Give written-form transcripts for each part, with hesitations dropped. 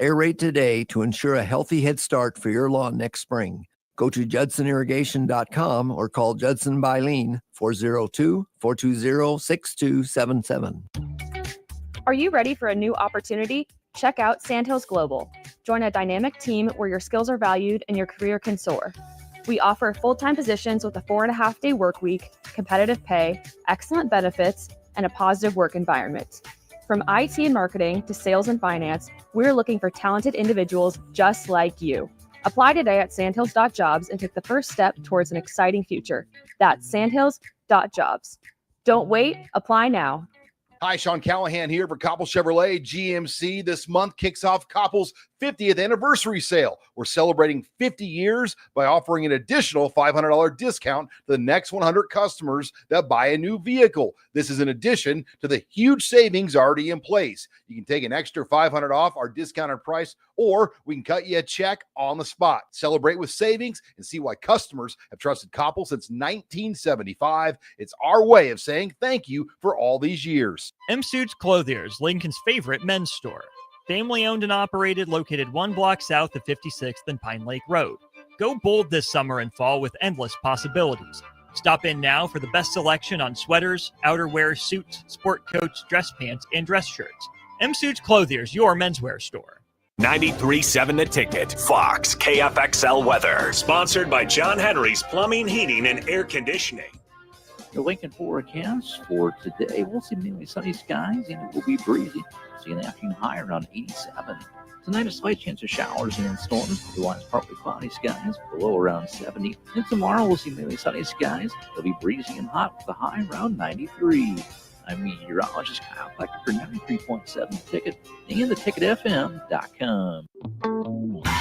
Aerate today to ensure a healthy head start for your lawn next spring. Go to judsonirrigation.com or call Judson Bylene 402-420-6277. Are you ready for a new opportunity? Check out Sandhills Global. Join a dynamic team where your skills are valued and your career can soar. We offer full-time positions with a 4.5-day work week, competitive pay, excellent benefits, and a positive work environment. From IT and marketing to sales and finance, we're looking for talented individuals just like you. Apply today at sandhills.jobs and take the first step towards an exciting future. That's sandhills.jobs. Don't wait, apply now. Hi, Sean Callahan here for Koppel Chevrolet GMC. This month kicks off Koppel's 50th anniversary sale. We're celebrating 50 years by offering an additional $500 discount to the next 100 customers that buy a new vehicle. This is in addition to the huge savings already in place. You can take an extra $500 off our discounted price, or we can cut you a check on the spot. Celebrate with savings and see why customers have trusted Koppel since 1975. It's our way of saying thank you for all these years. M Suits Clothiers, Lincoln's favorite men's store. Family owned and operated, located 1 block south of 56th and Pine Lake Road. Go bold this summer and fall with endless possibilities. Stop in now for the best selection on sweaters, outerwear, suits, sport coats, dress pants, and dress shirts. M Suits Clothiers, your menswear store. 93.7 The Ticket, Fox, KFXL weather. Sponsored by John Henry's Plumbing, Heating, and Air Conditioning. The Lincoln forecast for today, we'll see mainly sunny skies and it will be breezy. See an afternoon high around 87. Tonight, a slight chance of showers and storms. Otherwise, partly cloudy skies, below around 70. And tomorrow, we'll see mainly sunny skies. It'll be breezy and hot with a high around 93. I'm meteorologist Kyle Plecker for 93.7 The Ticket and theticketfm.com.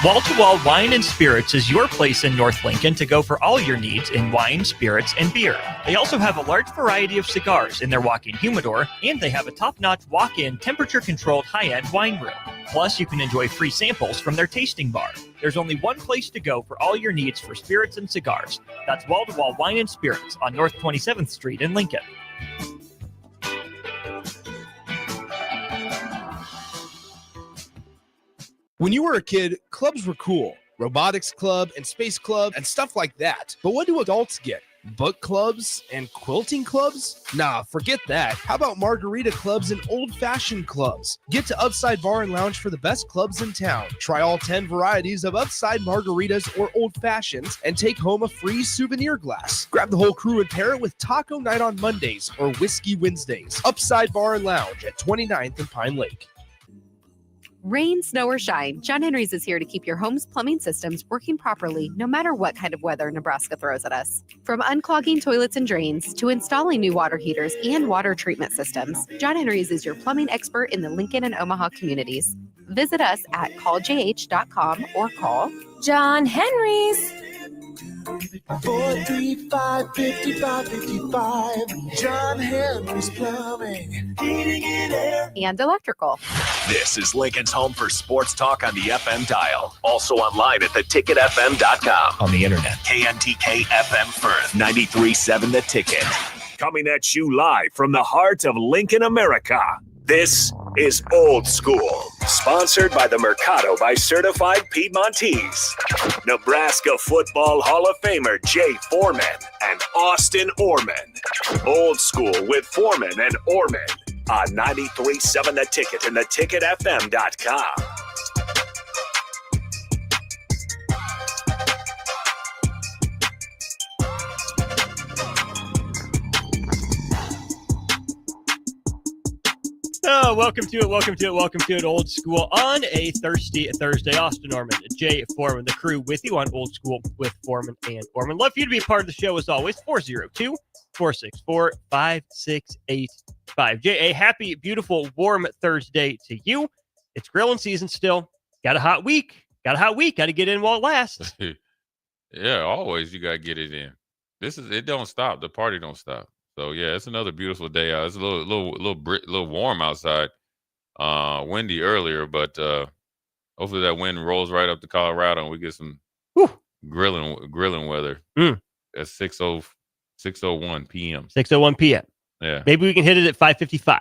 Wall-to-Wall Wine and Spirits is your place in North Lincoln to go for all your needs in wine, spirits, and beer. They also have a large variety of cigars in their walk-in humidor, and they have a top-notch walk-in temperature-controlled high-end wine room. Plus, you can enjoy free samples from their tasting bar. There's only one place to go for all your needs for spirits and cigars. That's Wall-to-Wall Wine and Spirits on North 27th Street in Lincoln. When you were a kid, clubs were cool. Robotics club and space club and stuff like that. But what do adults get? Book clubs and quilting clubs? Nah, forget that. How about margarita clubs and old-fashioned clubs? Get to Upside Bar and Lounge for the best clubs in town. Try all 10 varieties of Upside margaritas or old fashions and take home a free souvenir glass. Grab the whole crew and pair it with taco night on Mondays or whiskey Wednesdays. Upside Bar and Lounge at 29th and Pine Lake. Rain, snow, or shine, John Henry's is here to keep your home's plumbing systems working properly no matter what kind of weather Nebraska throws at us. From unclogging toilets and drains to installing new water heaters and water treatment systems, John Henry's is your plumbing expert in the Lincoln and Omaha communities. Visit us at calljh.com or call John Henry's. 435-5555. John Henry's Plumbing, Heating and Air, and Electrical. This is Lincoln's home for sports talk on the FM dial. Also online at theticketfm.com. On the internet. KNTK FM Firth, 93.7 The Ticket. Coming at you live from the heart of Lincoln, America. This is Old School, sponsored by the Mercado by Certified Piedmontese. Nebraska Football Hall of Famer Jay Foreman and Austin Orman. Old School with Foreman and Orman on 93.7 The Ticket and theticketfm.com. Oh, welcome to it, Old School on a thirsty Thursday. Austin Norman, Jay Foreman, the crew with you on Old School with Foreman and Orman. Love for you to be a part of the show as always. 402-464-5685. Jay, a happy, beautiful, warm Thursday to you. It's grilling season still. Got a hot week. Got to get in while it lasts. Yeah, always you got to get it in. It don't stop. The party don't stop. So yeah, it's another beautiful day out. It's a little warm outside. Windy earlier, but hopefully that wind rolls right up to Colorado and we get some grilling weather. At 6:01 p.m. 6:01 p.m. Yeah. Maybe we can hit it at 5:55.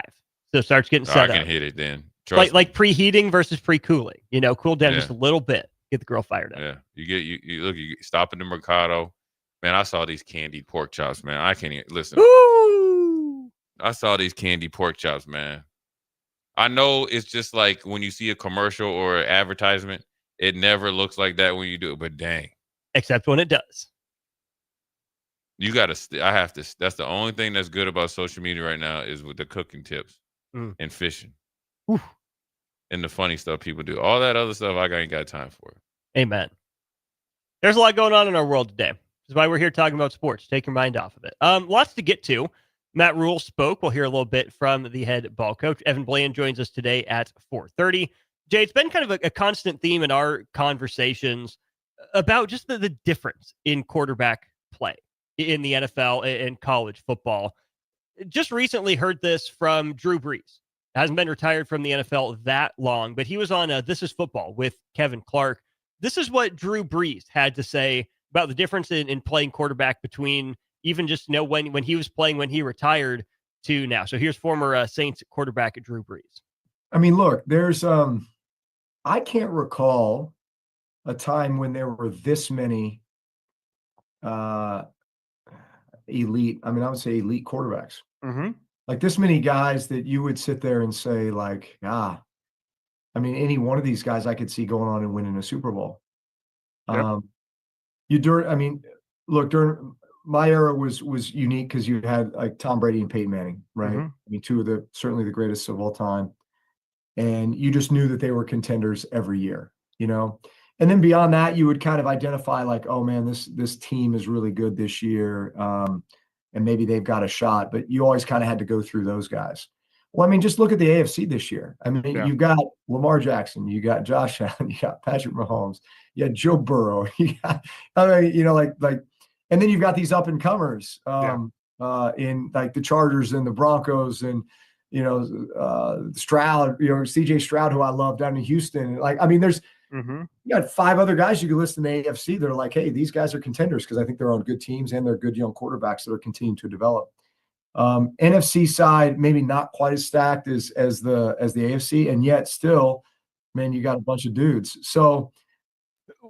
So it starts getting set up. I can hit it then. Like preheating versus pre-cooling. Cool down Yeah. just a little bit. Get the grill fired up. Yeah, you stop at the Mercado. Man, I saw these candied pork chops, man. I can't even listen. Ooh! I saw these candied pork chops, man. I know it's just like when you see a commercial or an advertisement, it never looks like that when you do it, but dang. Except when it does. You got to, I have to, that's the only thing that's good about social media right now is with the cooking tips and fishing. Ooh. And the funny stuff people do. All that other stuff, I ain't got time for. Amen. There's a lot going on in our world today. That's why we're here talking about sports. Take your mind off of it. Lots to get to. Matt Rhule spoke. We'll hear a little bit from the head ball coach. Evan Bland joins us today at 4:30. Jay, it's been kind of a constant theme in our conversations about just the difference in quarterback play in the NFL and college football. Just recently heard this from Drew Brees. Hasn't been retired from the NFL that long, but he was on This Is Football with Kevin Clark. This is what Drew Brees had to say about the difference in playing quarterback between even just when he was playing, when he retired to now. So here's former Saints quarterback Drew Brees. I mean, look, there's I can't recall a time when there were this many elite, I would say elite quarterbacks. Mm-hmm. Like this many guys that you would sit there and say like, any one of these guys I could see going on and winning a Super Bowl. Yep. During my era was unique because you had like Tom Brady and Peyton Manning, right? Mm-hmm. Two of certainly the greatest of all time. And you just knew that they were contenders every year, And then beyond that, you would kind of identify like, oh man, this team is really good this year. And maybe they've got a shot, but you always kind of had to go through those guys. Well, just look at the AFC this year. You've got Lamar Jackson, you got Josh Allen, you got Patrick Mahomes, you got Joe Burrow, you got, and then you've got these up and comers in like the Chargers and the Broncos and, Stroud, CJ Stroud, who I love down in Houston. There's, you got 5 other guys you can list in the AFC that are like, hey, these guys are contenders because I think they're on good teams and they're good young quarterbacks that are continuing to develop. NFC side, maybe not quite as stacked as the AFC, and yet still, man, you got a bunch of dudes. So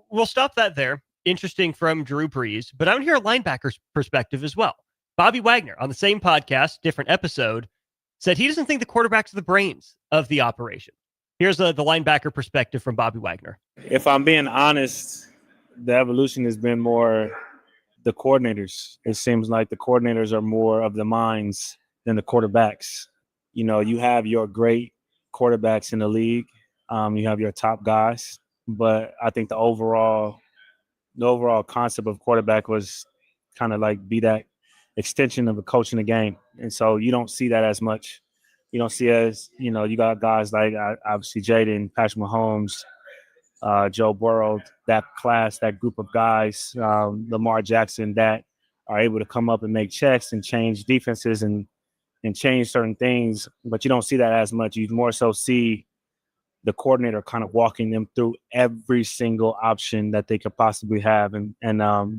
we'll stop that there. Interesting from Drew Brees, but I want to hear a linebacker's perspective as well. Bobby Wagner on the same podcast, different episode, said he doesn't think the quarterback's the brains of the operation. Here's the linebacker perspective from Bobby Wagner. If I'm being honest, the evolution has been more the coordinators. It seems like the coordinators are more of the minds than the quarterbacks. You have your great quarterbacks in the league. You have your top guys, but I think the overall concept of quarterback was kind of like be that extension of a coach in the game. And so you don't see that as much. You don't see as, you got guys like obviously Jaden, Patrick Mahomes, Joe Burrow, that class, that group of guys, Lamar Jackson, that are able to come up and make checks and change defenses and change certain things. But you don't see that as much. You more so see the coordinator kind of walking them through every single option that they could possibly have. And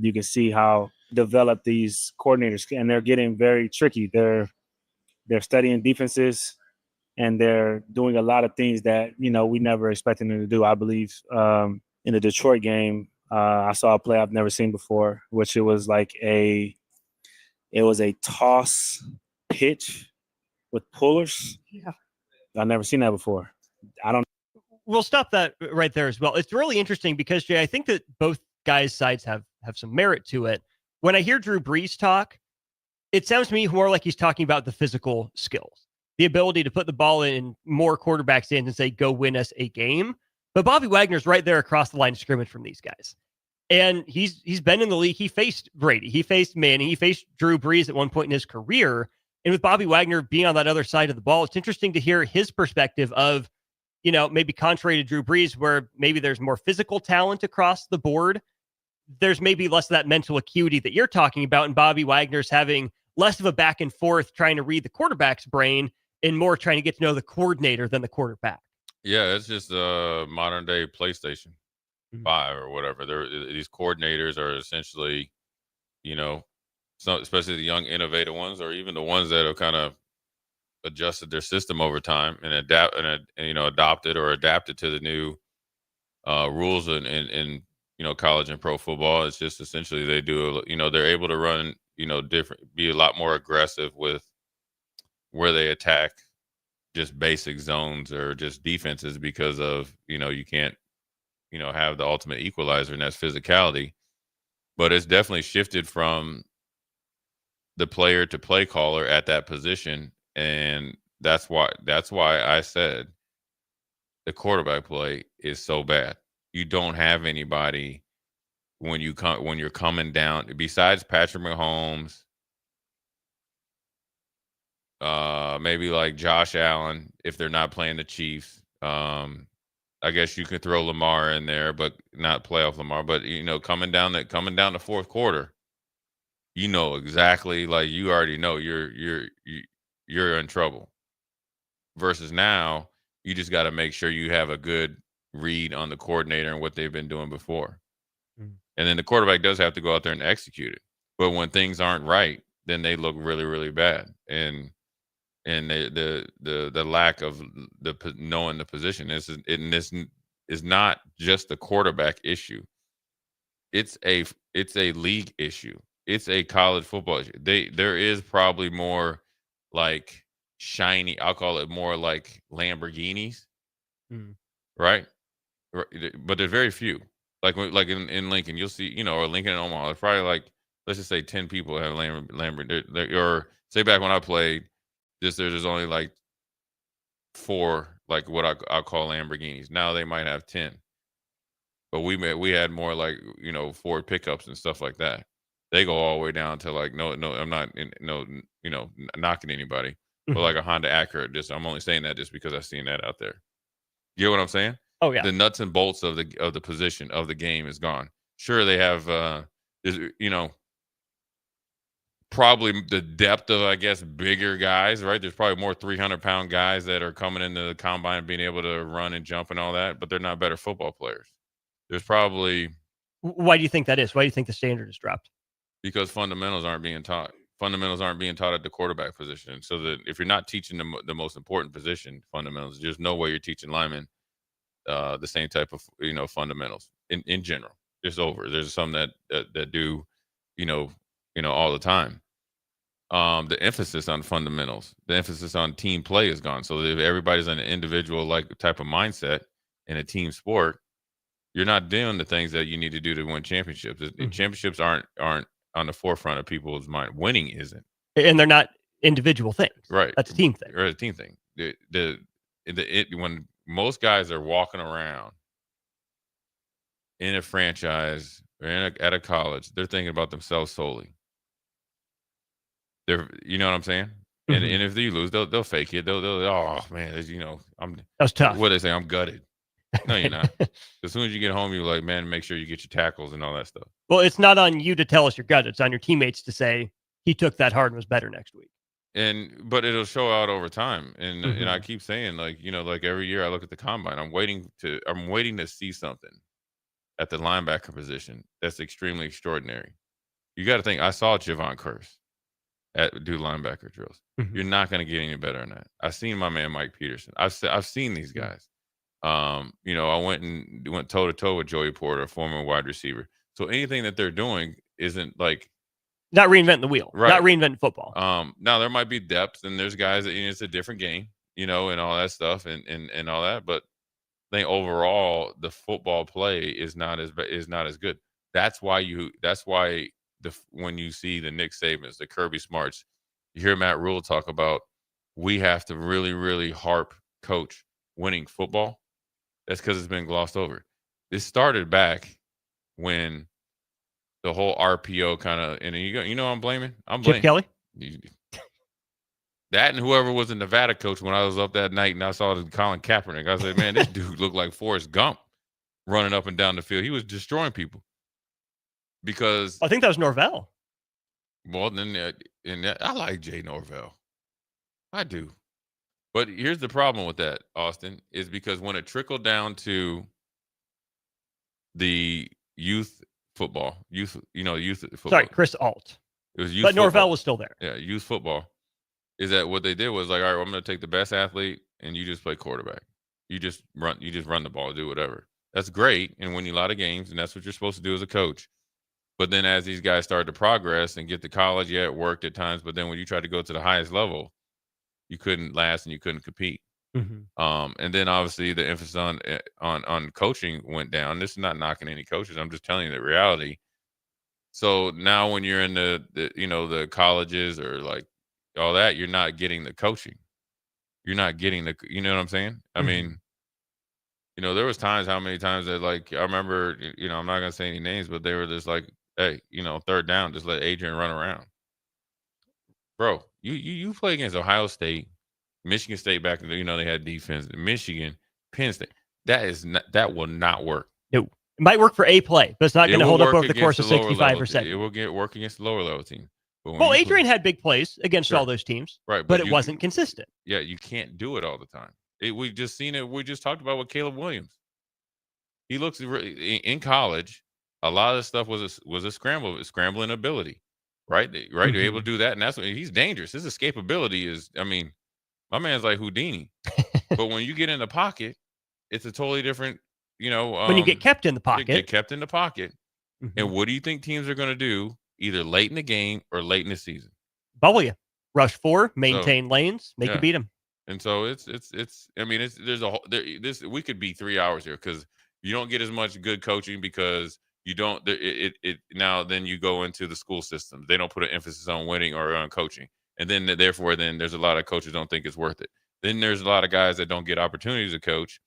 you can see how developed these coordinators, and they're getting very tricky. They're studying defenses, and they're doing a lot of things that, we never expected them to do. I believe in the Detroit game, I saw a play I've never seen before, which it was a toss pitch with pullers. Yeah. I've never seen that before. We'll stop that right there as well. It's really interesting because, Jay, I think that both guys' sides have some merit to it. When I hear Drew Brees talk, it sounds to me more like he's talking about the physical skills, the ability to put the ball in more quarterbacks' hands and say, go win us a game. But Bobby Wagner's right there across the line of scrimmage from these guys. And he's been in the league. He faced Brady. He faced Manning. He faced Drew Brees at one point in his career. And with Bobby Wagner being on that other side of the ball, it's interesting to hear his perspective of, maybe contrary to Drew Brees, where maybe there's more physical talent across the board. There's maybe less of that mental acuity that you're talking about. And Bobby Wagner's having less of a back and forth trying to read the quarterback's brain and more trying to get to know the coordinator than the quarterback. Yeah, it's just a modern day PlayStation 5 or whatever. These coordinators are essentially, especially the young innovative ones, or even the ones that are kind of adjusted their system over time and adopted or adapted to the new rules in college and pro football. It's just essentially they do, they're able to run, be a lot more aggressive with where they attack just basic zones or just defenses because of, you can't, have the ultimate equalizer, and that's physicality. But it's definitely shifted from the player to play caller at that position. And that's why I said the quarterback play is so bad. You don't have anybody when you're coming down besides Patrick Mahomes, maybe like Josh Allen if they're not playing the Chiefs. I guess you could throw Lamar in there, but not playoff Lamar. But coming down the fourth quarter, exactly, like you already know you're in trouble. Versus now, you just got to make sure you have a good read on the coordinator and what they've been doing before. And then the quarterback does have to go out there and execute it. But when things aren't right, then they look really, really bad. And the lack of knowing the position this is not just a quarterback issue. It's a league issue. It's a college football issue. There is probably more like shiny. I'll call it more like Lamborghinis, right? But there's very few. Like in Lincoln, you'll see, or Lincoln and Omaha. There's probably like, let's just say 10 people have Lamborghini. Or say back when I played, there's only like 4, like what I'll call Lamborghinis. Now they might have 10. But we had more like, Ford pickups and stuff like that. They go all the way down to like, no, I'm not, knocking anybody. But like a Honda Acura, I'm only saying that just because I've seen that out there. You know what I'm saying? Oh yeah. The nuts and bolts of the position of the game is gone. Sure, they have, probably the depth of, I guess, bigger guys, right? There's probably more 300-pound guys that are coming into the combine and being able to run and jump and all that, but they're not better football players. There's probably. Why do you think that is? Why do you think the standard has dropped? Because fundamentals aren't being taught. Fundamentals aren't being taught at the quarterback position. So that if you're not teaching the most important position, fundamentals, there's no way you're teaching linemen the same type of fundamentals in general. It's over. There's some that do all the time. The emphasis on fundamentals, the emphasis on team play is gone. So if everybody's on an individual like type of mindset in a team sport, you're not doing the things that you need to do to win championships. Championships aren't on the forefront of people's mind. Winning isn't, and they're not individual things. Right, that's a team thing. Or a team thing. When most guys are walking around in a franchise or at a college, they're thinking about themselves solely. You know what I'm saying? And if they lose, they'll fake it. They'll oh man, that was tough. What they say, I'm gutted. No, you're not. As soon as you get home, you're like, man, make sure you get your tackles and all that stuff. Well, it's not on you to tell us you're gutted. It's on your teammates to say he took that hard and was better next week. But it'll show out over time. And and I keep saying, like, like every year I look at the combine, I'm waiting to see something at the linebacker position that's extremely extraordinary. You got to think, I saw Javon Curse do linebacker drills. You're not going to get any better than that. I've seen my man Mike Peterson. I've seen these guys. I went toe to toe with Joey Porter, a former wide receiver. So anything that they're doing isn't like not reinventing the wheel, right? Not reinventing football. Now there might be depth, and there's guys that it's a different game, and all that stuff, and all that. But I think overall the football play is not as good. That's why when you see the Nick Sabans, the Kirby Smarts, you hear Matt Rhule talk about we have to really, really harp coach winning football. That's because it's been glossed over. This started back when the whole RPO kind of, and I'm blaming. Chip Kelly. That and whoever was the Nevada coach when I was up that night and I saw Colin Kaepernick. I said, man, this dude looked like Forrest Gump running up and down the field. He was destroying people. Because I think that was Norvell. Well, then I like Jay Norvell. I do. But here's the problem with that, Austin, is because when it trickled down to the youth football. Sorry, Chris Alt. It was youth But Norvell football. was still there. Yeah, youth football. is that what they did was like, all right, well, I'm going to take the best athlete and you just play quarterback. You just run the ball, do whatever. That's great and win you a lot of games, and that's what you're supposed to do as a coach. But then as these guys started to progress and get to college, yeah, it worked at times. But then when you tried to go to the highest level, you couldn't last and you couldn't compete. And then obviously the emphasis on coaching went down. This is not knocking any coaches. I'm just telling you the reality. So now when you're in the colleges or like all that, you're not getting the coaching. You're not getting you know what I'm saying? I mean, there was how many times that like, I remember, I'm not going to say any names, but they were just like, hey, third down, just let Adrian run around. Bro, you play against Ohio State, Michigan State back in they had defense, Michigan, Penn State. That will not work. No. It might work for a play, but it's not going to hold up over the course of 65 or 70. It will work against the lower level team. Well, Adrian had big plays against all those teams, right? But it wasn't consistent. Yeah, you can't do it all the time. We've just seen it. We just talked about with Caleb Williams. He looks in college. A lot of the stuff was a scrambling ability, right? Right, you're able to do that, and that's what he's dangerous. His escapability is. I mean, my man's like Houdini. But when you get in the pocket, it's a totally different. When you get kept in the pocket, and what do you think teams are going to do? Either late in the game or late in the season, bubble you, rush 4, maintain lanes, make you beat them. And so it's. I mean, we could be 3 hours here because you don't get as much good coaching because you don't. Now then you go into the school systems. They don't put an emphasis on winning or on coaching, and then therefore there's a lot of coaches don't think it's worth it. Then there's a lot of guys that don't get opportunities to coach.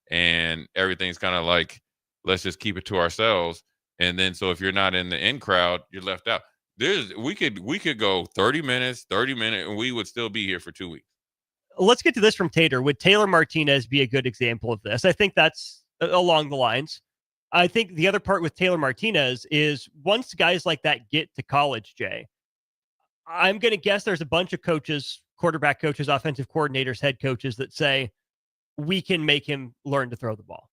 And everything's kind of like, let's just keep it to ourselves. And then, so if you're not in the in crowd, you're left out. We could go 30 minutes, and we would still be here for 2 weeks. Let's get to this from Tater. Would Taylor Martinez be a good example of this? I think that's along the lines. I think the other part with Taylor Martinez is once guys like that get to college, Jay, I'm going to guess there's a bunch of coaches, quarterback coaches, offensive coordinators, head coaches that say, we can make him learn to throw the ball.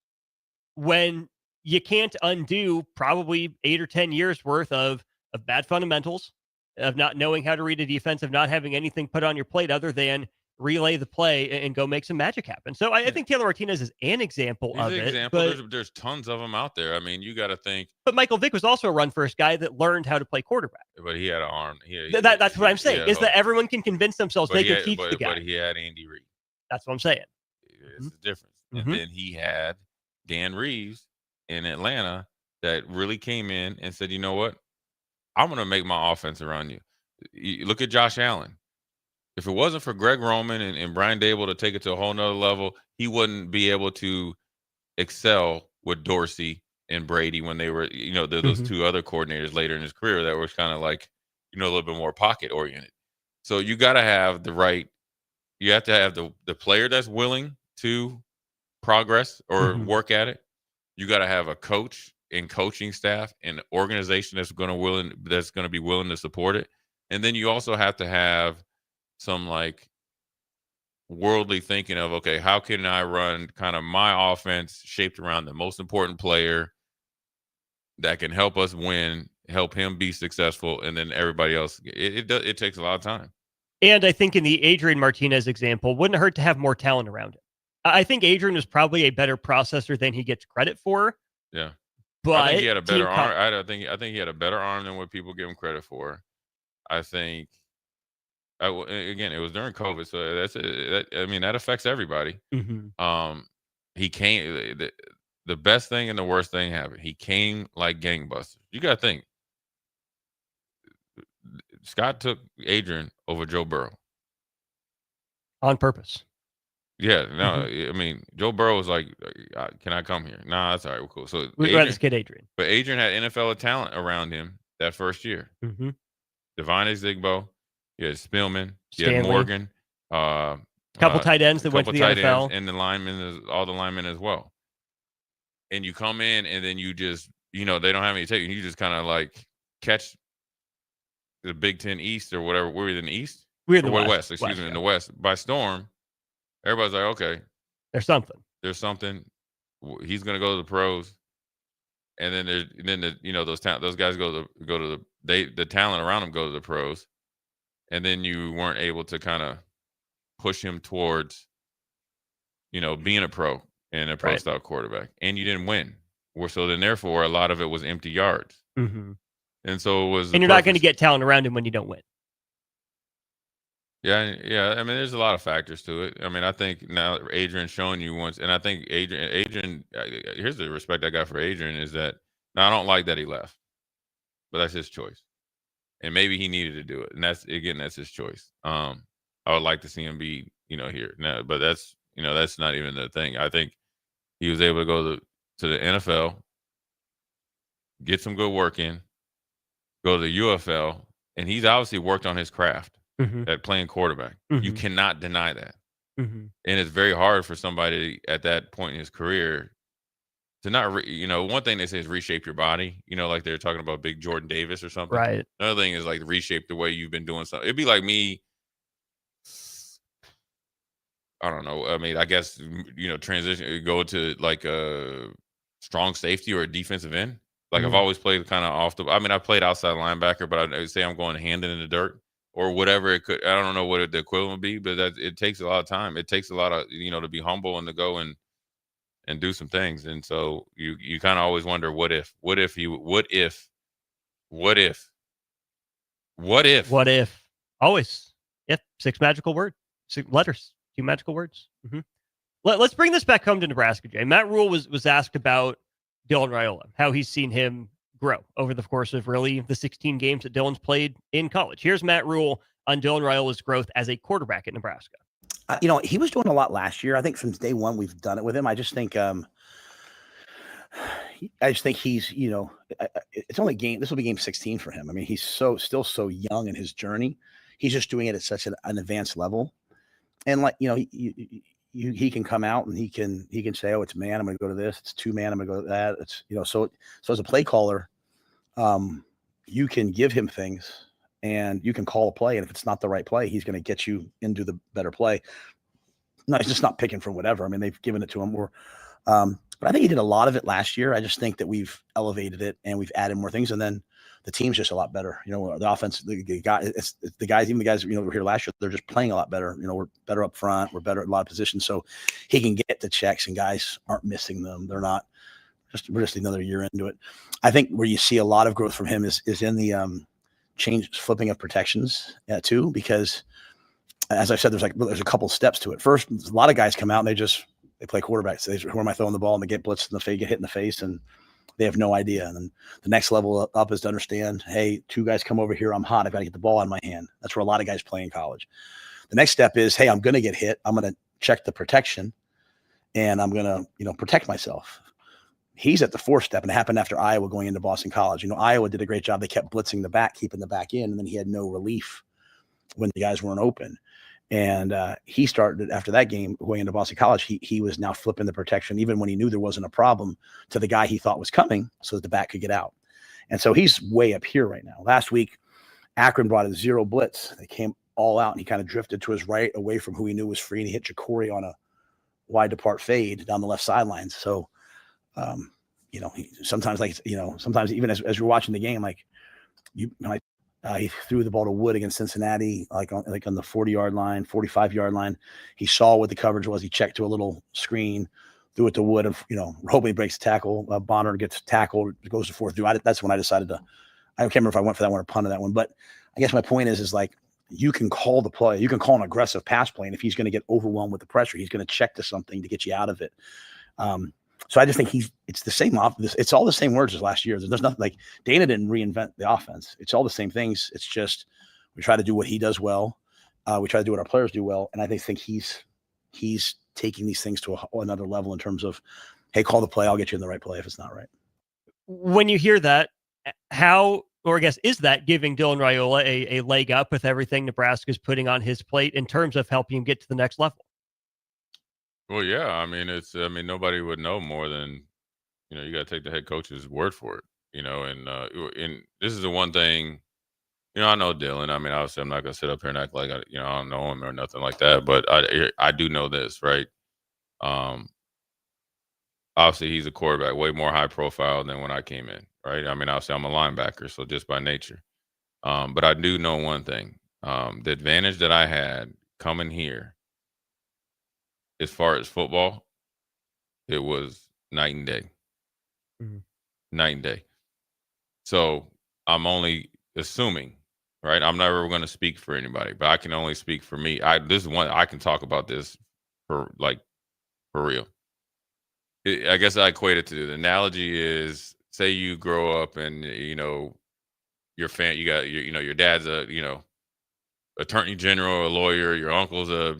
When you can't undo probably 8 or 10 years worth of bad fundamentals, of not knowing how to read a defense, of not having anything put on your plate other than relay the play and go make some magic happen. So I think Taylor Martinez is an example of it. But there's tons of them out there. I mean, you got to think. But Michael Vick was also a run-first guy that learned how to play quarterback. But he had an arm. That's what I'm saying, is that everyone can convince themselves they can teach the guy. But he had Andy Reid. That's what I'm saying. It's the difference. And then he had Dan Reeves in Atlanta that really came in and said, you know what? I'm going to make my offense around you. You look at Josh Allen. If it wasn't for Greg Roman and Brian Dable to take it to a whole nother level, he wouldn't be able to excel with Dorsey and Brady when they were, those two other coordinators later in his career that was kind of like, a little bit more pocket oriented. So you got to have you have to have the player that's willing to progress or work at it. You got to have a coach and coaching staff and organization that's going to be willing to support it. And then you also have to have some like worldly thinking of, okay, how can I run kind of my offense shaped around the most important player that can help us win, help him be successful, and then everybody else. It takes a lot of time. And I think in the Adrian Martinez example, wouldn't hurt to have more talent around him. I think Adrian was probably a better processor than he gets credit for. Yeah. But I think he had a better arm. I think he had a better arm than what people give him credit for. I think again, it was during COVID, so that affects everybody. He came the best thing and the worst thing happened. He came like gangbusters. You got to think. Scott took Adrian over Joe Burrow on purpose. Yeah, no, I mean, Joe Burrow was like, can I come here? Nah, that's all right. We're cool. So we'd rather get Adrian. But Adrian had NFL talent around him that first year. Devine Ezigbo, you had Spillman, you had Morgan, couple tight ends that went to the NFL, and the linemen, all the linemen as well. And you come in, and then you just, they don't have any take, and you just kind of like catch the Big Ten East or whatever. We're in the East. We're in the West. Excuse me, in the West by storm. Everybody's like, okay, there's something. He's going to go to the pros, and then those guys go to the talent around him go to the pros, and then you weren't able to kind of push him towards, being a pro and a pro Right. style quarterback, and you didn't win. So then, therefore, a lot of it was empty yards, Mm-hmm. and so it was. And you're not going to get talent around him when you don't win. Yeah, yeah. I mean, there's a lot of factors to it. I mean, I think now Adrian's showing you once, and I think Adrian. Here's the respect I got for Adrian is that now I don't like that he left, but that's his choice, and maybe he needed to do it, and that's his choice. I would like to see him be, here now, but that's not even the thing. I think he was able to go to the NFL, get some good work in, go to the UFL, and he's obviously worked on his craft at playing quarterback. You cannot deny that. And it's very hard for somebody at that point in his career to not, one thing they say is reshape your body, like they're talking about big Jordan Davis or something. Right. Another thing is like reshape the way you've been doing something. It'd be like me, I don't know. I mean, I guess, transition, go to like a strong safety or a defensive end. Like I've always played kind of I played outside linebacker, but I say I'm going hand in the dirt or whatever it could. I don't know what the equivalent would be, but it takes a lot of time. It takes a lot of, to be humble and to go and do some things. And so you kind of always wonder, what if, always, if 6 magical words, 6 letters, 2 magical words. Let's bring this back home to Nebraska, Jay. Matt Rhule was asked about Dylan Raiola, how he's seen him grow over the course of really the 16 games that Dylan's played in college. Here's Matt Rhule on Dylan Raiola's growth as a quarterback at Nebraska. He was doing a lot last year. I think from day one we've done it with him. I just think he's, it's only this will be game 16 for him. I mean, he's still so young in his journey. He's just doing it at such an advanced level. And he can come out and he can say, oh, it's man, I'm going to go to this. It's 2 man, I'm going to go to that. It's, so as a play caller, you can give him things and you can call a play. And if it's not the right play, he's going to get you into the better play. No, he's just not picking from whatever. I mean, they've given it to him but I think he did a lot of it last year. I just think that we've elevated it and we've added more things. And then the team's just a lot better. The offense, the guys, even the guys, were here last year, they're just playing a lot better. We're better up front. We're better at a lot of positions. So he can get the checks and guys aren't missing them. They're not we're just another year into it. I think where you see a lot of growth from him is in the flipping of protections too, because as I said, there's a couple steps to it. First, a lot of guys come out and they play quarterback. So who am I throwing the ball? And they get blitzed in the face, get hit in the face, and they have no idea. And then the next level up is to understand, hey, 2 guys come over here. I'm hot. I've got to get the ball in my hand. That's where a lot of guys play in college. The next step is, hey, I'm going to get hit. I'm going to check the protection, and I'm going to, protect myself. He's at the 4th step, and it happened after Iowa going into Boston College. Iowa did a great job. They kept blitzing the back, keeping the back in, and then he had no relief when the guys weren't open. And he started after that game going into Boston College. He was now flipping the protection, even when he knew there wasn't a problem, to the guy he thought was coming so that the back could get out. And so he's way up here right now. Last week, Akron brought a 0 blitz. They came all out and he kind of drifted to his right away from who he knew was free. And he hit Ja'Cory on a wide depart fade down the left sideline. So, sometimes even as you're watching the game, he threw the ball to Wood against Cincinnati, like on the 40-yard line, 45-yard line. He saw what the coverage was. He checked to a little screen, threw it to Wood, and hoping he breaks the tackle. Bonner gets tackled, goes to 4th through. That's when I decided to. I can't remember if I went for that one or punted that one, but I guess my point is you can call the play, you can call an aggressive pass play, and if he's going to get overwhelmed with the pressure, he's going to check to something to get you out of it. So I just think it's the same. It's all the same words as last year. There's nothing Dana didn't reinvent the offense. It's all the same things. It's just we try to do what he does well. We try to do what our players do well. And I think he's taking these things to another level in terms of, hey, call the play. I'll get you in the right play if it's not right. When you hear that, is that giving Dylan Raiola a leg up with everything Nebraska's putting on his plate in terms of helping him get to the next level? Well, yeah. Nobody would know more than, you got to take the head coach's word for it, and this is the one thing, I know Dylan. Obviously I'm not going to sit up here and act like I don't know him or nothing like that, but I do know this, right? Obviously he's a quarterback, way more high profile than when I came in, right? Obviously I'm a linebacker, so just by nature. But I do know one thing. The advantage that I had coming here, as far as football, it was night and day. Night and day. So I'm only assuming, right? I'm never going to speak for anybody, but I can only speak for me. This is one I can talk about this for real. I guess I equate it to the analogy is, say you grow up and your your dad's a attorney general, a lawyer, your uncle's a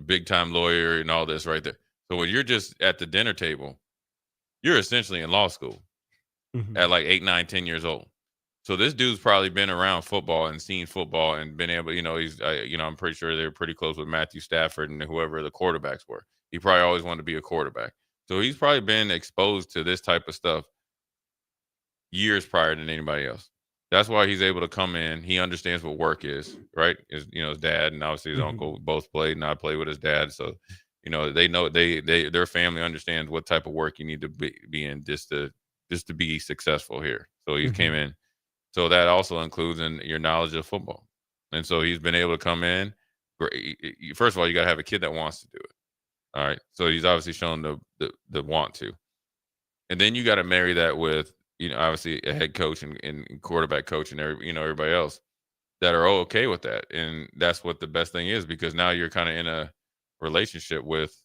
big time lawyer, and all this right there. So when you're just at the dinner table, you're essentially in law school at like 8, 9, 10 years old. So this dude's probably been around football and seen football and been able, he's, I'm pretty sure they were pretty close with Matthew Stafford and whoever the quarterbacks were. He probably always wanted to be a quarterback. So he's probably been exposed to this type of stuff years prior than anybody else. That's why he's able to come in. He understands what work is, right? His dad and obviously his uncle both played, and I played with his dad. So, they know their family understands what type of work you need to be in just to be successful here. So he came in. So that also includes in your knowledge of football. And so he's been able to come in. First of all, you got to have a kid that wants to do it. All right. So he's obviously shown the want to. And then you got to marry that with, obviously a head coach and quarterback coach and everybody else that are okay with that. And that's what the best thing is, because now you're kind of in a relationship with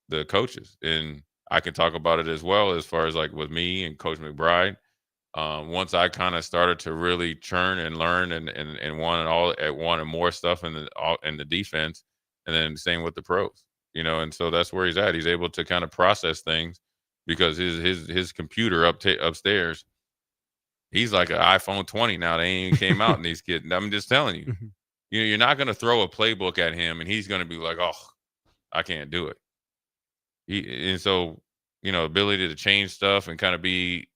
the coaches. And I can talk about it as well as far as like with me and Coach McBride. Once I kind of started to really churn and learn and wanted more stuff in the defense, and then same with the pros, and so that's where he's at. He's able to kind of process things because his computer upstairs, he's like an iPhone 20 now. They ain't came out, and these kids. I'm just telling you, you're not going to throw a playbook at him, and he's going to be like, "Oh, I can't do it." And so, ability to change stuff and kind of be,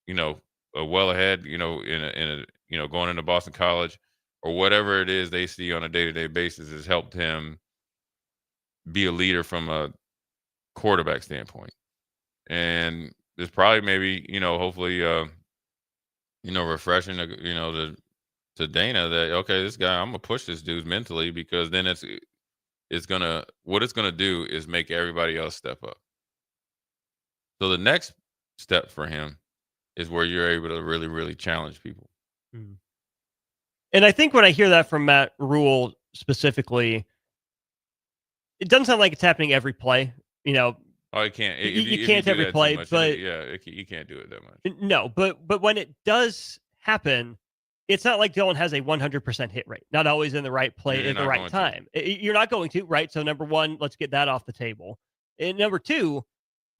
well ahead, in a going into Boston College or whatever it is they see on a day-to-day basis has helped him be a leader from a quarterback standpoint. And there's probably maybe, hopefully, refreshing, to Dana that, okay, this guy, I'm going to push this dude mentally, because then what it's going to do is make everybody else step up. So the next step for him is where you're able to really, really challenge people. And I think when I hear that from Matt Rhule specifically, it doesn't sound like it's happening every play. Oh, you can't. You can't every play, but you can't do it that much. No, but when it does happen, it's not like Dylan has a 100% hit rate. Not always in the right play at the right time. You're not going to, right? So number one, let's get that off the table. And number two,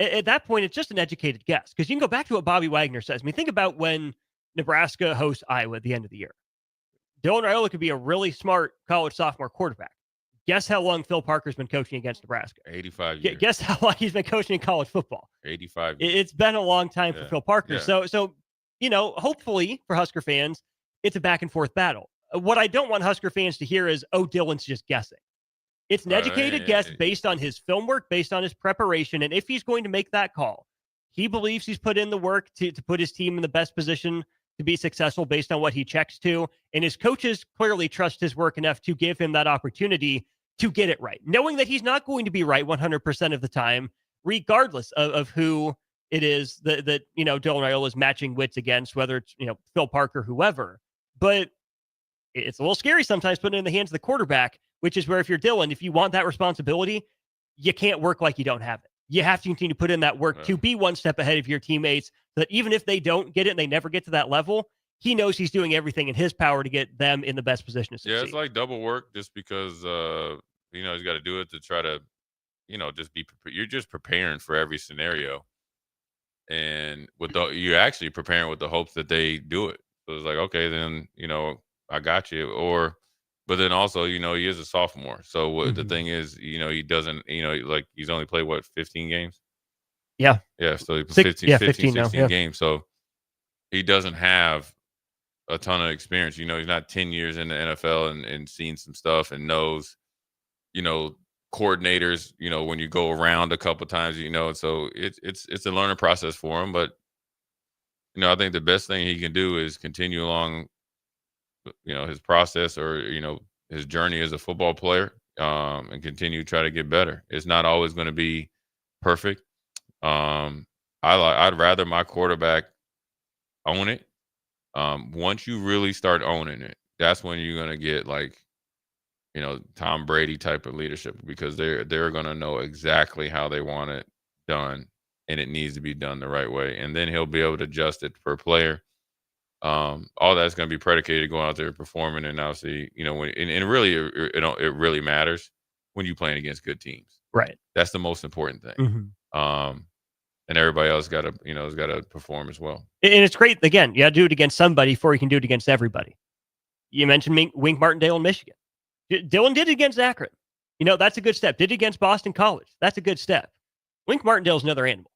at that point, it's just an educated guess, because you can go back to what Bobby Wagner says. I mean, think about when Nebraska hosts Iowa at the end of the year. Dylan Rhule could be a really smart college sophomore quarterback. Guess how long Phil Parker's been coaching against Nebraska? 85 years. Guess how long he's been coaching in college football? 85 years. It's been a long time for Phil Parker. Yeah. So hopefully for Husker fans, it's a back and forth battle. What I don't want Husker fans to hear is, oh, Dylan's just guessing. It's an educated guess based on his film work, based on his preparation. And if he's going to make that call, he believes he's put in the work to put his team in the best position to be successful based on what he checks to. And his coaches clearly trust his work enough to give him that opportunity to get it right, knowing that he's not going to be right 100% of the time, regardless of who it is that Dylan Rhule is matching wits against, whether it's, Phil Parker, whoever. But it's a little scary sometimes putting it in the hands of the quarterback, which is where, if you're Dylan, if you want that responsibility, you can't work like you don't have it. You have to continue to put in that work to be one step ahead of your teammates, so that even if they don't get it and they never get to that level, he knows he's doing everything in his power to get them in the best position to succeed. Yeah, it's like double work, just because, he's got to do it to try to, just be prepared. You're just preparing for every scenario. And you're actually preparing with the hopes that they do it. So it's like, okay, then, I got you. But then also, he is a sophomore. So the thing is, he doesn't, like, he's only played 15 games? Yeah. Yeah. So 15 16 games. So he doesn't have a ton of experience. He's not 10 years in the NFL and seen some stuff and knows, coordinators, when you go around a couple times, so it's a learning process for him. But, I think the best thing he can do is continue along, his process, or, his journey as a football player, and continue to try to get better. It's not always going to be perfect. I'd rather my quarterback own it. Once you really start owning it, that's when you're going to get like, Tom Brady type of leadership, because they're going to know exactly how they want it done, and it needs to be done the right way. And then he'll be able to adjust it per player. All that's going to be predicated going out there performing, and obviously, and really, it really matters when you're playing against good teams. Right. That's the most important thing. And everybody else has got to perform as well. And it's great. Again, you got to do it against somebody before you can do it against everybody. You mentioned Wink Martindale in Michigan. Dylan did it against Akron. That's a good step. Did it against Boston College. That's a good step. Wink Martindale's another animal.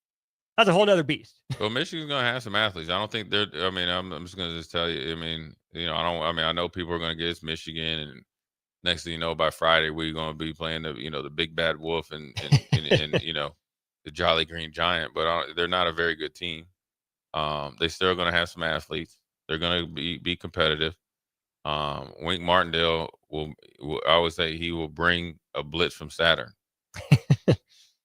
That's a whole nother beast. Well, Michigan's going to have some athletes. I don't think I'm just going to tell you. I know people are going to get it's Michigan, and next thing you know, by Friday, we're going to be playing the big bad wolf and the Jolly Green Giant, but they're not a very good team. They're still going to have some athletes. They're going to be competitive. Wink Martindale I would say he will bring a blitz from Saturn.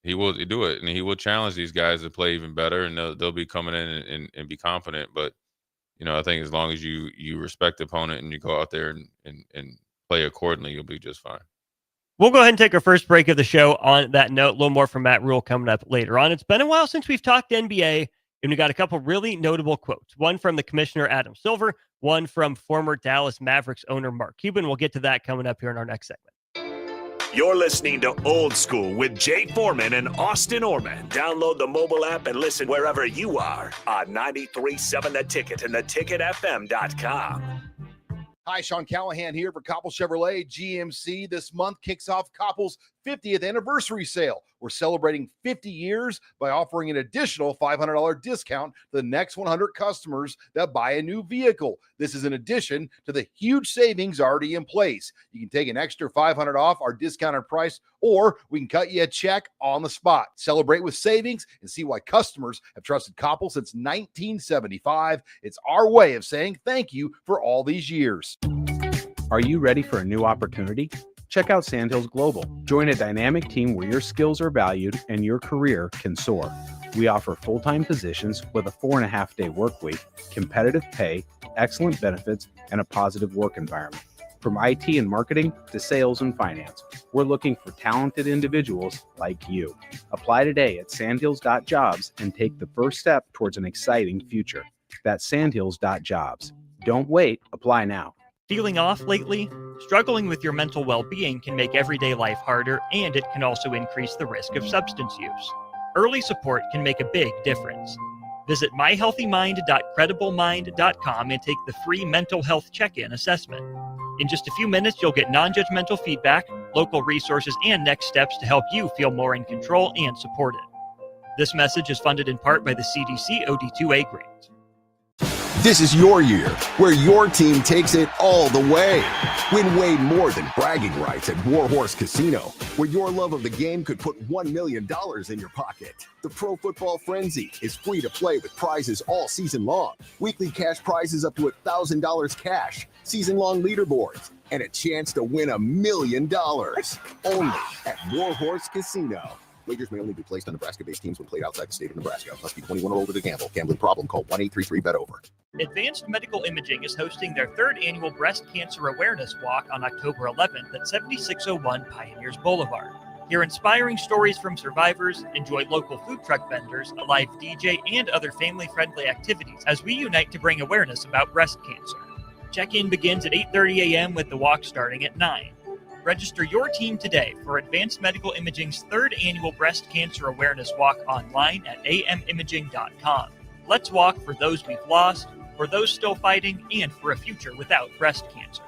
He will do it, and he will challenge these guys to play even better, and they'll be coming in and be confident. But I think as long as you respect the opponent and you go out there and play accordingly, you'll be just fine. We'll go ahead and take our first break of the show on that note. A little more from Matt Rhule coming up later on. It's been a while since we've talked NBA, and we got a couple really notable quotes. One from the commissioner, Adam Silver, one from former Dallas Mavericks owner, Mark Cuban. We'll get to that coming up here in our next segment. You're listening to Old School with Jay Foreman and Austin Orman. Download the mobile app and listen wherever you are on 93.7 The Ticket and theticketfm.com. Hi, Sean Callahan here for Koppel Chevrolet GMC. This month kicks off Koppel's 50th anniversary sale. We're celebrating 50 years by offering an additional $500 discount to the next 100 customers that buy a new vehicle. This is in addition to the huge savings already in place. You can take an extra $500 off our discounted price, or we can cut you a check on the spot. Celebrate with savings and see why customers have trusted Koppel since 1975. It's our way of saying thank you for all these years. Are you ready for a new opportunity? Check out Sandhills Global. Join a dynamic team where your skills are valued and your career can soar. We offer full-time positions with a 4.5-day work week, competitive pay, excellent benefits, and a positive work environment. From IT and marketing to sales and finance, we're looking for talented individuals like you. Apply today at sandhills.jobs and take the first step towards an exciting future. That's sandhills.jobs. Don't wait. Apply now. Feeling off lately? Struggling with your mental well-being can make everyday life harder, and it can also increase the risk of substance use. Early support can make a big difference. Visit myhealthymind.crediblemmind.com and take the free mental health check-in assessment. In just a few minutes, you'll get non-judgmental feedback, local resources, and next steps to help you feel more in control and supported. This message is funded in part by the CDC OD2A grant. This is your year, where your team takes it all the way. Win way more than bragging rights at Warhorse Casino, where your love of the game could put $1 million in your pocket. The Pro Football Frenzy is free to play with prizes all season long. Weekly cash prizes up to $1,000 cash, season-long leaderboards, and a chance to win $1 million. Only at Warhorse Casino. Wagers may only be placed on Nebraska-based teams when played outside the state of Nebraska. Must be 21 or older to gamble. Gambling problem? Call 1-833-BET-OVER. Advanced Medical Imaging is hosting their third annual Breast Cancer Awareness Walk on October 11th at 7601 Pioneers Boulevard. Hear inspiring stories from survivors, enjoy local food truck vendors, a live DJ, and other family-friendly activities as we unite to bring awareness about breast cancer. Check-in begins at 8:30 a.m. with the walk starting at 9. Register your team today for Advanced Medical Imaging's third annual Breast Cancer Awareness Walk online at amimaging.com. Let's walk for those we've lost, for those still fighting, and for a future without breast cancer.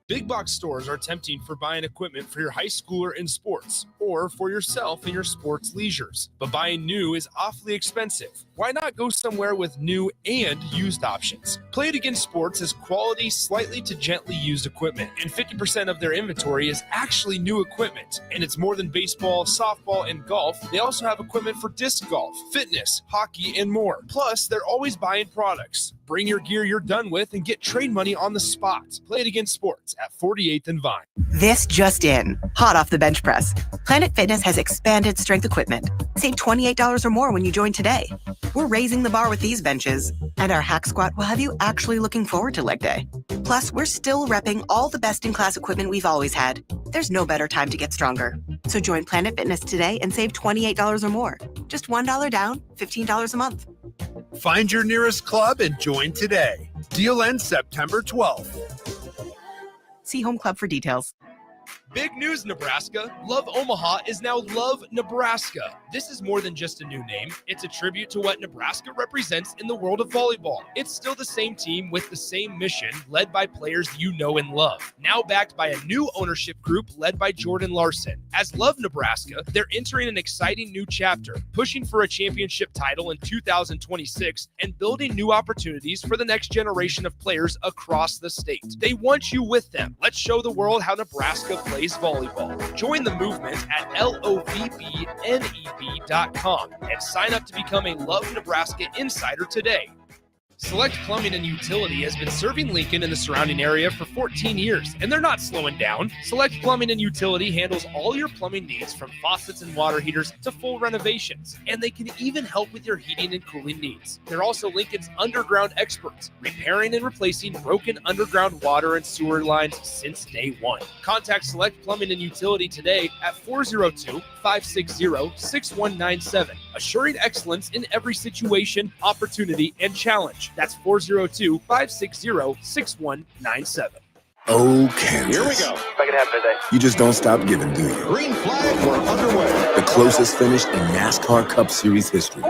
Big box stores are tempting for buying equipment for your high schooler in sports or for yourself in your sports leisures. But buying new is awfully expensive. Why not go somewhere with new and used options? Play It Again Sports has quality, slightly to gently used equipment, and 50% of their inventory is actually new equipment. And it's more than baseball, softball, and golf. They also have equipment for disc golf, fitness, hockey, and more. Plus, they're always buying products. Bring your gear you're done with and get trade money on the spot. Play It Again Sports at 48th and Vine. This just in, hot off the bench press. Planet Fitness has expanded strength equipment. Save $28 or more when you join today. We're raising the bar with these benches, and our hack squat will have you actually looking forward to leg day. Plus, we're still repping all the best-in-class equipment we've always had. There's no better time to get stronger. So join Planet Fitness today and save $28 or more. Just $1 down, $15 a month. Find your nearest club and join today. Deal ends September 12th. See Home Club for details. Big news, Nebraska. Love Omaha is now Love Nebraska. This is more than just a new name. It's a tribute to what Nebraska represents in the world of volleyball. It's still the same team with the same mission, led by players you know and love. Now backed by a new ownership group led by Jordan Larson. As Love Nebraska, they're entering an exciting new chapter, pushing for a championship title in 2026 and building new opportunities for the next generation of players across the state. They want you with them. Let's show the world how Nebraska plays volleyball. Join the movement at lovneb.com and sign up to become a Love Nebraska Insider today. Select Plumbing and Utility has been serving Lincoln and the surrounding area for 14 years, and they're not slowing down. Select Plumbing and Utility handles all your plumbing needs from faucets and water heaters to full renovations, and they can even help with your heating and cooling needs. They're also Lincoln's underground experts, repairing and replacing broken underground water and sewer lines since day one. Contact Select Plumbing and Utility today at 402-560-6197, assuring excellence in every situation, opportunity, and challenge. That's 402-560-6197. Oh, Kansas. Here we go. Second half today. You just don't stop giving, do you? Green flag, we're underway. The closest finish in NASCAR Cup Series history.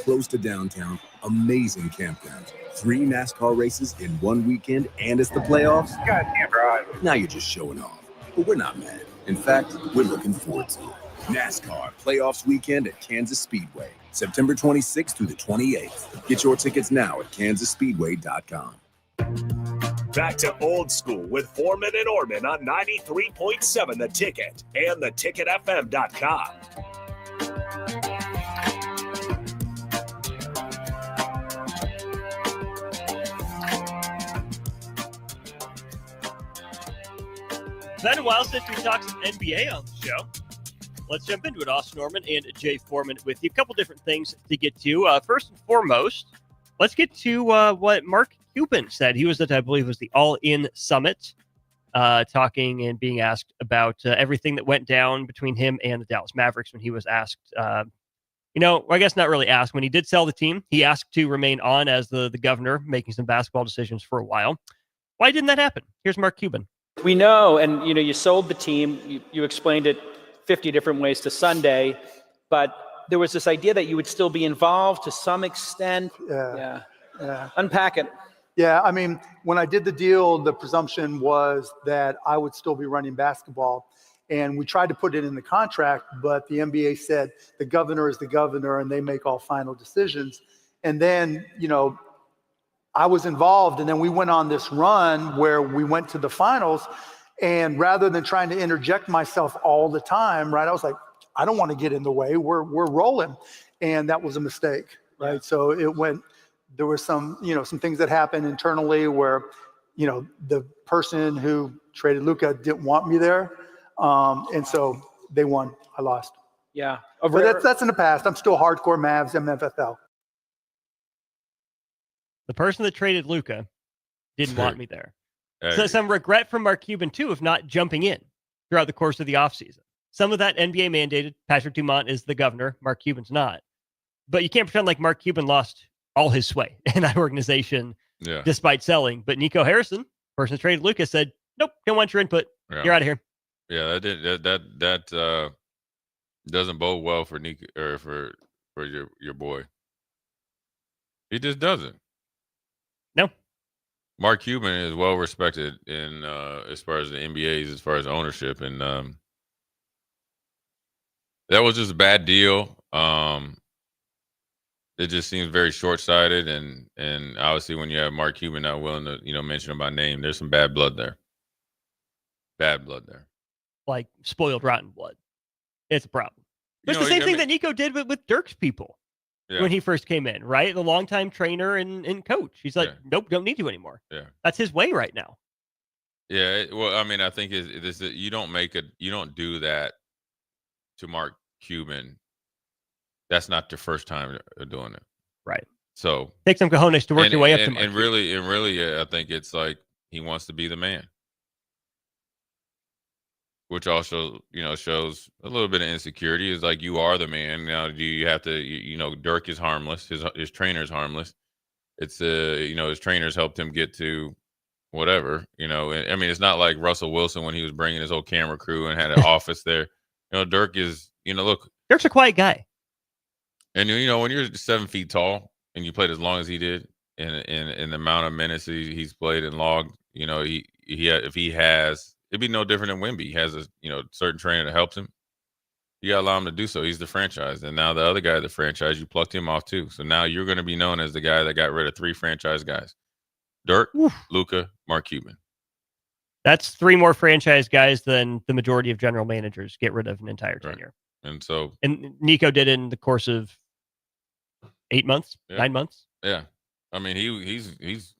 Close to downtown, amazing campgrounds, 3 NASCAR races in one weekend, and it's the playoffs. Goddamn right. Now you're just showing off. But we're not mad. In fact, we're looking forward to it. NASCAR Playoffs Weekend at Kansas Speedway, September 26th through the 28th. Get your tickets now at kansasspeedway.com. Back to Old School with Foreman and Orman on 93.7 The Ticket and theticketfm.com. It's been a while since we talked some NBA on the show. Let's jump into it. Austin Norman and Jay Foreman with you. A couple different things to get to. First and foremost, let's get to what Mark Cuban said. He was at, I believe, was the All In Summit, talking and being asked about everything that went down between him and the Dallas Mavericks when he was asked, I guess not really asked. When he did sell the team, he asked to remain on as the governor, making some basketball decisions for a while. Why didn't that happen? Here's Mark Cuban. We know, and you sold the team. You explained it 50 different ways to Sunday, but there was this idea that you would still be involved to some extent. Yeah. Unpack it. Yeah, I mean, when I did the deal, the presumption was that I would still be running basketball. And we tried to put it in the contract, but the NBA said the governor is the governor and they make all final decisions. And then, I was involved, and then we went on this run where we went to the finals. And rather than trying to interject myself all the time, right, I was like, I don't want to get in the way. We're rolling. And that was a mistake, right? Yeah. So there were some things that happened internally where, the person who traded Luka didn't want me there. And so they won, I lost. Yeah. But that's in the past. I'm still hardcore Mavs, MFFL. The person that traded Luka didn't want me there. So some regret from Mark Cuban, too, of not jumping in throughout the course of the offseason. Some of that NBA mandated. Patrick Dumont is the governor. Mark Cuban's not. But you can't pretend like Mark Cuban lost all his sway in that organization despite selling. But Nico Harrison, person that traded Luka, said, nope, don't want your input. Yeah. You're out of here. Yeah, that doesn't bode well for Nico or for your boy. He just doesn't. No. Mark Cuban is well respected in as far as the NBA's, as far as ownership, and that was just a bad deal. it just seems very short-sighted, and obviously when you have Mark Cuban not willing to mention him by name, there's some bad blood there. Bad blood there. Like spoiled, rotten blood. It's a problem. It's the same thing that Nico did with Dirk's people when he first came in, right? The longtime trainer and coach. He's like, nope, don't need you anymore. Yeah. That's his way right now. Yeah. Well, I mean, I think you don't do that to Mark Cuban. That's not the first time doing it. Right. So take some cojones to work your way up to Mark. And really, I think it's like he wants to be the man. Which also, shows a little bit of insecurity. Is like, you are the man. Now, do you have to, Dirk is harmless. His trainer is harmless. It's, his trainers helped him get to whatever, I mean, it's not like Russell Wilson when he was bringing his whole camera crew and had an office there. Dirk is, look. Dirk's a quiet guy. And, when you're 7 feet tall and you played as long as he did in the amount of minutes he's played and logged, if he has, it'd be no different than Wemby. He has a certain trainer that helps him. You gotta allow him to do so. He's the franchise, and now the other guy, the franchise, you plucked him off too. So now you're going to be known as the guy that got rid of 3 franchise guys: Dirk, Luka, Mark Cuban. That's 3 more franchise guys than the majority of general managers get rid of an entire tenure. Right. And Nico did it in the course of 8 months, 9 months. Yeah, I mean he's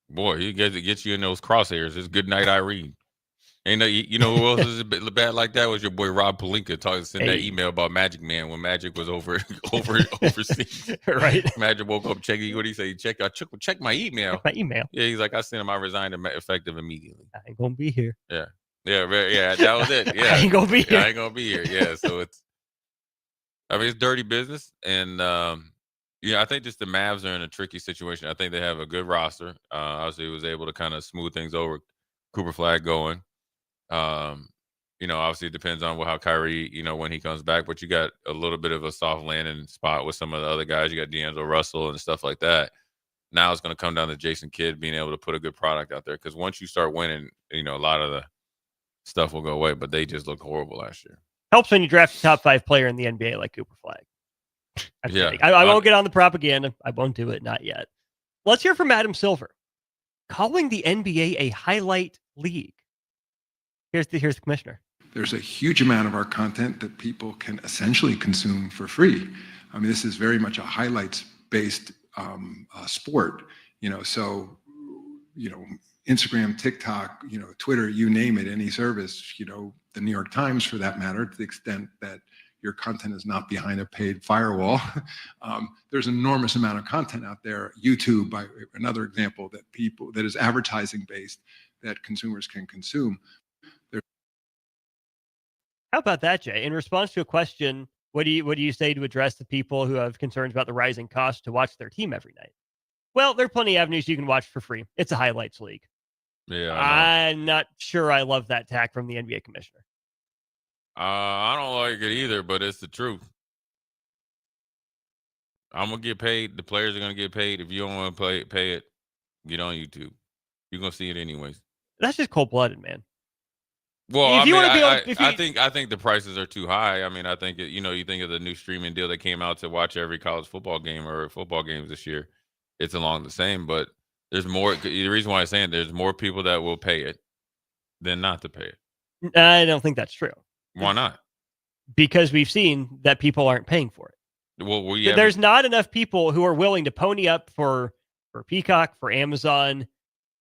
boy, he gets you in those crosshairs. It's good night, Irene. And who else is a bit bad like that was your boy Rob Pelinka sent that email about Magic Man when Magic was overseas. Right. Magic woke up checking. What did he say? Check my email. Check my email. Yeah, he's like, I sent him. I resigned effective immediately. I ain't gonna be here. Yeah. Yeah. That was it. Yeah. I ain't gonna be here. I ain't gonna be here. Yeah. So it's dirty business, and I think just the Mavs are in a tricky situation. I think they have a good roster. Obviously, he was able to kind of smooth things over. Cooper Flag going. Obviously it depends on how Kyrie, when he comes back, but you got a little bit of a soft landing spot with some of the other guys. You got D'Angelo Russell and stuff like that. Now it's going to come down to Jason Kidd being able to put a good product out there. Because once you start winning, a lot of the stuff will go away, but they just looked horrible last year. Helps when you draft a top 5 player in the NBA like Cooper Flag. I won't get on the propaganda. I won't do it. Not yet. Let's hear from Adam Silver, calling the NBA a highlight league. Here's the commissioner. There's a huge amount of our content that people can essentially consume for free. I mean, this is very much a highlights-based sport. So Instagram, TikTok, Twitter, you name it, any service. The New York Times, for that matter, to the extent that your content is not behind a paid firewall. There's an enormous amount of content out there. YouTube, by another example, that is advertising-based that consumers can consume. How about that, Jay? In response to a question, what do you say to address the people who have concerns about the rising cost to watch their team every night? Well, there are plenty of avenues you can watch for free. It's a highlights league. Yeah, I'm not sure I love that tack from the NBA commissioner. I don't like it either, but it's the truth. I'm gonna get paid. The players are gonna get paid. If you don't want to pay it, get on YouTube. You're gonna see it anyways. That's just cold-blooded, man. Well, I think the prices are too high. I mean, I think you think of the new streaming deal that came out to watch every college football game or football games this year. It's along the same, but there's more. The reason why I'm saying there's more people that will pay it than not to pay it. I don't think that's true. Why not? Because we've seen that people aren't paying for it. Well, there's not enough people who are willing to pony up for Peacock, for Amazon,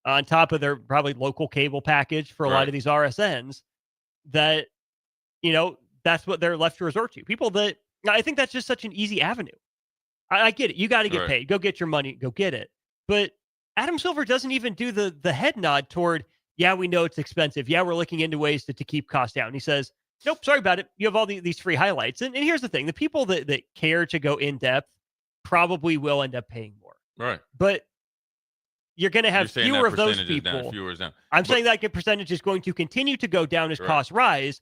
on top of their probably local cable package for a lot of these RSNs, that, that's what they're left to resort to. People that, I think that's just such an easy avenue. I get it. You got to get paid. Go get your money. Go get it. But Adam Silver doesn't even do the head nod toward, yeah, we know it's expensive. Yeah, we're looking into ways to keep costs down. He says, nope, sorry about it. You have all these free highlights. And here's the thing. The people that care to go in depth probably will end up paying more. Right. But you're going to have fewer of those people. I'm saying that percentage is going to continue to go down as costs rise,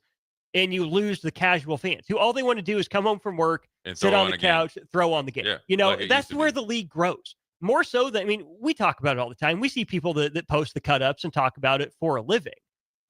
and you lose the casual fans who all they want to do is come home from work, and sit on the couch, throw on the game. Yeah, that's where the league grows. More so than, we talk about it all the time. We see people that post the cut-ups and talk about it for a living.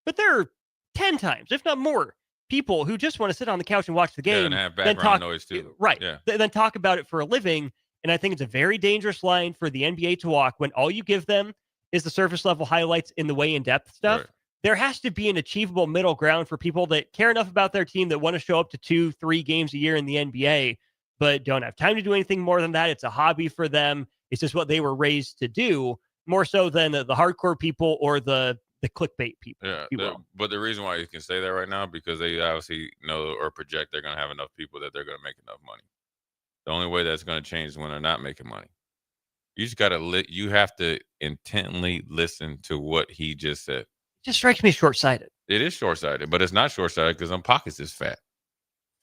But there are 10 times, if not more, people who just want to sit on the couch and watch the game. And have background noise too. Right. Yeah. Then talk about it for a living. And I think it's a very dangerous line for the NBA to walk when all you give them is the surface level highlights in the way in-depth stuff. Right. There has to be an achievable middle ground for people that care enough about their team that want to show up to 2-3 games a year in the NBA, but don't have time to do anything more than that. It's a hobby for them. It's just what they were raised to do, more so than the hardcore people or the clickbait people. Yeah, if you will. but the reason why you can say that right now, because they obviously know or project they're going to have enough people that they're going to make enough money. The only way that's going to change is when they're not making money. You just got to you have to intently listen to what he just said. It just strikes me short-sighted. It is short-sighted, but it's not short-sighted because them pockets is fat.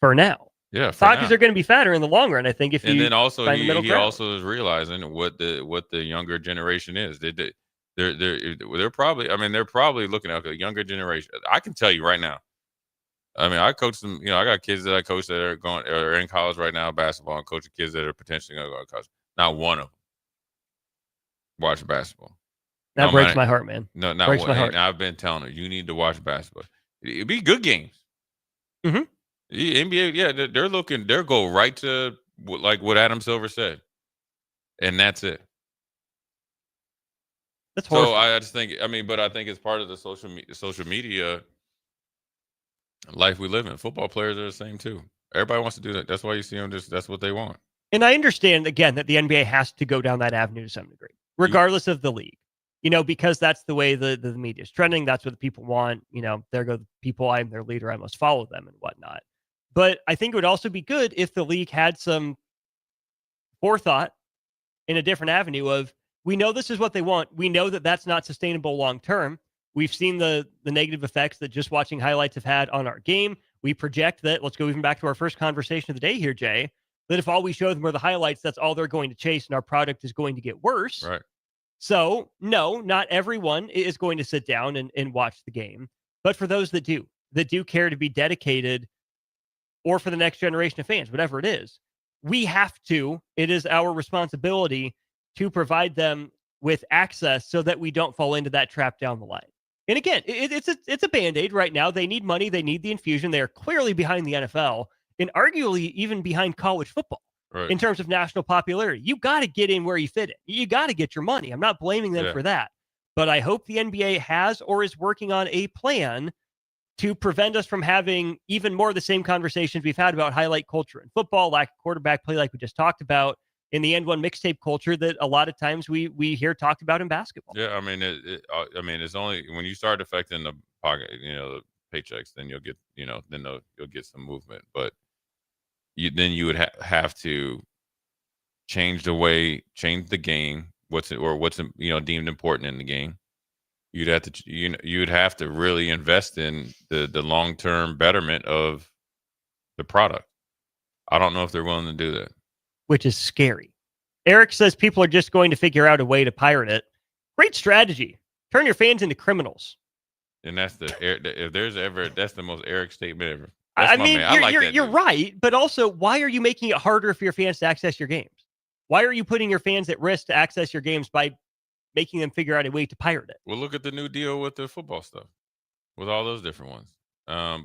For now. Yeah, for pockets now. are going to be fatter in the long run, I think, if and you then also find the middle he ground. also is realizing what the younger generation is. They're probably, I mean, they're probably looking at the younger generation. I can tell you right now. I mean, I coach them. I got kids that I coach that are in college right now, basketball, and coaching kids that are potentially going to go to college. Not one of them watch basketball. That breaks my heart, man. No, not breaks one. my heart. And I've been telling her, you need to watch basketball. It'd be good games. Mm-hmm. The NBA, yeah, they'll go right to like what Adam Silver said, and that's it. That's so horrible. I just think, but I think it's part of the social media life we live in. Football players are the same too. Everybody wants to do that. That's why you see them. That's what they want. And I understand, again, that the NBA has to go down that avenue to some degree, regardless of the league. Because that's the way the media is trending. That's what the people want. There go the people. I'm their leader. I must follow them and whatnot. But I think it would also be good if the league had some forethought in a different avenue of, we know this is what they want. We know that that's not sustainable long term. We've seen the negative effects that just watching highlights have had on our game. We project that, let's go even back to our first conversation of the day here, Jay, that if all we show them are the highlights, that's all they're going to chase and our product is going to get worse. Right. So, no, not everyone is going to sit down and watch the game. But for those that do care to be dedicated, or for the next generation of fans, whatever it is, it is our responsibility to provide them with access so that we don't fall into that trap down the line. And again, it's a Band-Aid right now. They need money. They need the infusion. They are clearly behind the NFL and arguably even behind college football. Right. In terms of national popularity. You got to get in where you fit in. You got to get your money. I'm not blaming them for that. But I hope the NBA has or is working on a plan to prevent us from having even more of the same conversations we've had about highlight culture in football, lack of quarterback play like we just talked about, in the End One mixtape culture that a lot of times we hear talked about in basketball. Yeah, it's only when you start affecting the pocket, the paychecks, then you'll get, you'll get some movement. But you would have to change the game, what's deemed important in the game. You'd have to really invest in the long-term betterment of the product. I don't know if they're willing to do that. Which is scary. Eric says people are just going to figure out a way to pirate it. Great strategy. Turn your fans into criminals. And that's that's the most Eric statement ever. I mean, you're right, but also, why are you making it harder for your fans to access your games? Why are you putting your fans at risk to access your games by making them figure out a way to pirate it? Well, look at the new deal with the football stuff, with all those different ones.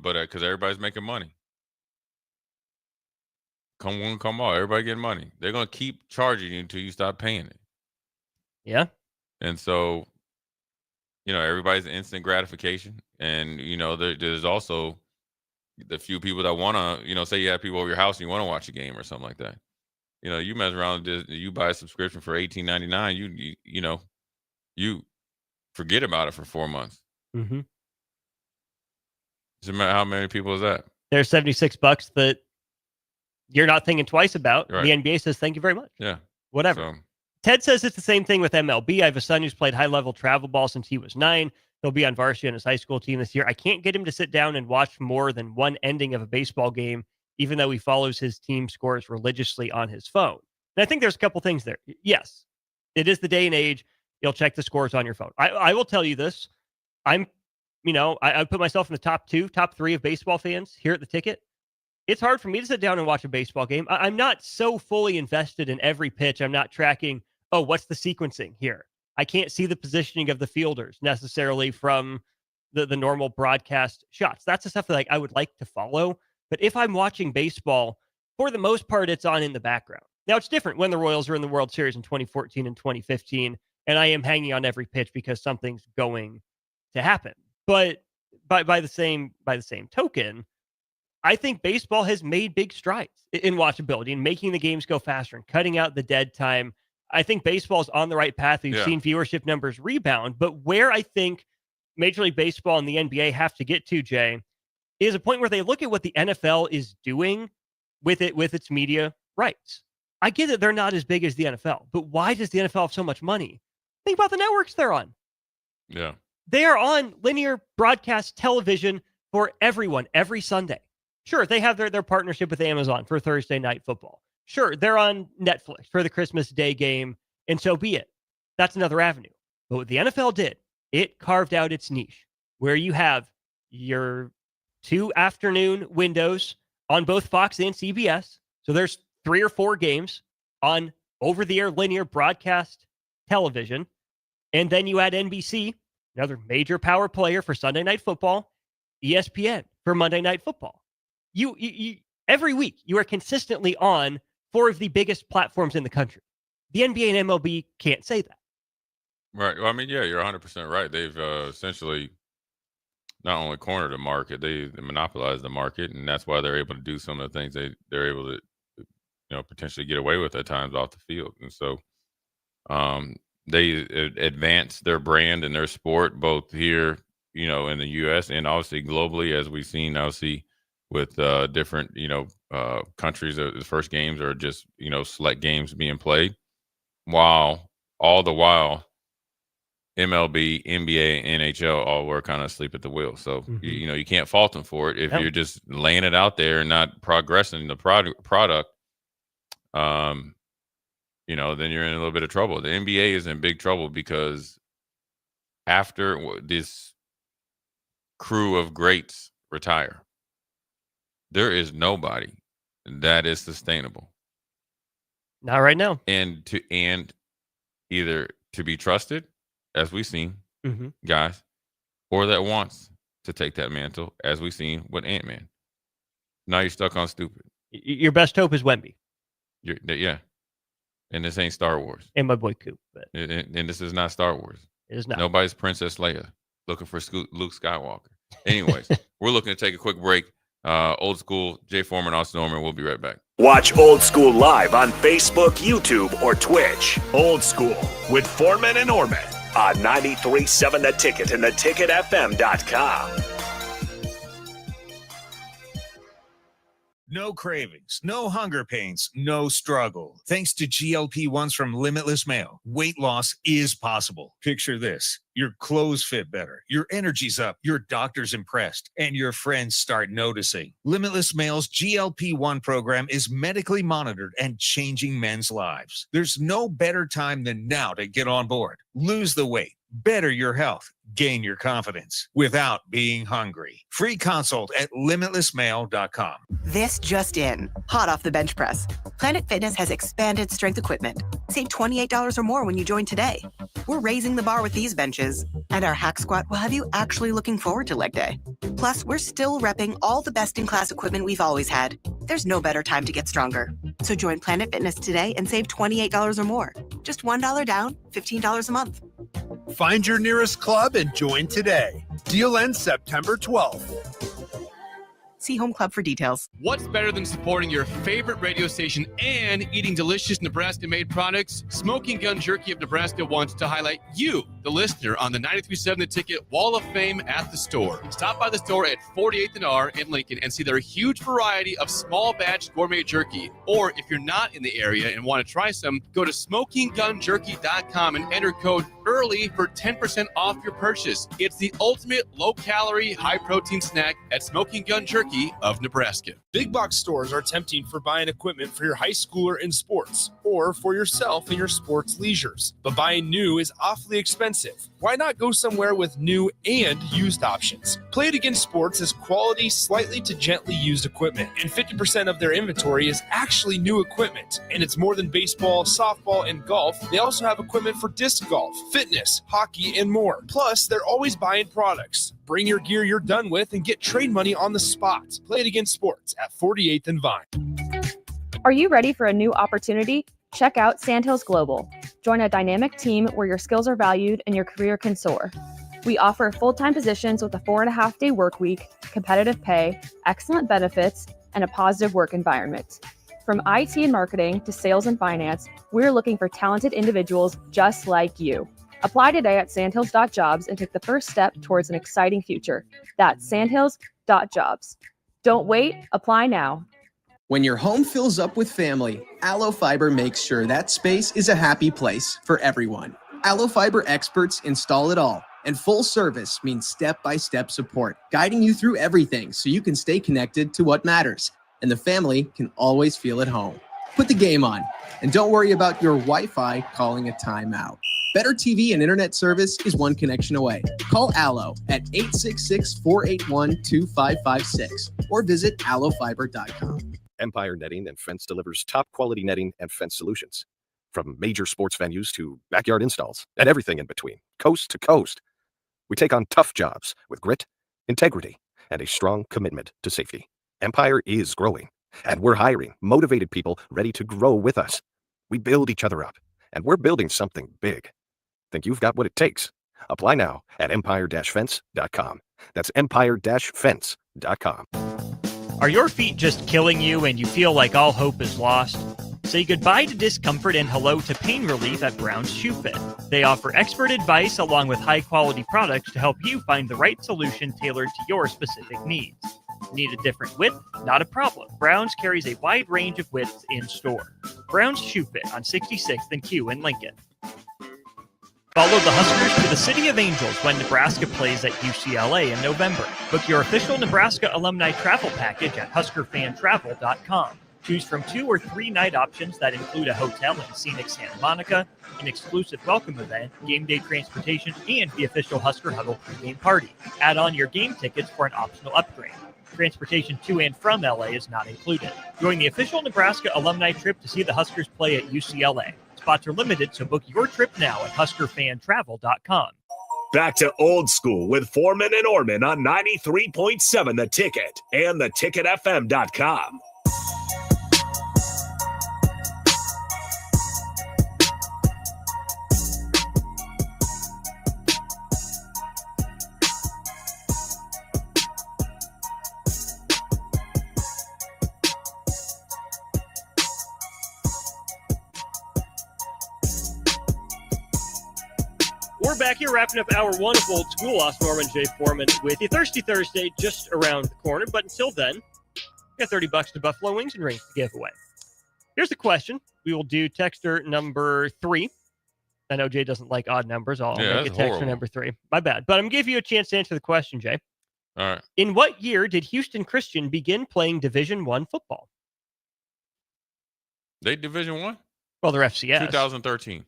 But because everybody's making money, come one, come all, everybody getting money. They're gonna keep charging you until you stop paying it. Yeah, and so, everybody's instant gratification, and there's also the few people that want to, say you have people over your house and you want to watch a game or something like that. You mess around, you buy a subscription for $18.99, you forget about it for 4 months. Mm-hmm. So how many people is that? There's $76 that you're not thinking twice about. Right. The NBA says, thank you very much. Yeah. Whatever. Ted says it's the same thing with MLB. I have a son who's played high-level travel ball since he was 9. He'll be on varsity on his high school team this year. I can't get him to sit down and watch more than one ending of a baseball game, even though he follows his team scores religiously on his phone. And I think there's a couple things there. Yes, it is the day and age. You'll check the scores on your phone. I will tell you this. I put myself in the top 3 of baseball fans here at the Ticket. It's hard for me to sit down and watch a baseball game. I'm not so fully invested in every pitch. I'm not tracking, what's the sequencing here? I can't see the positioning of the fielders necessarily from the normal broadcast shots. That's the stuff that I would like to follow. But if I'm watching baseball, for the most part, it's on in the background. Now, it's different when the Royals were in the World Series in 2014 and 2015, and I am hanging on every pitch because something's going to happen. But by the same token, I think baseball has made big strides in watchability and making the games go faster and cutting out the dead time. I think baseball is on the right path. We've seen viewership numbers rebound, but where I think Major League Baseball and the NBA have to get to, Jay, is a point where they look at what the NFL is doing with its media rights. I get that they're not as big as the NFL, but why does the NFL have so much money? Think about the networks they're on. Yeah. They are on linear broadcast television for everyone every Sunday. Sure, they have their partnership with Amazon for Thursday Night Football. Sure, they're on Netflix for the Christmas Day game, and so be it. That's another avenue. But what the NFL did, it carved out its niche where you have your 2 afternoon windows on both Fox and CBS. So there's 3 or 4 games on over-the-air linear broadcast television. And then you add NBC, another major power player for Sunday Night Football, ESPN for Monday Night Football. You every week, you are consistently on 4 of the biggest platforms in the country. The NBA and MLB can't say that. Right. Well, I mean, yeah, you're 100% right. They've essentially not only cornered the market, they monopolized the market, and that's why they're able to do some of the things they're able to, potentially get away with at times off the field. And so they advance their brand and their sport both here, in the U.S. and obviously globally, as we've seen, obviously, with different, countries. The first games are just, select games being played, while MLB, NBA, NHL all were kind of asleep at the wheel. So, you can't fault them for it. If you're just laying it out there and not progressing the product, then you're in a little bit of trouble. The NBA is in big trouble because after this crew of greats retire, there is nobody that is sustainable. Not right now. And either to be trusted, as we've seen, guys, or that wants to take that mantle, as we've seen with Ant-Man. Now you're stuck on stupid. Your best hope is Wemby. Yeah. And this ain't Star Wars. And my boy Coop. But and this is not Star Wars. It is not. Nobody's Princess Leia looking for Luke Skywalker. Anyways, we're looking to take a quick break. Old School, Jay Foreman, Austin Norman. We'll be right back. Watch Old School live on Facebook, YouTube, or Twitch. Old School with Foreman and Orman on 93.7 The Ticket and theticketfm.com. No cravings, no hunger pains, no struggle. Thanks to GLP-1s from Limitless Mail, weight loss is possible. Picture this. Your clothes fit better, your energy's up, your doctor's impressed, and your friends start noticing. Limitless Mail's GLP-1 program is medically monitored and changing men's lives. There's no better time than now to get on board. Lose the weight, better your health, gain your confidence without being hungry. Free consult at limitlessmail.com. This just in, hot off the bench press. Planet Fitness has expanded strength equipment. Save $28 or more when you join today. We're raising the bar with these benches, and our hack squat will have you actually looking forward to leg day. Plus, we're still repping all the best-in-class equipment we've always had. There's no better time to get stronger. So join Planet Fitness today and save $28 or more. Just $1 down, $15 a month. Find your nearest club and join today. Deal ends September 12th. See Home Club for details. What's better than supporting your favorite radio station and eating delicious Nebraska-made products? Smoking Gun Jerky of Nebraska wants to highlight you, the listener, on the 93.7 The Ticket Wall of Fame at the store. Stop by the store at 48th and R in Lincoln and see their huge variety of small batch gourmet jerky. Or if you're not in the area and want to try some, go to smokinggunjerky.com and enter code EARLY for 10% off your purchase. It's the ultimate low-calorie, high-protein snack at Smoking Gun Jerky of Nebraska. Big box stores are tempting for buying equipment for your high schooler in sports or for yourself in your sports leisures. But buying new is awfully expensive. Why not go somewhere with new and used options? Play It Again Sports is quality, slightly to gently used equipment, and 50% of their inventory is actually new equipment. And it's more than baseball, softball, and golf. They also have equipment for disc golf, fitness, hockey, and more. Plus, they're always buying products. Bring your gear you're done with and get trade money on the spot. Play It Again Sports at 48th and Vine. Are you ready for a new opportunity? Check out Sandhills Global. Join a dynamic team where your skills are valued and your career can soar. We offer full-time positions with a 4.5-day work week, competitive pay, excellent benefits, and a positive work environment. From IT and marketing to sales and finance, we're looking for talented individuals just like you. Apply today at sandhills.jobs and take the first step towards an exciting future. That's sandhills.jobs. Don't wait, apply now. When your home fills up with family, Allo Fiber makes sure that space is a happy place for everyone. Allo Fiber experts install it all, and full service means step-by-step support, guiding you through everything so you can stay connected to what matters, and the family can always feel at home. Put the game on, and don't worry about your Wi-Fi calling a timeout. Better TV and internet service is one connection away. Call Allo at 866-481-2556 or visit allofiber.com. Empire Netting and Fence delivers top-quality netting and fence solutions. From major sports venues to backyard installs and everything in between, coast to coast. We take on tough jobs with grit, integrity, and a strong commitment to safety. Empire is growing, and we're hiring motivated people ready to grow with us. We build each other up, and we're building something big. Think you've got what it takes? Apply now at empire-fence.com. That's empire-fence.com. Are your feet just killing you and you feel like all hope is lost? Say goodbye to discomfort and hello to pain relief at Brown's Shoe Fit. They offer expert advice along with high-quality products to help you find the right solution tailored to your specific needs. Need a different width? Not a problem. Brown's carries a wide range of widths in store. Brown's Shoe Fit on 66th and Q in Lincoln. Follow the Huskers to the City of Angels when Nebraska plays at UCLA in November. Book your official Nebraska alumni travel package at huskerfantravel.com. Choose from 2 or 3 night options that include a hotel in scenic Santa Monica, an exclusive welcome event, game day transportation, and the official Husker Huddle pregame party. Add on your game tickets for an optional upgrade. Transportation to and from LA is not included. Join the official Nebraska alumni trip to see the Huskers play at UCLA. Spots are limited, so book your trip now at huskerfantravel.com. Back to Old School with Foreman and Orman on 93.7 The Ticket and theticketfm.com. We're back here wrapping up hour 1 of Old School. Austin Norman, Jay Foreman with you. Thirsty Thursday just around the corner, but until then, we got $30 to Buffalo Wings and rings to give away. Here's the question. We will do texter number 3. I know Jay doesn't like odd numbers. I'll make a texter horrible. number 3. My bad. But I'm going to give you a chance to answer the question, Jay. All right. In what year did Houston Christian begin playing Division I football? They Division 1? Well, they're FCS. 2013.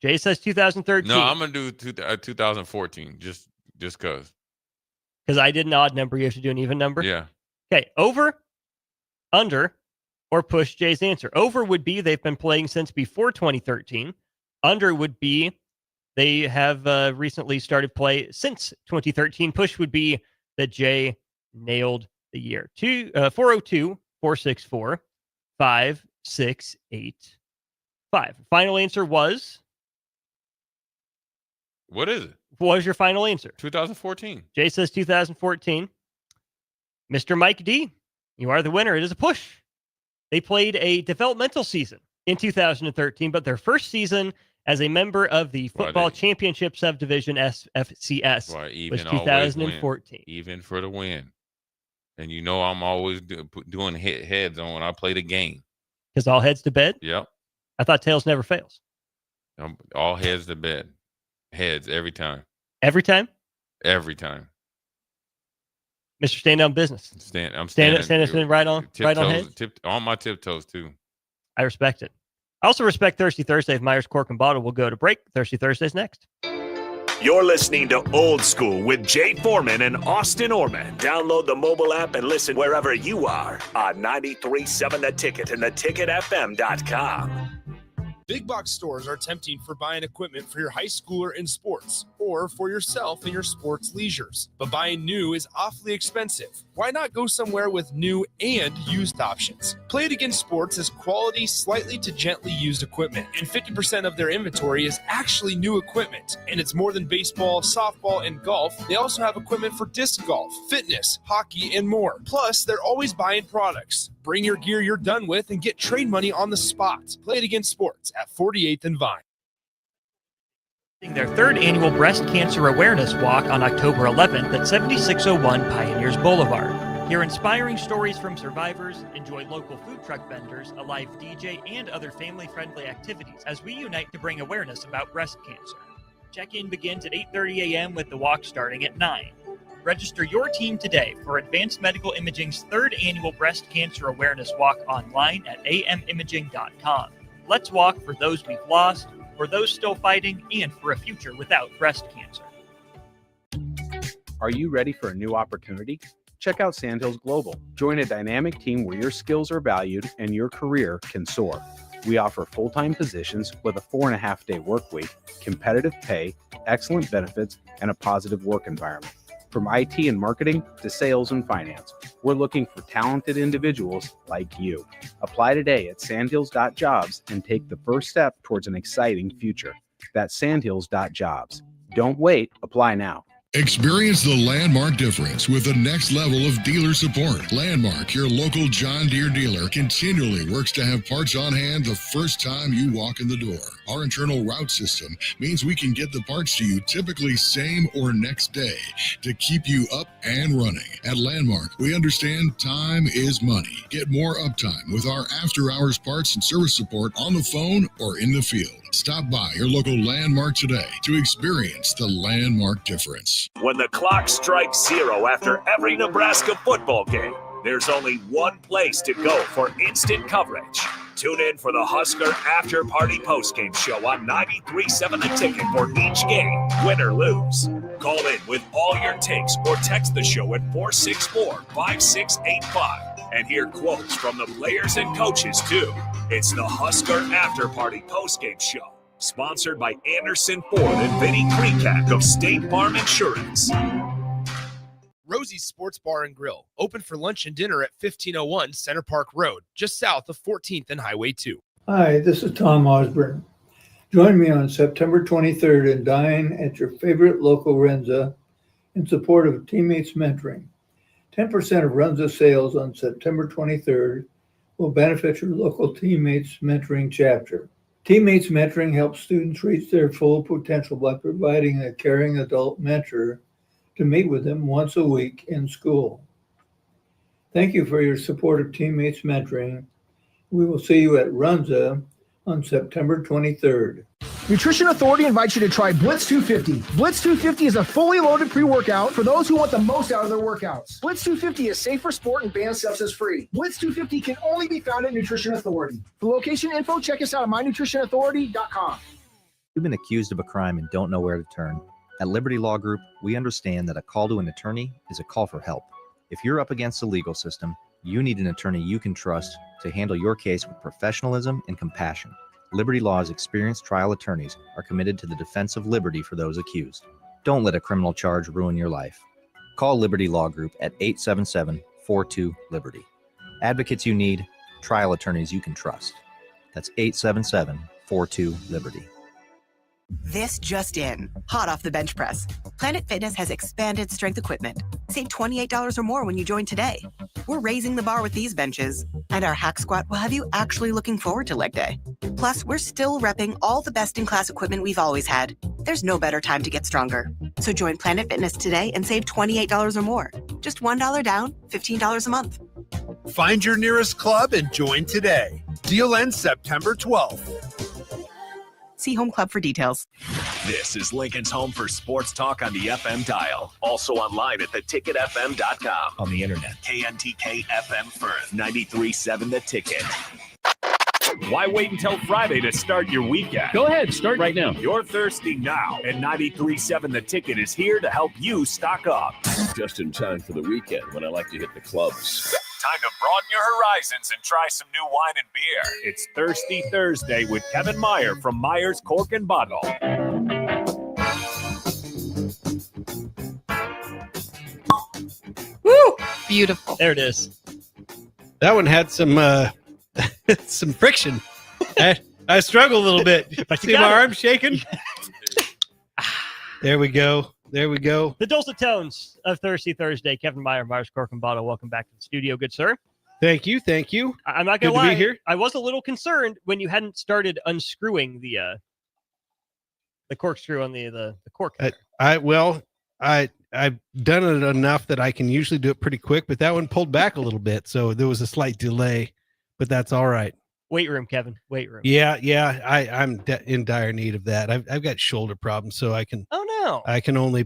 Jay says 2013. No, I'm going to do 2014, just because. Because I did an odd number. You have to do an even number? Yeah. Okay, over, under, or push Jay's answer. Over would be they've been playing since before 2013. Under would be they have recently started play since 2013. Push would be that Jay nailed the year. 402-464-5685. Final answer was? What is it? What was your final answer? 2014. Jay says 2014. Mr. Mike D, you are the winner. It is a push. They played a developmental season in 2013, but their first season as a member of the Football Championship Subdivision FCS was 2014. Even for the win. And you know I'm always doing heads on when I play the game. Because all heads to bed? Yep. I thought tails never fails. All heads to bed. Heads every time. Every time? Every time. Mr. Stand on business. I'm standing right on head. On my tiptoes too. I respect it. I also respect Thirsty Thursday. If Myers Cork and Bottle will go to break. Thirsty Thursday's next. You're listening to Old School with Jay Foreman and Austin Orman. Download the mobile app and listen wherever you are on 93.7 The Ticket and theticketfm.com. Big box stores are tempting for buying equipment for your high schooler in sports or for yourself and your sports leisures. But buying new is awfully expensive. Why not go somewhere with new and used options? Play It Again Sports is quality, slightly to gently used equipment, and 50% of their inventory is actually new equipment. And it's more than baseball, softball, and golf. They also have equipment for disc golf, fitness, hockey, and more. Plus, they're always buying products. Bring your gear you're done with and get trade money on the spot. Play It Again Sports at 48th and Vine. Their third annual Breast Cancer Awareness Walk on October 11th at 7601 Pioneers Boulevard. Hear inspiring stories from survivors, enjoy local food truck vendors, a live DJ, and other family-friendly activities as we unite to bring awareness about breast cancer. Check-in begins at 8:30 a.m. with the walk starting at 9. Register your team today for Advanced Medical Imaging's third annual Breast Cancer Awareness Walk online at amimaging.com. Let's walk for those we've lost, for those still fighting, and for a future without breast cancer. Are you ready for a new opportunity? Check out Sandhills Global. Join a dynamic team where your skills are valued and your career can soar. We offer full-time positions with a 4.5-day work week, competitive pay, excellent benefits, and a positive work environment. From IT and marketing to sales and finance, we're looking for talented individuals like you. Apply today at sandhills.jobs and take the first step towards an exciting future. That's sandhills.jobs. Don't wait, apply now. Experience the Landmark difference with the next level of dealer support. Landmark, your local John Deere dealer, continually works to have parts on hand the first time you walk in the door. Our internal route system means we can get the parts to you typically same or next day to keep you up and running. At Landmark, we understand time is money. Get more uptime with our after-hours parts and service support on the phone or in the field. Stop by your local Landmark today to experience the Landmark difference. When the clock strikes 0 after every Nebraska football game, there's only one place to go for instant coverage. Tune in for the Husker After Party Postgame Show on 93.7 The Ticket for each game, win or lose. Call in with all your takes or text the show at 464-5685 and hear quotes from the players and coaches too. It's the Husker After Party Postgame Show, sponsored by Anderson Ford and Vinny Kreekak of State Farm Insurance. Rosie's Sports Bar and Grill, open for lunch and dinner at 1501 Center Park Road, just south of 14th and Highway 2. Hi, this is Tom Osborne. Join me on September 23rd and dine at your favorite local Renza in support of Teammates Mentoring. 10% of Renza sales on September 23rd will benefit your local Teammates Mentoring chapter. Teammates Mentoring helps students reach their full potential by providing a caring adult mentor to meet with them once a week in school. Thank you for your support of Teammates Mentoring. We will see you at Runza on September 23rd. Nutrition Authority invites you to try Blitz 250. Blitz 250 is a fully loaded pre-workout for those who want the most out of their workouts. Blitz 250 is safe for sport and banned substance free. Blitz 250 can only be found at Nutrition Authority. For location info, check us out at mynutritionauthority.com. You've been accused of a crime and don't know where to turn. At Liberty Law Group, we understand that a call to an attorney is a call for help. If you're up against the legal system, you need an attorney you can trust to handle your case with professionalism and compassion. Liberty Law's experienced trial attorneys are committed to the defense of liberty for those accused. Don't let a criminal charge ruin your life. Call Liberty Law Group at 877-42-LIBERTY. Advocates you need, trial attorneys you can trust. That's 877-42-LIBERTY. This just in, hot off the bench press. Planet Fitness has expanded strength equipment. Save $28 or more when you join today. We're raising the bar with these benches, and our hack squat will have you actually looking forward to leg day. Plus, we're still repping all the best-in-class equipment we've always had. There's no better time to get stronger. So join Planet Fitness today and save $28 or more. Just $1 down, $15 a month. Find your nearest club and join today. Deal ends September 12th. See Home Club for details. This is Lincoln's home for sports talk on the FM dial. Also online at theticketfm.com. On the internet. KNTK FM Firth, 93.7 The Ticket. Why wait until Friday to start your weekend? Go ahead, start right now. You're thirsty now, and 93.7 The Ticket is here to help you stock up. Just in time for the weekend when I like to hit the clubs. Time to broaden your horizons and try some new wine and beer. It's Thirsty Thursday with Kevin Meyer from Meyer's Cork and Bottle. Beautiful. There it is. That one had some some friction. I struggle a little bit. But you See got my it. arm shaking? There we go. There we go. The dulcet tones of Thirsty Thursday. Kevin Meyer, Mars Corkenbottle, welcome back to the studio, good sir. Thank you. Thank you. I'm not Good gonna to lie. be here. I was a little concerned when you hadn't started unscrewing the corkscrew on the cork. I've done it enough that I can usually do it pretty quick, but that one pulled back a little bit, so there was a slight delay, but that's all right. Weight room, Kevin. Weight room. Yeah. I'm in dire need of that. I've got shoulder problems, so I can. Oh no. I can only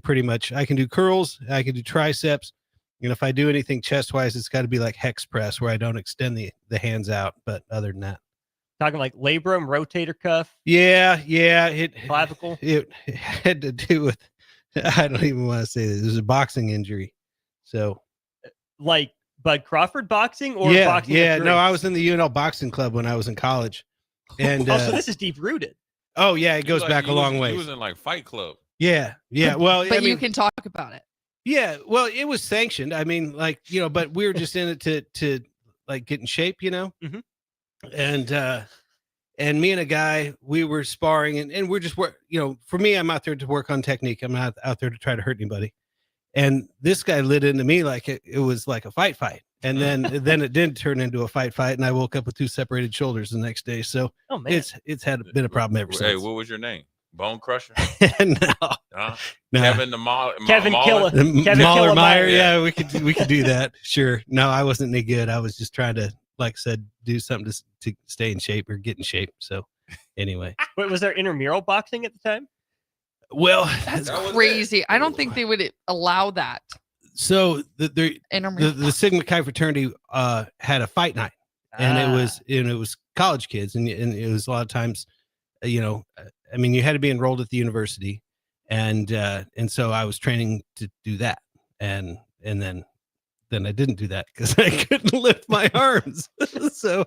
I can do curls, I can do triceps, and if I do anything chest wise, it's got to be like hex press where I don't extend the hands out. But other than that, Talking like labrum, rotator cuff, yeah, it clavicle. It had to do with. I don't even want to say this. It was a boxing injury, so Like Bud Crawford boxing or yeah, boxing? yeah. with No, I drinks? was in the UNL boxing club when I was in college, and Oh, so this is deep rooted. oh yeah, it goes Like, back a long He way. was in like Fight Club. Yeah. Well, But I mean, you can talk about it. yeah. Well, it was sanctioned. I mean, like but we were just in it to like get in shape, Mhm. And me and a guy, we were sparring, and we're just for me, I'm out there to work on technique. I'm not out there to try to hurt anybody. And this guy lit into me like it was like a fight. And then it did turn into a fight. And I woke up with 2 separated shoulders the next day. So Oh man. it's been a problem ever Hey, since. what was your name? Bone Crusher? No. Huh? No. Kevin the Kevin Mauler? Killer. Kevin Mahler Killer Meyer. Meyer. Yeah, we could do that. Sure. No, I wasn't any good. I was just trying to, like I said, do something to stay in shape or get in shape. So anyway, Wait, was there intramural boxing at the time? well, That's crazy. I don't think they would allow that. so the Intramural. Sigma Chi fraternity had a fight night, and it was college kids, and it was a lot of times, I mean, you had to be enrolled at the university, and so I was training to do that, and then I didn't do that because I couldn't lift my arms. So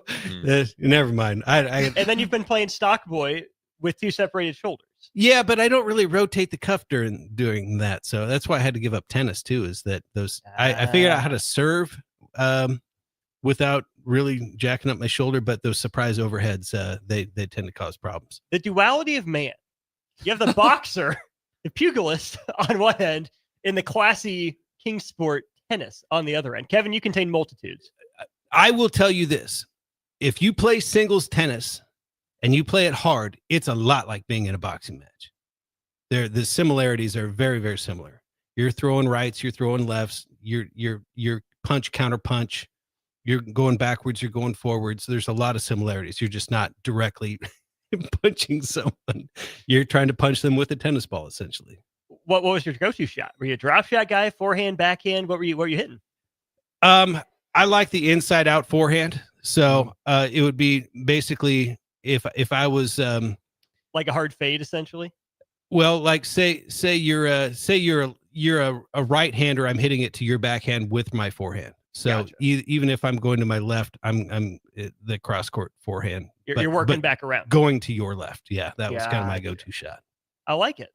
never mind. And then you've been playing stock boy with 2 separated shoulders. Yeah, but I don't really rotate the cuff during that. So that's why I had to give up tennis too, is that I figured out how to serve without really jacking up my shoulder, but those surprise overheads, they tend to cause problems. The duality of man. You have the boxer, the pugilist on one end, and the classy king sport tennis on the other end. Kevin, you contain multitudes. I will tell you this. If you play singles tennis and you play it hard, it's a lot like being in a boxing match. The similarities are very, very similar. You're throwing rights, you're throwing lefts, you're punch, counter punch, you're going backwards, you're going forwards. There's a lot of similarities. You're just not directly punching someone. You're trying to punch them with a tennis ball, essentially. What was your go-to shot? Were you a drop shot guy, forehand, backhand? What were you hitting? I like the inside out forehand. So it would be basically if I was like a hard fade, essentially. Well, like say you're a right hander, I'm hitting it to your backhand with my forehand. So Gotcha. even if I'm going to my left, I'm the cross court forehand. You're working back around, going to your left. Yeah, that was kind of my Gotcha. go-to shot. I like it.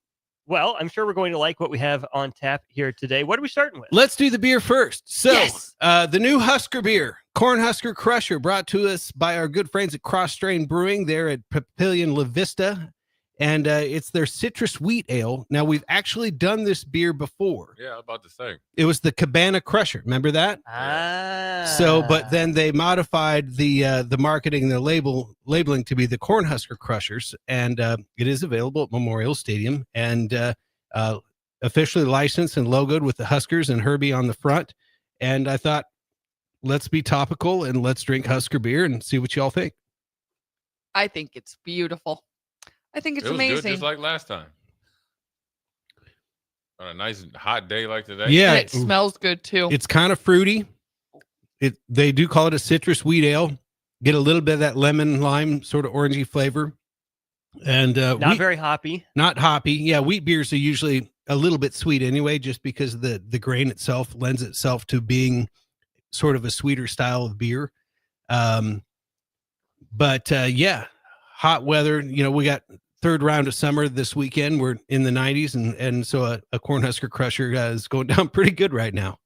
Well, I'm sure we're going to like what we have on tap here today. What are we starting with? Let's do the beer first. So Yes. the new Husker beer, Cornhusker Crusher, brought to us by our good friends at Cross Strain Brewing there at Papillion La Vista. And it's their citrus wheat ale. Now, we've actually done this beer before. Yeah, I was about to say. It was the Cabana Crusher. Remember that? So, but then they modified the marketing, the labeling to be the Cornhusker Crushers, and it is available at Memorial Stadium and officially licensed and logoed with the Huskers and Herbie on the front. And I thought, let's be topical and let's drink Husker beer and see what y'all think. I think it's beautiful. I think it's It was amazing. good, just like last time. On a nice hot day like today. Yeah, And it smells good too. It's kind of fruity. They do call it a citrus wheat ale. Get a little bit of that lemon lime sort of orangey flavor, and Not very hoppy. not hoppy. Yeah, wheat beers are usually a little bit sweet anyway, just because the grain itself lends itself to being sort of a sweeter style of beer. But yeah, hot weather. We got third round of summer this weekend. We're in the 90s, and so a Cornhusker Crusher is going down pretty good right now.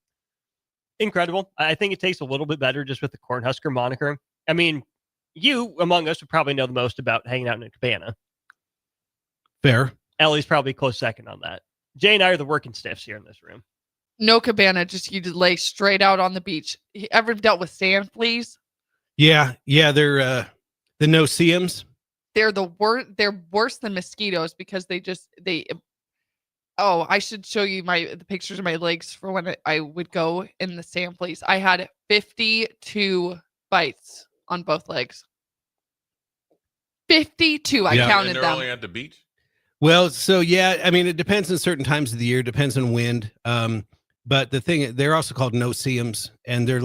Incredible. I think it tastes a little bit better just with the Cornhusker moniker. I mean, you among us would probably know the most about hanging out in a cabana. Fair. Ellie's probably close second on that. Jay and I are the working stiffs here in this room. No cabana, just you lay straight out on the beach. Ever dealt with sand fleas? Yeah, they're the no-see-ums. They're the worst. They're worse than mosquitoes because they. Oh, I should show you the pictures of my legs for when I would go in the sand fleas. I had 52 bites on both legs. 52. I counted And they're them. only at the beach. Well, so yeah, I mean, it depends on certain times of the year, depends on wind. But the thing, they're also called no-see-ums, and they're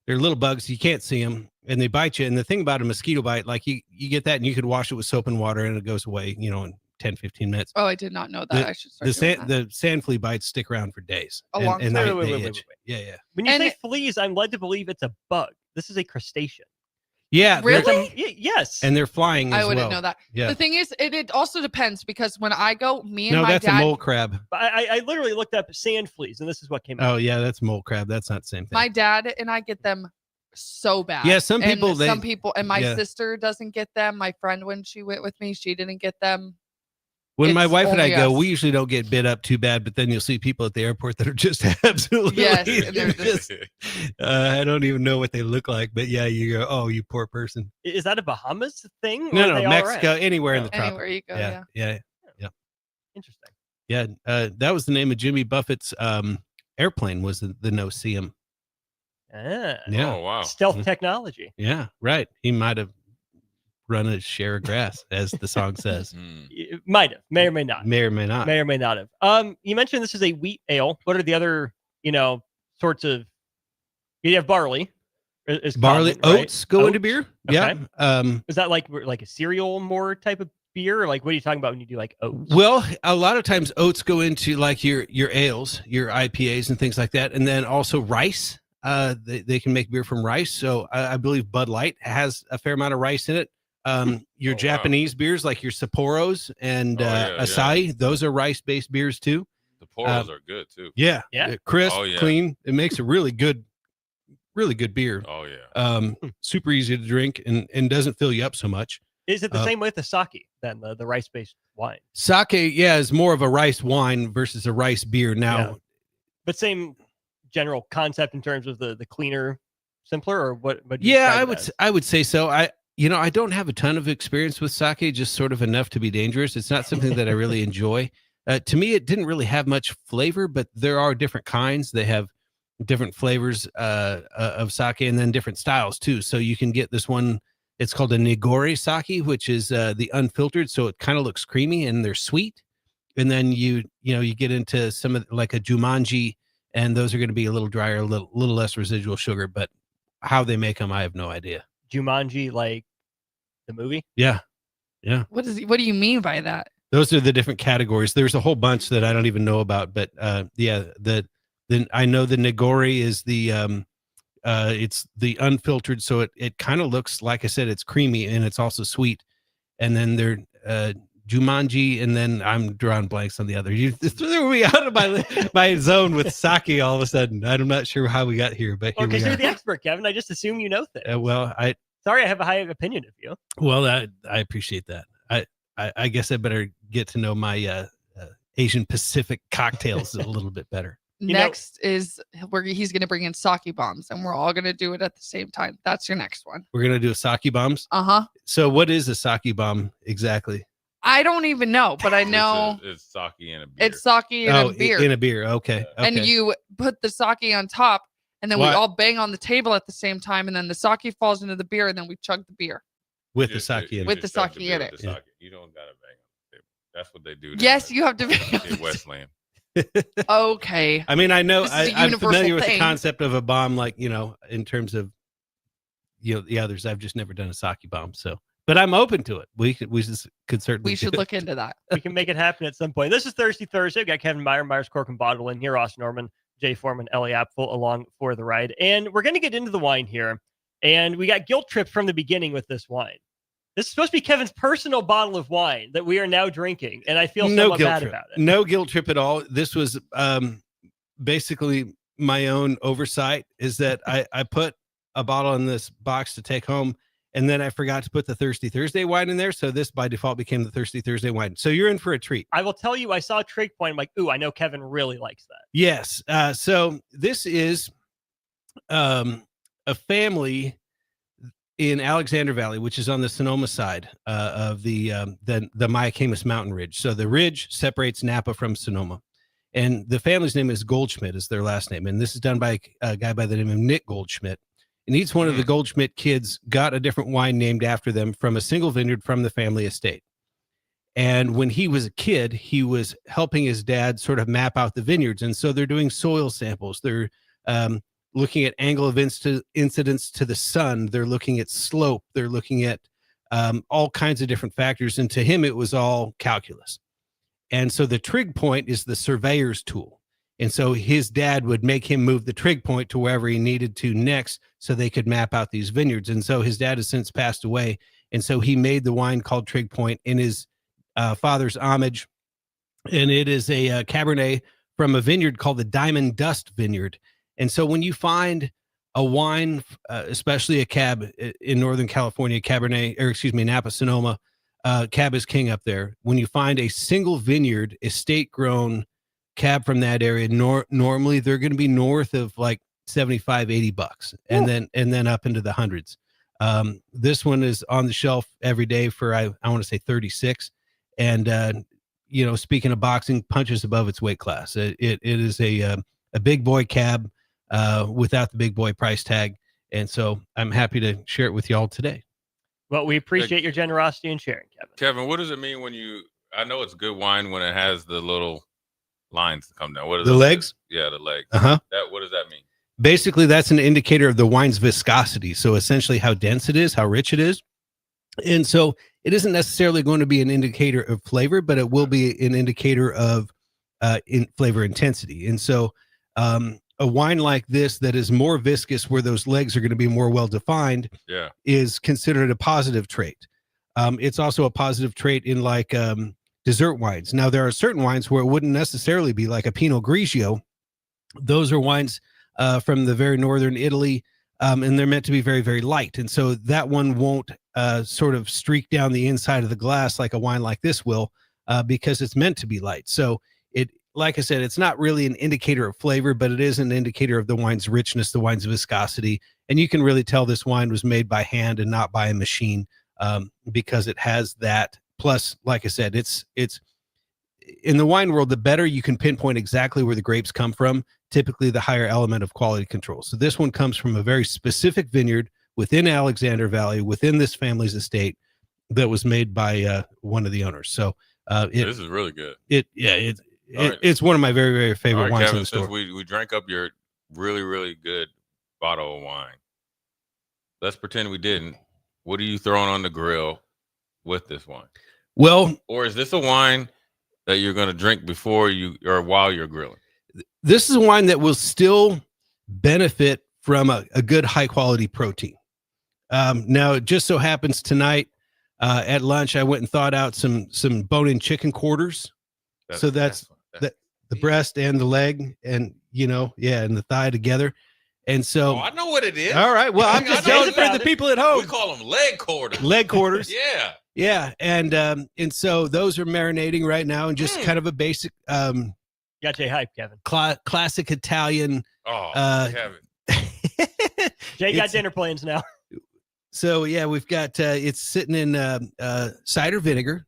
little bugs. You can't see them, and they bite you. And the thing about a mosquito bite, like you get that, and you could wash it with soap and water, and it goes away, in 10, 15 minutes. Oh, I did not know that. I should start doing that. The sand flea bites stick around for days. A long time. They itch. Wait. Yeah. When you say fleas, I'm led to believe it's a bug. This is a crustacean. Yeah. Really? Yes. And they're flying as I wouldn't well. know that. Yeah. The thing is, it also depends because when I go, me and No, my that's dad. a mole crab. I literally looked up sand fleas, and this is what came up. Oh, yeah, that's mole crab. That's not the same thing. My dad and I get them so bad. Yeah, some people, and my yeah. sister doesn't get them. My friend, when she went with me, she didn't get them. When my wife and I only go, us. we usually don't get bit up too bad, but then you'll see people at the airport that are just absolutely. Yes, and they're just, I don't even know what they look like, but yeah, you go, oh, you poor person. Is that a Bahamas thing? or No, are they all Mexico, right? anywhere in the tropics. Anywhere you go, Yeah. Interesting. Yeah, that was the name of Jimmy Buffett's airplane, was the no-see-um. Ah, Yeah. Oh, wow. Stealth technology. Yeah, right. He might have run a share of grass, as the song says. It might have, may or may not. May or may not. May or may not have. You mentioned this is a wheat ale. What are the other, sorts of? You have barley. Is Barley, common, right? oats go into beer. Okay. Yeah. Is that like a cereal more type of beer? Or like, what are you talking about when you do like oats? Well, a lot of times oats go into like your ales, your IPAs and things like that. And then also rice. They can make beer from rice. So I believe Bud Light has a fair amount of rice in it. Your Japanese beers like your Sapporos and Asahi, those are rice-based beers too. The Poros are good too. Yeah. Crisp, Oh, yeah. clean. It makes a really good beer. Oh yeah. Super easy to drink and doesn't fill you up so much. Is it the same with the sake then, the rice-based wine? Sake, is more of a rice wine versus a rice beer. Now, but same general concept in terms of the cleaner, simpler, or what? I would say so. I don't have a ton of experience with sake, just sort of enough to be dangerous. It's not something that I really enjoy. To me, it didn't really have much flavor, but there are different kinds. They have different flavors of sake and then different styles too. So you can get this one. It's called a Nigori sake, which is the unfiltered. So it kind of looks creamy and they're sweet. And then you get into some of like a Jumanji, and those are going to be a little drier, a little less residual sugar. But how they make them, I have no idea. Jumanji, like the movie? Yeah. What do you mean by that? Those are the different categories. There's a whole bunch that I don't even know about, but the I know the Nigori is the it's the unfiltered, so it kind of looks, like I said, it's creamy and it's also sweet. And then they're Jumanji, and then I'm drawing blanks on the other. You threw me out of my zone with sake all of a sudden. I'm not sure how we got here, but here we Because are. you're the expert, Kevin. I just assume you know things. Sorry, I have a high opinion of you. Well, I appreciate that. I guess I better get to know my Asian Pacific cocktails a little bit better. Next is where he's going to bring in sake bombs, and we're all going to do it at the same time. That's your next one. We're gonna do a sake bombs. So, what is a sake bomb exactly? I don't even know, but I know It's sake in a beer. it's sake in a beer. In a beer. Okay. And you put the sake on top, and then we What? all bang on the table at the same time, and then the sake falls into the beer, and then we chug the beer. With the sake in it. With the sake in it. You don't gotta bang on the table. That's what they do. Yes, you have to bang on in Westland. Okay. I mean, I know This is a I'm universal familiar with the thing. concept of a bomb, like, in terms of, the others. I've just never done a sake bomb. So, but I'm open to it. We could certainly. We should do it. look into that. We can make it happen at some point. This is Thirsty Thursday. We've got Kevin Meyer, Myers Cork and Bottle in here, Ross Norman, Jay Foreman, Ellie Apfel along for the ride. And we're going to get into the wine here. And we got guilt tripped from the beginning with this wine. This is supposed to be Kevin's personal bottle of wine that we are now drinking. And I feel somewhat bad about it. No guilt trip at all. This was basically my own oversight is that I put a bottle in this box to take home, and then I forgot to put the Thirsty Thursday wine in there. So this by default became the Thirsty Thursday wine. So you're in for a treat. I will tell you, I saw Trig Point. I'm like, ooh, I know Kevin really likes that. Yes. So this is a family in Alexander Valley, which is on the Sonoma side of the Mayacamas Mountain Ridge. So the ridge separates Napa from Sonoma. And the family's name is Goldschmidt, is their last name. And this is done by a guy by the name of Nick Goldschmidt. And each one of the Goldschmidt kids got a different wine named after them from a single vineyard from the family estate. And when he was a kid, he was helping his dad sort of map out the vineyards. And so they're doing soil samples. They're looking at angle of incidence to the sun. They're looking at slope. They're looking at all kinds of different factors. And to him, it was all calculus. And so the trig point is the surveyor's tool. And so his dad would make him move the trig point to wherever he needed to next so they could map out these vineyards. And so his dad has since passed away. And so he made the wine called Trig Point in his father's homage. And it is a Cabernet from a vineyard called the Diamond Dust Vineyard. And so when you find a wine, especially a cab in Northern California, Cabernet, or excuse me, Napa Sonoma, cab is king up there. When you find a single vineyard, estate grown cab from that area, normally they're going to be north of like $75-$80 and then up into the hundreds. This one is on the shelf every day for I want to say 36. And speaking of boxing, punches above its weight class. It is a big boy cab without the big boy price tag. And so I'm happy to share it with y'all today. Well, we appreciate your generosity in sharing, Kevin. Kevin, what does it mean when I know it's good wine when it has the little lines to come down. What are the legs? Yeah, the legs. What does that mean? Basically, that's an indicator of the wine's viscosity. So essentially how dense it is, how rich it is. And so it isn't necessarily going to be an indicator of flavor, but it will be an indicator of flavor intensity. And so a wine like this that is more viscous, where those legs are going to be more well-defined, is considered a positive trait. It's also a positive trait in like dessert wines. Now, there are certain wines where it wouldn't necessarily be, like a Pinot Grigio. Those are wines from the very northern Italy, and they're meant to be very, very light. And so that one won't sort of streak down the inside of the glass like a wine like this will, because it's meant to be light. So like I said, it's not really an indicator of flavor, but it is an indicator of the wine's richness, the wine's viscosity. And you can really tell this wine was made by hand and not by a machine, because it has that. Plus, like I said, it's in the wine world, the better you can pinpoint exactly where the grapes come from, typically the higher element of quality control. So this one comes from a very specific vineyard within Alexander Valley, within this family's estate, that was made by one of the owners. So this is really good. It's one of my very, very favorite wines Kevin, in the store. Since we drank up your really, really good bottle of wine, let's pretend we didn't. What are you throwing on the grill with this wine? Well, or is this a wine that you're going to drink before you or while you're grilling? This is a wine that will still benefit from a good high quality protein. Now, it just so happens tonight at lunch, I went and thawed out some bone-in chicken quarters. So that's the breast and the leg, and and the thigh together. And so I know what it is. All right. Well, I'm just telling for the people at home. We call them leg quarters. Leg quarters. Yeah. Yeah. And so those are marinating right now, and just kind of a basic got Jay hype, Kevin. Classic Italian. Kevin. Jay got dinner plans now. So yeah, we've got it's sitting in cider vinegar,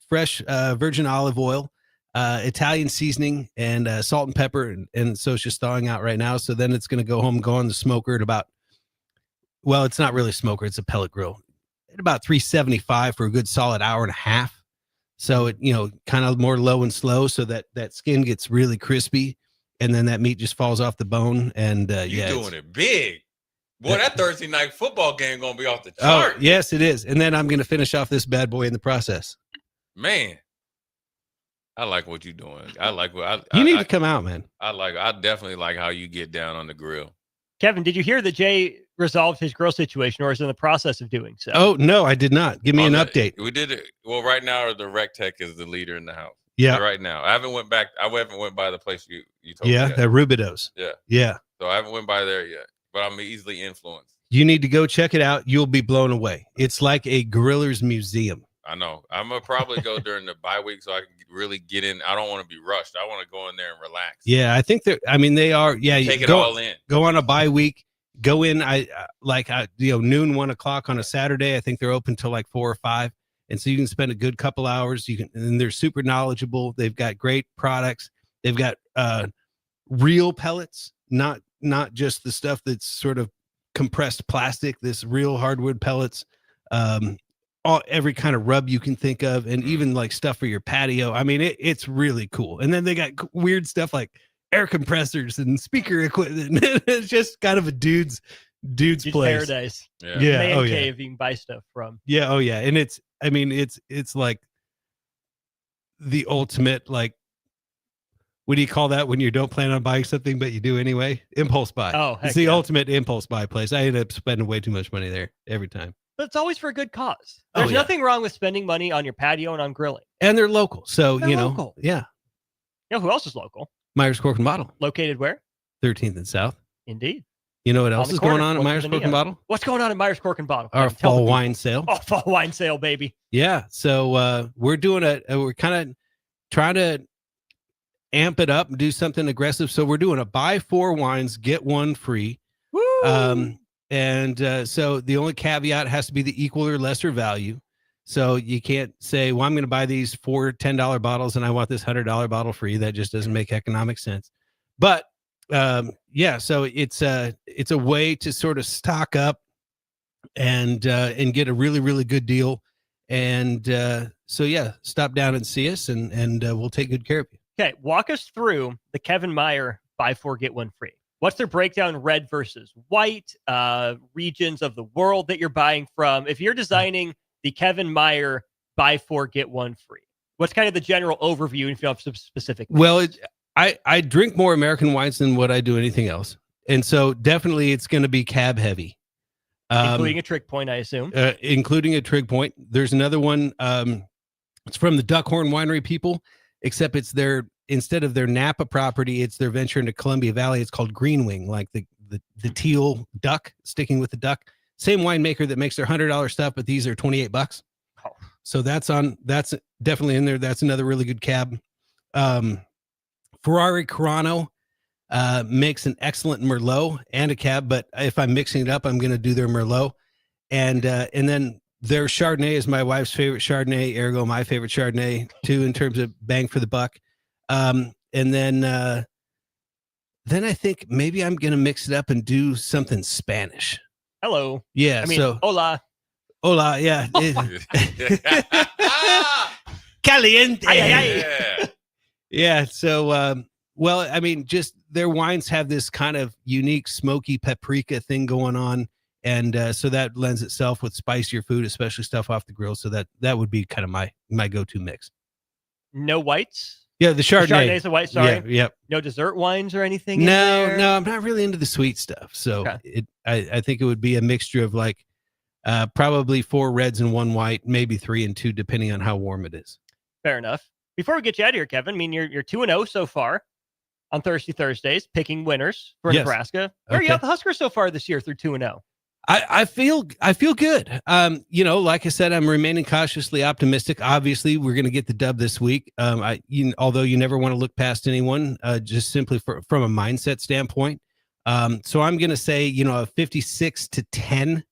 fresh virgin olive oil, Italian seasoning, and salt and pepper, and so it's just thawing out right now. So then it's going to go home, go on the smoker at about, well, it's not really smoker, it's a pellet grill, at about 375 for a good solid hour and a half. So it, kind of more low and slow, so that skin gets really crispy, and then that meat just falls off the bone. And you're doing it big. Boy, that Thursday night football game gonna be off the chart. Oh, yes, it is. And then I'm going to finish off this bad boy in the process. Man, I like what you're doing. I like what you need to come out, man. I definitely like how you get down on the grill. Kevin, did you hear that Jay resolved his grill situation, or is in the process of doing so? Oh, no, I did not. Give me an update. We did it. Well, right now the rec tech is the leader in the house. Yeah. Right now, I haven't went back. I haven't went by the place you told me. Yeah, Yet. the Rubidoux. Yeah. Yeah. So I haven't went by there yet, but I'm easily influenced. You need to go check it out. You'll be blown away. It's like a griller's museum. I know. I'm gonna probably go during the bye week so I can really get in. I don't want to be rushed. I want to go in there and relax. Yeah, I think they are. Yeah, Take it go, all in. Go on a bye week. Go in. Noon, 1 o'clock on a Saturday. I think they're open till like 4 or 5, and so you can spend a good couple hours. And they're super knowledgeable. They've got great products. They've got real pellets, not just the stuff that's sort of compressed plastic. This real hardwood pellets. Every kind of rub you can think of, and even like stuff for your patio. I mean, it's really cool. And then they got weird stuff like air compressors and speaker equipment. It's just kind of a dude's place. Paradise. Yeah. Man cave you can buy stuff from. Yeah. Oh yeah. And it's like the ultimate, like, what do you call that when you don't plan on buying something, but you do anyway? Impulse buy. Oh, it's the ultimate impulse buy place. I end up spending way too much money there every time. But it's always for a good cause. There's nothing wrong with spending money on your patio and on grilling. And they're local. So, they're local. Yeah. You know who else is local? Myers Cork and Bottle. Located where? 13th and South. Indeed. You know what else is going on at Myers Cork and Bottle? What's going on at Myers Cork and Bottle? Our fall wine sale. Oh, fall wine sale, baby. Yeah. So we're doing we're kind of trying to amp it up and do something aggressive. So we're doing a buy 4 wines, get 1 free. Woo! So the only caveat has to be the equal or lesser value. So you can't say, well, I'm going to buy these 4 $10 bottles and I want this $100 bottle free. That just doesn't make economic sense. But so it's a way to sort of stock up and get a really, really good deal. And stop down and see us and we'll take good care of you. Okay, walk us through the Kevin Meyer buy 4 get 1 free. What's their breakdown, red versus white, regions of the world that you're buying from? If you're designing the Kevin Meyer buy 4 get 1 free, what's kind of the general overview if you have some specific things? Well, I drink more American wines than what I do anything else. And so definitely it's going to be cab heavy. Including a Trig Point, I assume. Including a Trig Point. There's another one. It's from the Duckhorn Winery people, except it's instead of their Napa property, it's their venture into Columbia Valley. It's called Green Wing, like the teal duck, sticking with the duck. Same winemaker that makes their $100 stuff, but these are $28. Oh. So that's definitely in there. That's another really good cab. Ferrari Carano makes an excellent Merlot and a cab, but if I'm mixing it up, I'm going to do their Merlot. And then their Chardonnay is my wife's favorite Chardonnay, ergo my favorite Chardonnay too, in terms of bang for the buck. And then I think maybe I'm going to mix it up and do something Spanish. Hello. Yeah. I mean, hola. Hola. Yeah. Caliente. Yeah. Yeah. So, well, I mean, just their wines have this kind of unique smoky paprika thing going on. And so that lends itself with spicier food, especially stuff off the grill. So that would be kind of my go-to mix. No whites? Yeah, the Chardonnay. The Chardonnay's the white, sorry. Yeah, yep. No dessert wines or anything? No, I'm not really into the sweet stuff. So okay. I think it would be a mixture of like probably 4 reds and 1 white, maybe 3 and 2, depending on how warm it is. Fair enough. Before we get you out of here, Kevin, I mean, you're 2-0 so far on Thirsty Thursdays, picking winners for Nebraska. Where are you at the Huskers so far this year through 2-0? I feel good. Like I said, I'm remaining cautiously optimistic. Obviously, we're going to get the dub this week. Although you never want to look past anyone, just simply from a mindset standpoint. So I'm going to say, a 56-10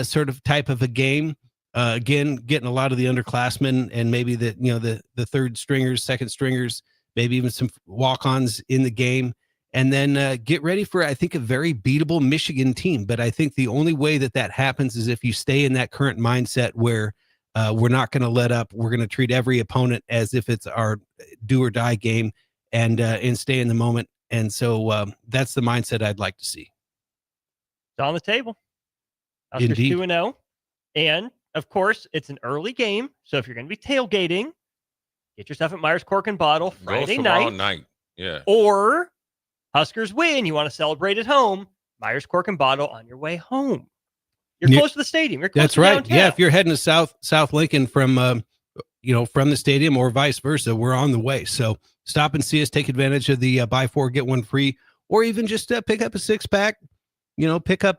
sort of type of a game. Again, getting a lot of the underclassmen and maybe the third stringers, second stringers, maybe even some walk-ons in the game. And then get ready for, I think, a very beatable Michigan team. But I think the only way that happens is if you stay in that current mindset where we're not going to let up. We're going to treat every opponent as if it's our do or die game and stay in the moment. And so that's the mindset I'd like to see. It's on the table. Huskers 2-0. And, of course, it's an early game. So if you're going to be tailgating, get yourself at Myers Cork and Bottle Friday night. Yeah. Or Huskers win. You want to celebrate at home. Myers Cork and Bottle on your way home. You're close to the stadium. You're close That's to right. downtown. Yeah, if you're heading to South Lincoln from from the stadium or vice versa, we're on the way. So stop and see us, take advantage of the buy four, get one free, or even just pick up a 6-pack, pick up,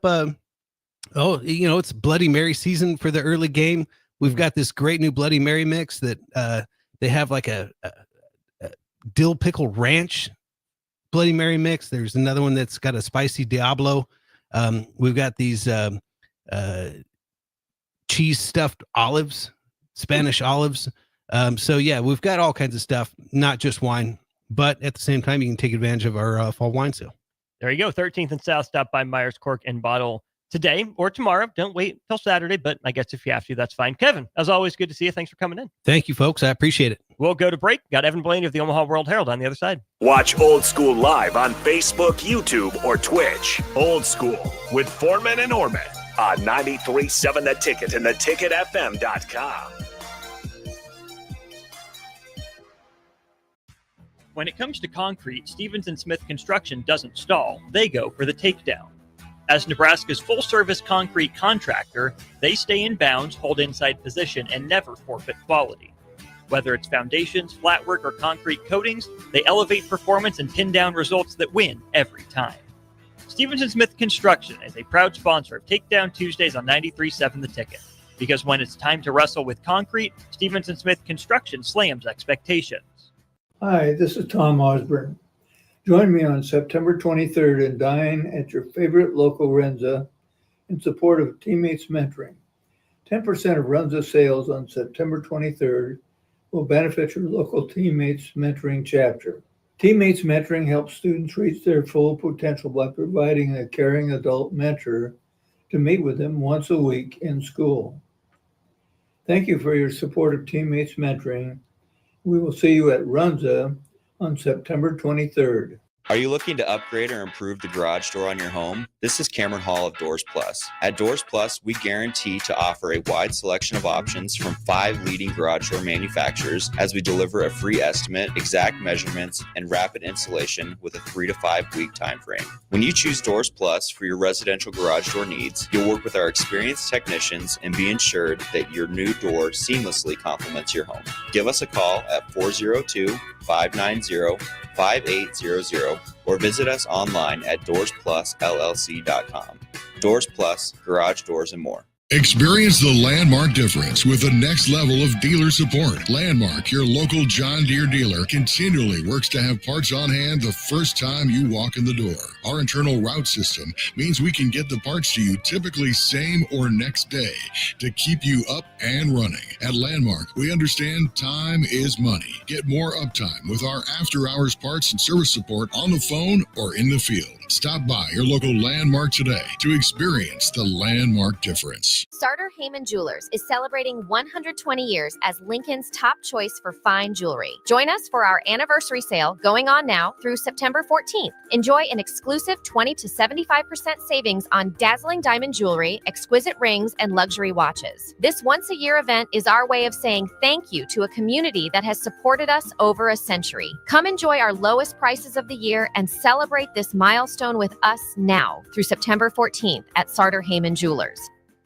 it's Bloody Mary season for the early game. We've got this great new Bloody Mary mix that they have like a dill pickle ranch Bloody Mary mix. There's another one that's got a spicy Diablo. We've got these cheese stuffed olives, Spanish olives. So yeah, we've got all kinds of stuff, not just wine, but at the same time, you can take advantage of our fall wine sale. There you go. 13th and South. Stop by Myers Cork and Bottle today or tomorrow. Don't wait till Saturday, but I guess if you have to, that's fine. Kevin, as always, good to see you. Thanks for coming in. Thank you, folks. I appreciate it. We'll go to break. Got Evan Blaney of the Omaha World Herald on the other side. Watch Old School live on Facebook, YouTube, or Twitch. Old School with Foreman and Orman on 93.7 The Ticket and theticketfm.com. When it comes to concrete, Stevens & Smith Construction doesn't stall. They go for the takedown. As Nebraska's full-service concrete contractor, they stay in bounds, hold inside position, and never forfeit quality. Whether it's foundations, flatwork, or concrete coatings, they elevate performance and pin down results that win every time. Stevens & Smith Construction is a proud sponsor of Takedown Tuesdays on 93.7 The Ticket. Because when it's time to wrestle with concrete, Stevens & Smith Construction slams expectations. Hi, this is Tom Osborne. Join me on September 23rd and dine at your favorite local Renza in support of Teammates Mentoring. 10% of Renza sales on September 23rd will benefit your local Teammates Mentoring chapter. Teammates Mentoring helps students reach their full potential by providing a caring adult mentor to meet with them once a week in school. Thank you for your support of Teammates Mentoring. We will see you at Runza on September 23rd. Are you looking to upgrade or improve the garage door on your home? This is Cameron Hall of Doors Plus. At Doors Plus, we guarantee to offer a wide selection of options from 5 leading garage door manufacturers as we deliver a free estimate, exact measurements, and rapid installation with a 3 to 5 week time frame. When you choose Doors Plus for your residential garage door needs, you'll work with our experienced technicians and be ensured that your new door seamlessly complements your home. Give us a call at 402-590-5800 or visit us online at DoorsPlusLLC.com. Doors Plus, garage doors, and more. Experience the Landmark difference with the next level of dealer support. Landmark, your local John Deere dealer, continually works to have parts on hand the first time you walk in the door. Our internal route system means we can get the parts to you typically same or next day to keep you up and running. At Landmark, we understand time is money. Get more uptime with our after-hours parts and service support on the phone or in the field. Stop by your local Landmark today to experience the Landmark difference. Starter Heyman Jewelers is celebrating 120 years as Lincoln's top choice for fine jewelry. Join us for our anniversary sale going on now through September 14th. Enjoy an exclusive 20 to 75% savings on dazzling diamond jewelry, exquisite rings, and luxury watches. This once-a-year event is our way of saying thank you to a community that has supported us over a century. Come enjoy our lowest prices of the year and celebrate this milestone with us now through September 14th at Starter Heyman Jewelers.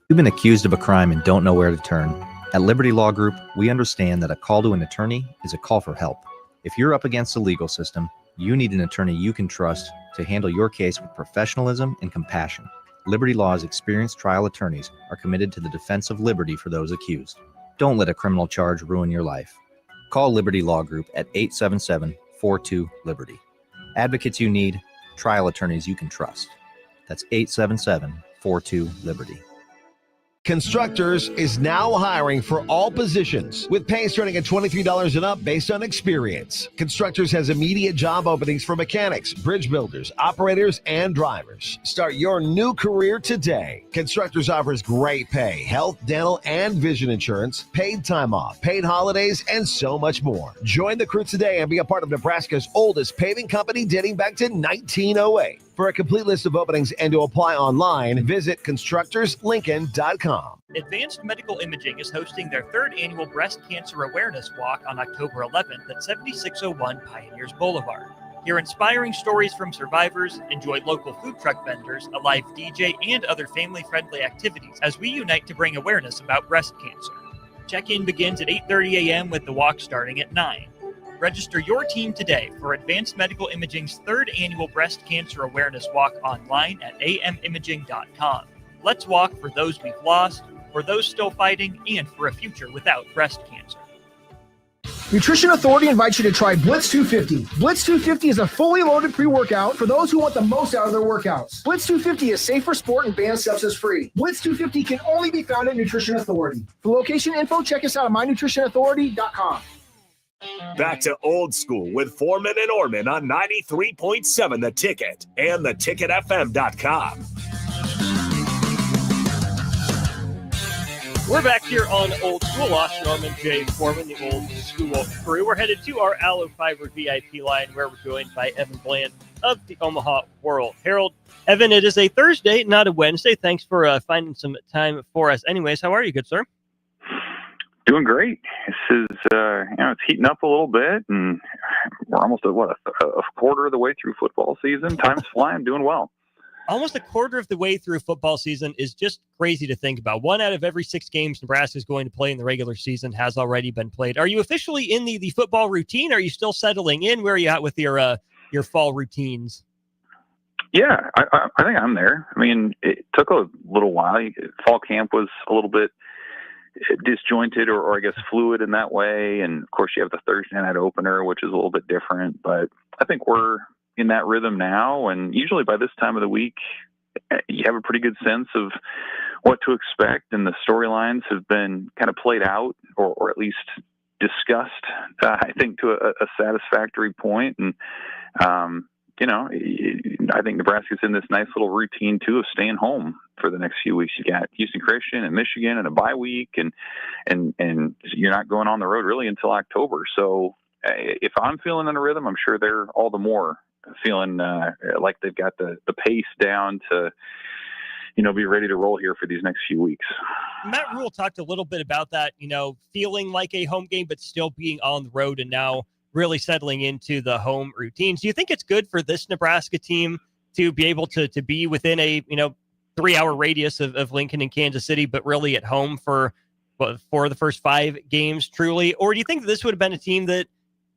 You've been accused of a crime and don't know where to turn. At Liberty Law Group, we understand that a call to an attorney is a call for help. If you're up against the legal system, you need an attorney you can trust to handle your case with professionalism and compassion. Liberty Law's experienced trial attorneys are committed to the defense of liberty for those accused. Don't let a criminal charge ruin your life. Call Liberty Law Group at 877-42-LIBERTY. Advocates you need, trial attorneys you can trust. That's 877-42-LIBERTY. Constructors is now hiring for all positions with pay starting at $23 and up based on experience. Constructors has immediate job openings for mechanics, bridge builders, operators, and drivers. Start your new career today. Constructors offers great pay, health, dental, and vision insurance, paid time off, paid holidays, and so much more. Join the crew today and be a part of Nebraska's oldest paving company dating back to 1908. For a complete list of openings and to apply online, visit constructorslincoln.com. Advanced Medical Imaging is hosting their 3rd annual Breast Cancer Awareness Walk on October 11th at 7601 Pioneers Boulevard. Hear inspiring stories from survivors, enjoy local food truck vendors, a live DJ, and other family-friendly activities as we unite to bring awareness about breast cancer. Check-in begins at 8:30 a.m. with the walk starting at 9. Register your team today for Advanced Medical Imaging's 3rd annual Breast Cancer Awareness Walk online at amimaging.com. Let's walk for those we've lost, for those still fighting, and for a future without breast cancer. Nutrition Authority invites you to try Blitz 250. Blitz 250 is a fully loaded pre-workout for those who want the most out of their workouts. Blitz 250 is safe for sport and banned sepsis free. Blitz 250 can only be found at Nutrition Authority. For location info, check us out at mynutritionauthority.com. Back to Old School with Foreman and Orman on 93.7 The Ticket and theticketfm.com. We're back here on Old School. Austin Orman, Jay Foreman, the Old School crew. We're headed to our Allo Fiber VIP line where we're joined by Evan Bland of the Omaha World Herald. Evan, it is a Thursday, not a Wednesday. Thanks for finding some time for us. Anyways, how are you, good sir? Doing great. This is, it's heating up a little bit, and we're almost at, a quarter of the way through football season. Time's flying, doing well. Almost a quarter of the way through football season is just crazy to think about. 1 out of every 6 games Nebraska is going to play in the regular season has already been played. Are you officially in the football routine? Are you still settling in? Where are you at with your fall routines? Yeah, I think I'm there. I mean, it took a little while. Fall camp was a little bit disjointed or I guess fluid in that way. And of course you have the Thursday night opener, which is a little bit different, but I think we're in that rhythm now. And usually by this time of the week, you have a pretty good sense of what to expect. And the storylines have been kind of played out or at least discussed, I think to a satisfactory point. And, I think Nebraska's in this nice little routine too of staying home for the next few weeks. You got Houston Christian and Michigan and a bye week, and you're not going on the road really until October. So if I'm feeling in a rhythm, I'm sure they're all the more feeling like they've got the pace down to, be ready to roll here for these next few weeks. Matt Rhule talked a little bit about that, feeling like a home game, but still being on the road and now really settling into the home routines. Do you think it's good for this Nebraska team to be able to be within a 3-hour radius of Lincoln and Kansas City, but really at home for the first 5 games truly? Or do you think that this would have been a team that,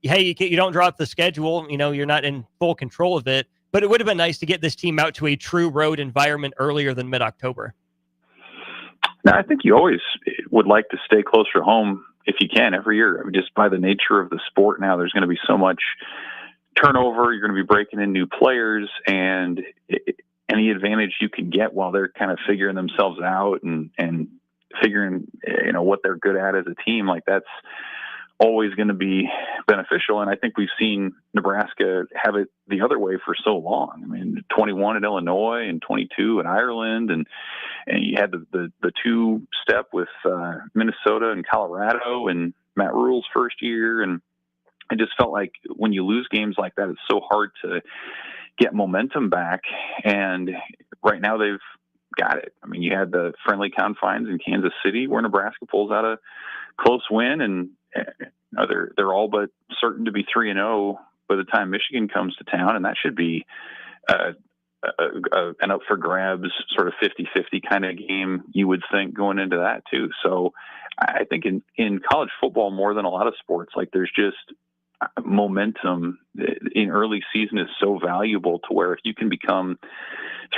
hey, you don't drop the schedule, you're not in full control of it, but it would have been nice to get this team out to a true road environment earlier than mid-October? Now, I think you always would like to stay closer to home if you can every year. I mean, just by the nature of the sport now, there's going to be so much turnover. You're going to be breaking in new players, and any advantage you can get while they're kind of figuring themselves out and figuring, what they're good at as a team, like that's always going to be beneficial. And I think we've seen Nebraska have it the other way for so long. I mean, 21 at Illinois and 22 at Ireland, and you had the 2-step with Minnesota and Colorado and Matt Rhule's first year. And I just felt like when you lose games like that, it's so hard to get momentum back. And right now they've got it. I mean, you had the friendly confines in Kansas City where Nebraska pulls out a close win, and they're all but certain to be 3-0 by the time Michigan comes to town, and that should be an up for grabs sort of 50-50 kind of game, you would think, going into that too. So I think in college football more than a lot of sports, like there's just momentum in early season is so valuable to where if you can become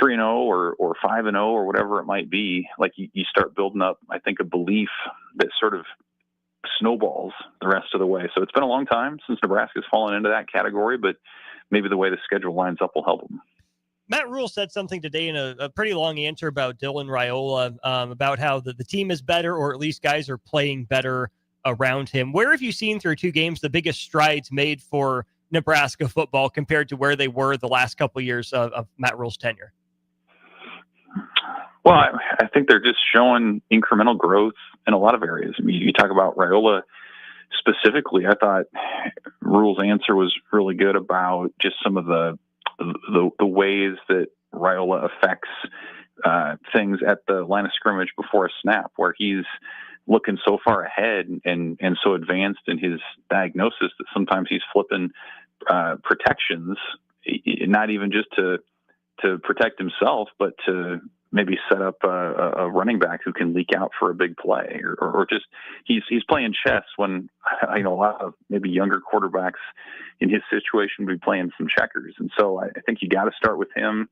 3-0 or 5-0 or whatever it might be, like you start building up, I think, a belief that sort of snowballs the rest of the way. So it's been a long time since Nebraska's fallen into that category, but maybe the way the schedule lines up will help them. Matt Rhule said something today in a pretty long answer about Dylan Raiola, about how the team is better, or at least guys are playing better around him. Where have you seen through 2 games the biggest strides made for Nebraska football compared to where they were the last couple of years of Matt Rhule's tenure? Well, I think they're just showing incremental growth in a lot of areas. I mean, you talk about Raiola specifically. I thought Rhule's answer was really good about just some of the ways that Raiola affects things at the line of scrimmage before a snap, where he's looking so far ahead and so advanced in his diagnosis that sometimes he's flipping protections, not even just to protect himself, but to maybe set up a running back who can leak out for a big play, or just he's playing chess when I know a lot of maybe younger quarterbacks in his situation would be playing some checkers. And so I think you got to start with him.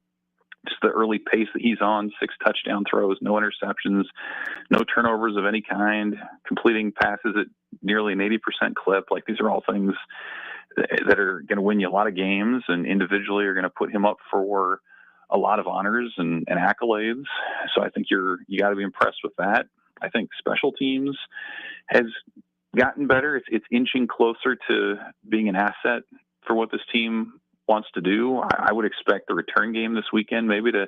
Just the early pace that he's on, 6 touchdown throws, no interceptions, no turnovers of any kind, completing passes at nearly an 80% clip. Like, these are all things that are going to win you a lot of games, and individually are going to put him up for a lot of honors and accolades. So I think you got to be impressed with that. I think special teams has gotten better. It's inching closer to being an asset for what this team wants to do. I would expect the return game this weekend maybe to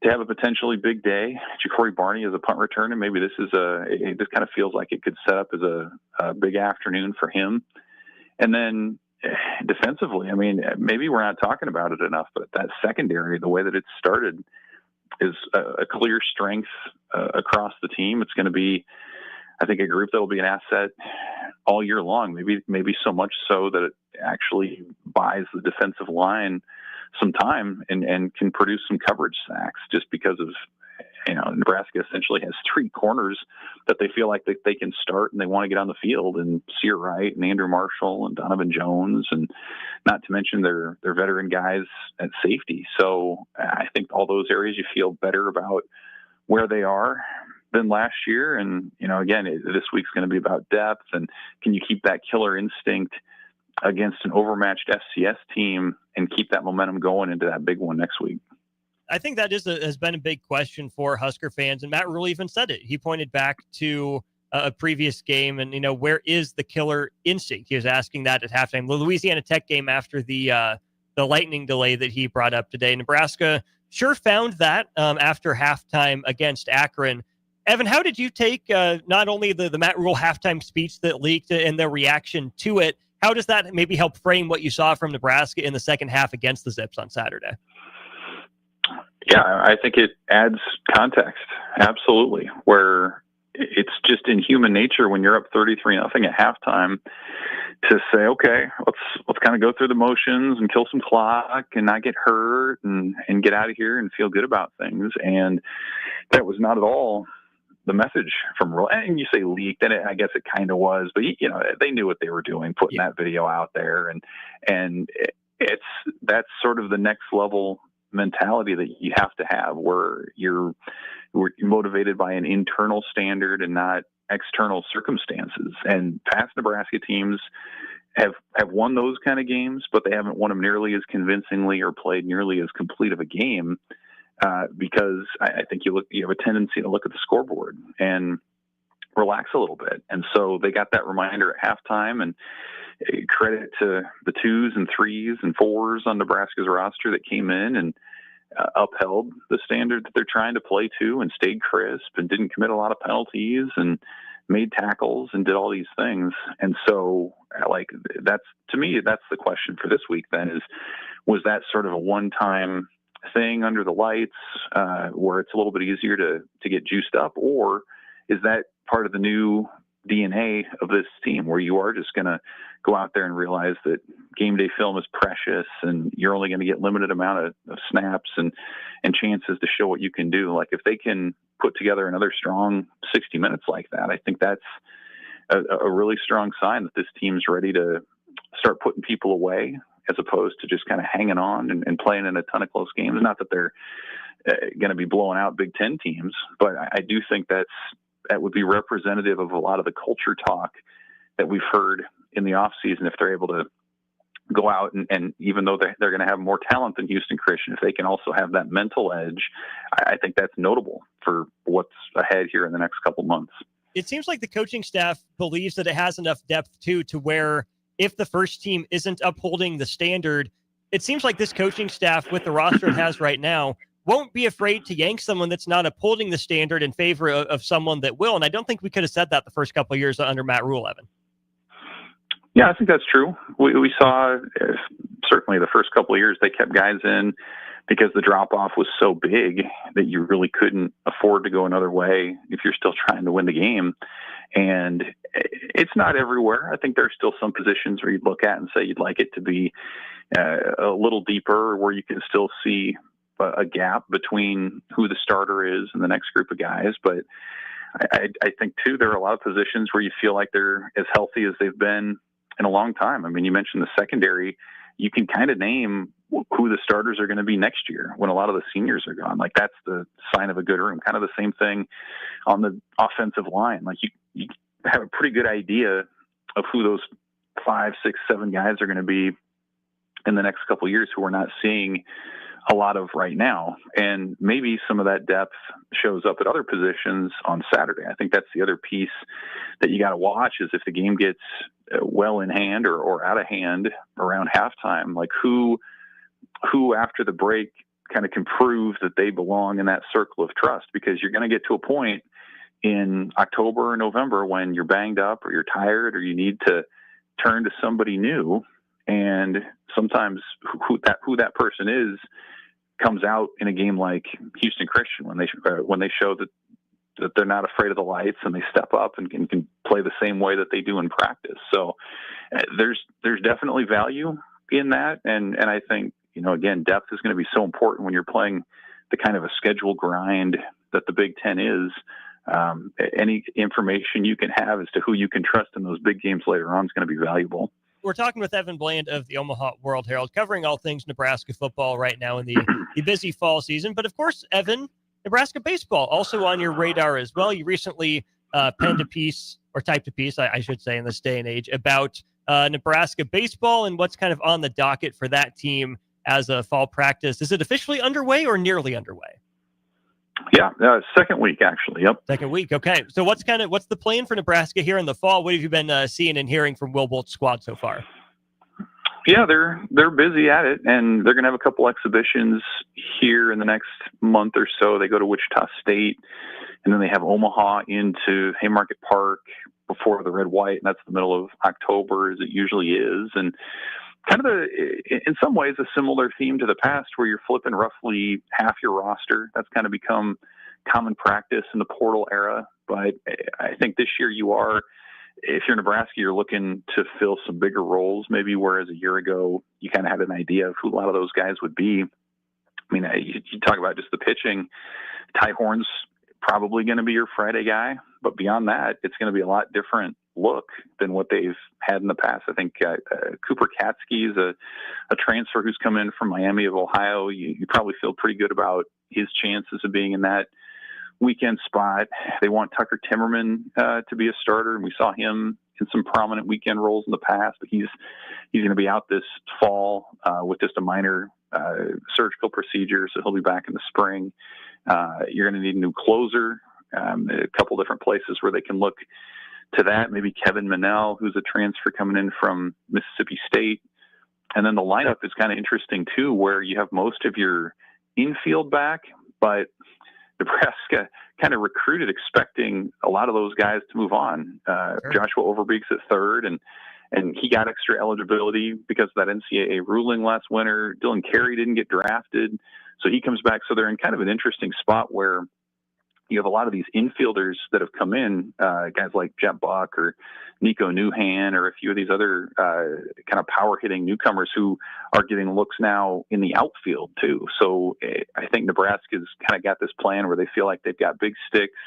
have a potentially big day. Ja'Cory Barney is a punt returner. Maybe this kind of feels like it could set up as a big afternoon for him. And then defensively, I mean, maybe we're not talking about it enough, but that secondary, the way that it's started, is a clear strength across the team. It's going to be, I think, a group that will be an asset all year long. Maybe so much so that it actually buys the defensive line some time and can produce some coverage sacks, just because of, Nebraska essentially has 3 corners that they feel like they can start and they want to get on the field, and Sear Wright and Andrew Marshall and Donovan Jones, and not to mention their veteran guys at safety. So I think all those areas you feel better about where they are than last year. And, again, this week's going to be about depth, and can you keep that killer instinct against an overmatched FCS team and keep that momentum going into that big one next week? I think that has been a big question for Husker fans, and Matt Rhule even said it. He pointed back to a previous game, and where is the killer instinct? He was asking that at halftime. The Louisiana Tech game after the lightning delay that he brought up today. Nebraska sure found that after halftime against Akron. Evan, how did you take not only the Matt Rhule halftime speech that leaked and the reaction to it? How does that maybe help frame what you saw from Nebraska in the second half against the Zips on Saturday? Yeah, I think it adds context. Absolutely. Where it's just in human nature when you're up 33-0 at halftime to say, okay, let's kind of go through the motions and kill some clock and not get hurt and get out of here and feel good about things. And that was not at all the message from Rhule. And you say leaked, and I guess it kind of was, but they knew what they were doing, putting that video out there, and that's sort of the next level mentality that you have to have, where you're motivated by an internal standard and not external circumstances. And past Nebraska teams have won those kind of games, but they haven't won them nearly as convincingly or played nearly as complete of a game, because I think you have a tendency to look at the scoreboard and relax a little bit. And so they got that reminder at halftime, and credit to the 2s and 3s and 4s on Nebraska's roster that came in and upheld the standard that they're trying to play to, and stayed crisp and didn't commit a lot of penalties and made tackles and did all these things. And so, to me, that's the question for this week then, was that sort of a one-time thing under the lights, where it's a little bit easier to get juiced up, or is that part of the new DNA of this team, where you are just going to go out there and realize that game day film is precious and you're only going to get limited amount of snaps and chances to show what you can do? Like, if they can put together another strong 60 minutes like that, I think that's a really strong sign that this team's ready to start putting people away, as opposed to just kind of hanging on and playing in a ton of close games. Not that they're going to be blowing out Big Ten teams, but I do think that would be representative of a lot of the culture talk that we've heard in the offseason. If they're able to go out and even though they're going to have more talent than Houston Christian, if they can also have that mental edge, I think that's notable for what's ahead here in the next couple months. It seems like the coaching staff believes that it has enough depth too, to where if the first team isn't upholding the standard, it seems like this coaching staff, with the roster it has right now, won't be afraid to yank someone that's not upholding the standard in favor of someone that will. And I don't think we could have said that the first couple of years under Matt Rhule, Evan. Yeah, I think that's true. We saw certainly the first couple of years they kept guys in because the drop-off was so big that you really couldn't afford to go another way if you're still trying to win the game. And it's not everywhere. I think there's still some positions where you'd look at and say you'd like it to be a little deeper, where you can still see a gap between who the starter is and the next group of guys. But I think, too, there are a lot of positions where you feel like they're as healthy as they've been in a long time. I mean, you mentioned the secondary. You can kind of name who the starters are going to be next year when a lot of the seniors are gone. Like, that's the sign of a good room. Kind of the same thing on the offensive line. Like, you have a pretty good idea of who those 5, 6, 7 guys are going to be in the next couple of years who we're not seeing a lot of right now. And maybe some of that depth shows up at other positions on Saturday. I think that's the other piece that you got to watch, is if the game gets well in hand or out of hand around halftime, like who after the break kind of can prove that they belong in that circle of trust, because you're going to get to a point in October or November when you're banged up or you're tired or you need to turn to somebody new. And sometimes who that person is comes out in a game like Houston Christian when they show that they're not afraid of the lights and they step up and can play the same way that they do in practice. So there's definitely value in that. And I think, again, depth is going to be so important when you're playing the kind of a schedule grind that the Big Ten is. Any information you can have as to who you can trust in those big games later on is going to be valuable. We're talking with Evan Bland of the Omaha World Herald, covering all things Nebraska football right now in the busy fall season. But of course, Evan, Nebraska baseball also on your radar as well. You recently penned a piece, or typed a piece, I should say, in this day and age, about Nebraska baseball and what's kind of on the docket for that team as a fall practice. Is it officially underway or nearly underway? Yeah, second week, actually. Yep. Second week. Okay. So what's the plan for Nebraska here in the fall? What have you been seeing and hearing from Will Bolt's squad so far? Yeah, they're busy at it, and they're going to have a couple exhibitions here in the next month or so. They go to Wichita State, and then they have Omaha into Haymarket Park before the Red White, and that's the middle of October, as it usually is. And kind of in some ways, a similar theme to the past, where you're flipping roughly half your roster. That's kind of become common practice in the portal era. But I think this year if you're Nebraska, you're looking to fill some bigger roles, maybe, whereas a year ago, you kind of had an idea of who a lot of those guys would be. I mean, you talk about just the pitching. Ty Horn's probably going to be your Friday guy. But beyond that, it's going to be a lot different look than what they've had in the past. I think Cooper Katsky is a transfer who's come in from Miami of Ohio. You probably feel pretty good about his chances of being in that weekend spot. They want Tucker Timmerman to be a starter, and we saw him in some prominent weekend roles in the past, but he's going to be out this fall with just a minor surgical procedure, so he'll be back in the spring. You're going to need a new closer. A couple different places where they can look to that. Maybe Kevin Manel, who's a transfer coming in from Mississippi State. And then the lineup is kind of interesting too, where you have most of your infield back, but Nebraska kind of recruited expecting a lot of those guys to move on. Sure. Joshua Overbeek's at third, and he got extra eligibility because of that NCAA ruling last winter. Dylan Carey didn't get drafted, so he comes back. So they're in kind of an interesting spot where you have a lot of these infielders that have come in, guys like Jet Buck or Nico Newhan or a few of these other kind of power-hitting newcomers who are getting looks now in the outfield too. So I think Nebraska's kind of got this plan where they feel like they've got big sticks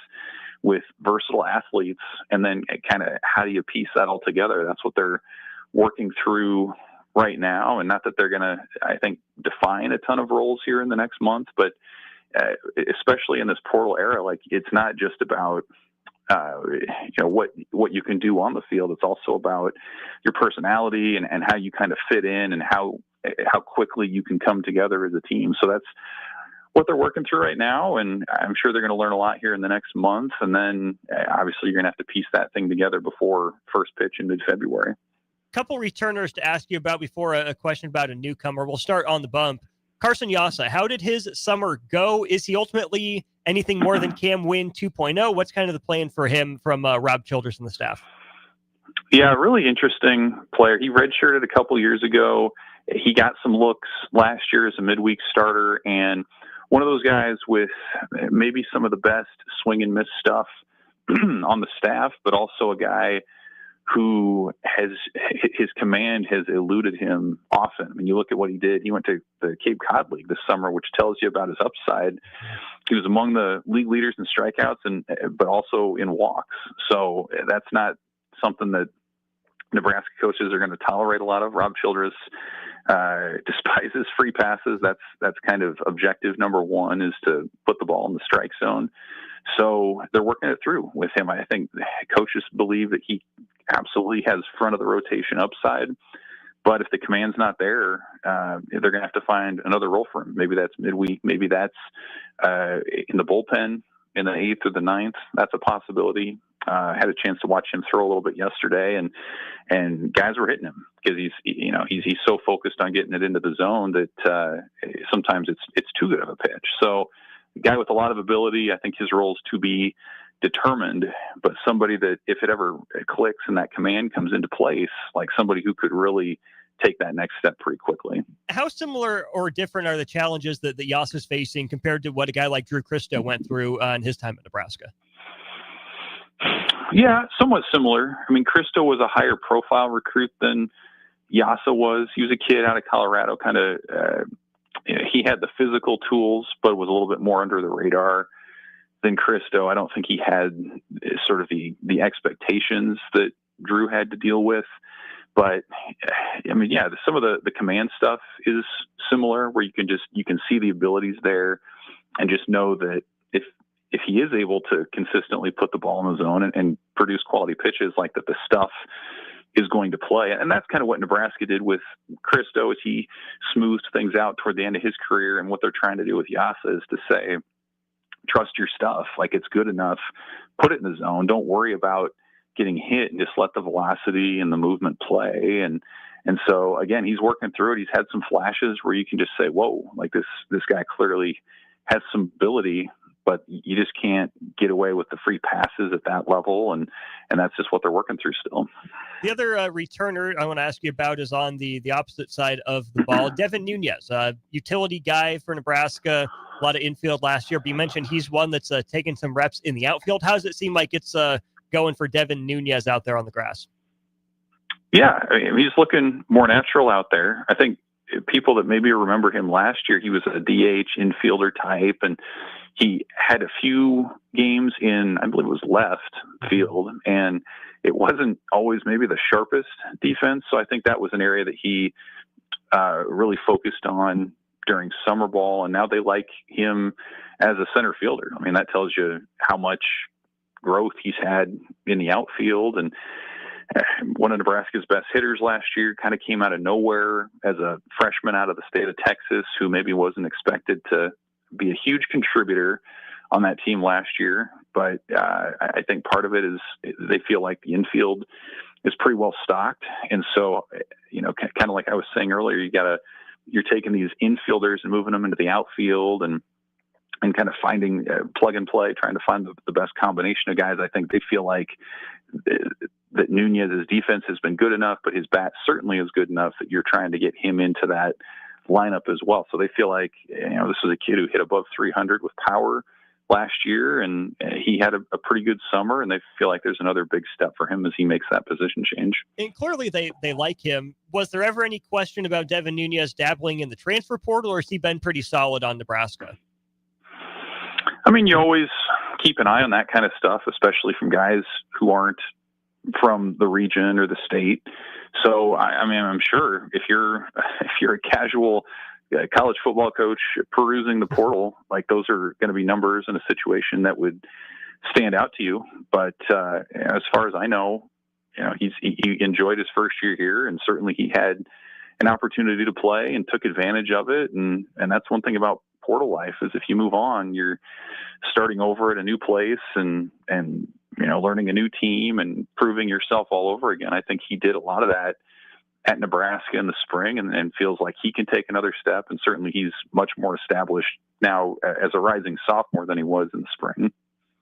with versatile athletes, and then kind of how do you piece that all together? That's what they're working through right now. And not that they're going to, I think, define a ton of roles here in the next month, but especially in this portal era, like, it's not just about what you can do on the field. It's also about your personality and how you kind of fit in and how quickly you can come together as a team. So that's what they're working through right now, and I'm sure they're going to learn a lot here in the next month. And then obviously you're going to have to piece that thing together before first pitch in mid-February. Couple returners to ask you about before a question about a newcomer. We'll start on the bump. Carson Yasa, how did his summer go? Is he ultimately anything more than Cam Wynn 2.0? What's kind of the plan for him from Rob Childress and the staff? Yeah, really interesting player. He redshirted a couple years ago. He got some looks last year as a midweek starter, and one of those guys with maybe some of the best swing and miss stuff on the staff, but also a guy who his command has eluded him often. I mean, you look at what he did. He went to the Cape Cod League this summer, which tells you about his upside. He was among the league leaders in strikeouts, but also in walks. So that's not something that Nebraska coaches are going to tolerate a lot of. Rob Childress despises free passes. That's kind of objective number one, is to put the ball in the strike zone. So they're working it through with him. I think coaches believe that he absolutely has front of the rotation upside, but if the command's not there, they're going to have to find another role for him. Maybe that's midweek. Maybe that's in the bullpen in the 8th or the 9th. That's a possibility. Had a chance to watch him throw a little bit yesterday, and guys were hitting him because he's so focused on getting it into the zone that sometimes it's too good of a pitch. So a guy with a lot of ability. I think his role is to be determined, but somebody that if it ever clicks and that command comes into place, like somebody who could really take that next step pretty quickly. How similar or different are the challenges that Yas is facing compared to what a guy like Drew Christo went through in his time at Nebraska? Yeah, somewhat similar. I mean, Christo was a higher profile recruit than Yasa was. He was a kid out of Colorado, kind of, he had the physical tools, but was a little bit more under the radar than Christo. I don't think he had sort of the expectations that Drew had to deal with. But I mean, yeah, some of the command stuff is similar, where you can see the abilities there, and just know that if he is able to consistently put the ball in the zone and produce quality pitches, like that, the stuff is going to play. And that's kind of what Nebraska did with Christo, is he smoothed things out toward the end of his career. And what they're trying to do with Yasa is to say, trust your stuff. Like, it's good enough. Put it in the zone. Don't worry about getting hit, and just let the velocity and the movement play. And so again, he's working through it. He's had some flashes where you can just say, whoa, like this guy clearly has some ability, but you just can't get away with the free passes at that level. And that's just what they're working through still. The other returner I want to ask you about is on the opposite side of the ball. Devin Nunez, utility guy for Nebraska, a lot of infield last year, but you mentioned he's one that's taking some reps in the outfield. How does it seem like it's going for Devin Nunez out there on the grass? Yeah, I mean, he's looking more natural out there. I think people that maybe remember him last year, he was a DH infielder type, and he had a few games in, I believe it was left field, and it wasn't always maybe the sharpest defense. So I think that was an area that he really focused on during summer ball, and now they like him as a center fielder. I mean, that tells you how much growth he's had in the outfield. And one of Nebraska's best hitters last year kind of came out of nowhere as a freshman out of the state of Texas, who maybe wasn't expected to be a huge contributor on that team last year. But I think part of it is they feel like the infield is pretty well stocked. And so, kind of like I was saying earlier, you're taking these infielders and moving them into the outfield and kind of finding plug and play, trying to find the best combination of guys. I think they feel like that Nunez's defense has been good enough, but his bat certainly is good enough that you're trying to get him into that lineup as well. So they feel like, this is a kid who hit above 300 with power last year, and he had a pretty good summer, and they feel like there's another big step for him as he makes that position change. And clearly they like him. Was there ever any question about Devin Nunez dabbling in the transfer portal, or has he been pretty solid on Nebraska? I mean, you always keep an eye on that kind of stuff, especially from guys who aren't from the region or the state. So, I mean, I'm sure if you're a casual college football coach perusing the portal, like, those are going to be numbers in a situation that would stand out to you. But as far as I know, he enjoyed his first year here, and certainly he had an opportunity to play and took advantage of it. And that's one thing about portal life, is if you move on, you're starting over at a new place and learning a new team and proving yourself all over again. I think he did a lot of that at Nebraska in the spring, and feels like he can take another step. And certainly he's much more established now as a rising sophomore than he was in the spring.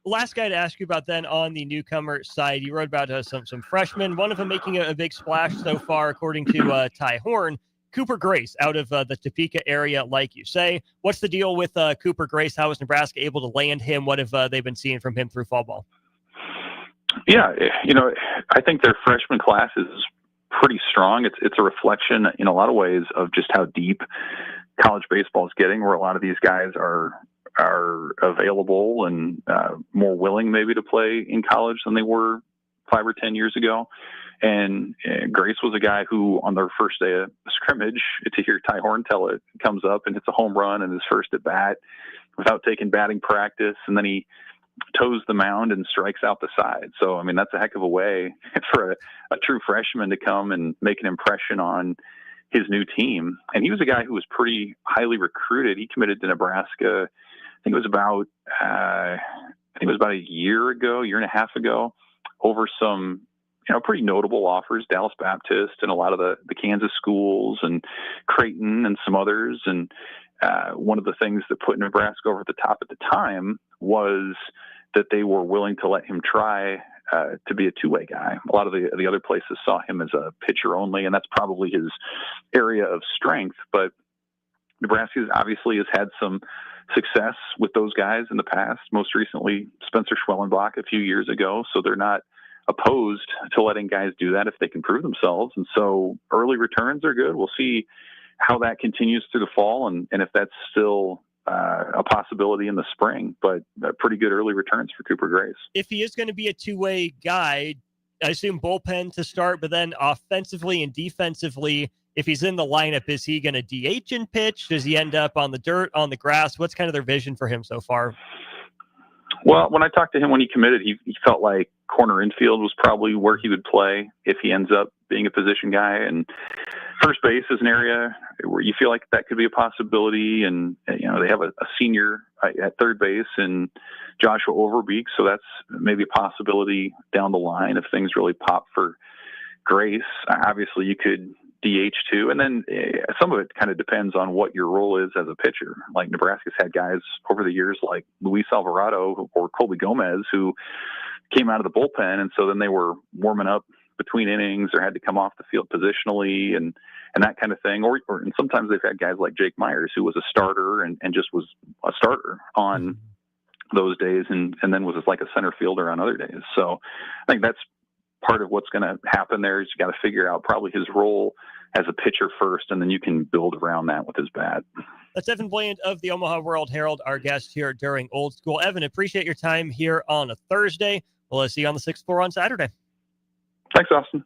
Last guy to ask you about then on the newcomer side, you wrote about some freshmen, one of them making a big splash so far, according to Ty Horn. Cooper Grace out of the Topeka area, like you say. What's the deal with Cooper Grace? How is Nebraska able to land him? What have they been seeing from him through fall ball? Yeah, I think their freshman class is pretty strong. It's a reflection in a lot of ways of just how deep college baseball is getting, where a lot of these guys are available and more willing maybe to play in college than they were 5 or 10 years ago. And Grace was a guy who, on their first day of scrimmage, to hear Ty Horn tell it, comes up and hits a home run in his first at bat without taking batting practice, and then he toes the mound and strikes out the side. So, I mean, that's a heck of a way for a true freshman to come and make an impression on his new team. And he was a guy who was pretty highly recruited. He committed to Nebraska, I think it was about a year and a half ago, over some pretty notable offers, Dallas Baptist and a lot of the Kansas schools and Creighton and some others. And one of the things that put Nebraska over the top at the time was that they were willing to let him try to be a two-way guy. A lot of the other places saw him as a pitcher only, and that's probably his area of strength. But Nebraska obviously has had some success with those guys in the past, most recently Spencer Schwellenbach a few years ago. So they're not opposed to letting guys do that if they can prove themselves. And so early returns are good. We'll see how that continues through the fall and if that's still a possibility in the spring, but pretty good early returns for Cooper Grace. If he is going to be a two-way guy, I assume bullpen to start, but then offensively and defensively, if he's in the lineup, is he going to DH and pitch? Does he end up on the dirt, on the grass? What's kind of their vision for him so far? Well, when I talked to him when he committed, he felt like corner infield was probably where he would play if he ends up being a position guy. And first base is an area where you feel like that could be a possibility. And, they have a senior at third base and Joshua Overbeek. So that's maybe a possibility down the line if things really pop for Grace. Obviously, you could DH too. And then some of it kind of depends on what your role is as a pitcher. Like Nebraska's had guys over the years like Luis Alvarado or Colby Gomez who came out of the bullpen. And so then they were warming up between innings or had to come off the field positionally and that kind of thing. And sometimes they've had guys like Jake Myers who was a starter and just was a starter on those days and then was like a center fielder on other days. So I think that's part of what's going to happen there is you got to figure out probably his role as a pitcher first, and then you can build around that with his bat. That's Evan Bland of the Omaha World Herald, our guest here during Old School. Evan, appreciate your time here on a Thursday. We'll see you on the 6th floor on Saturday. Thanks, Austin.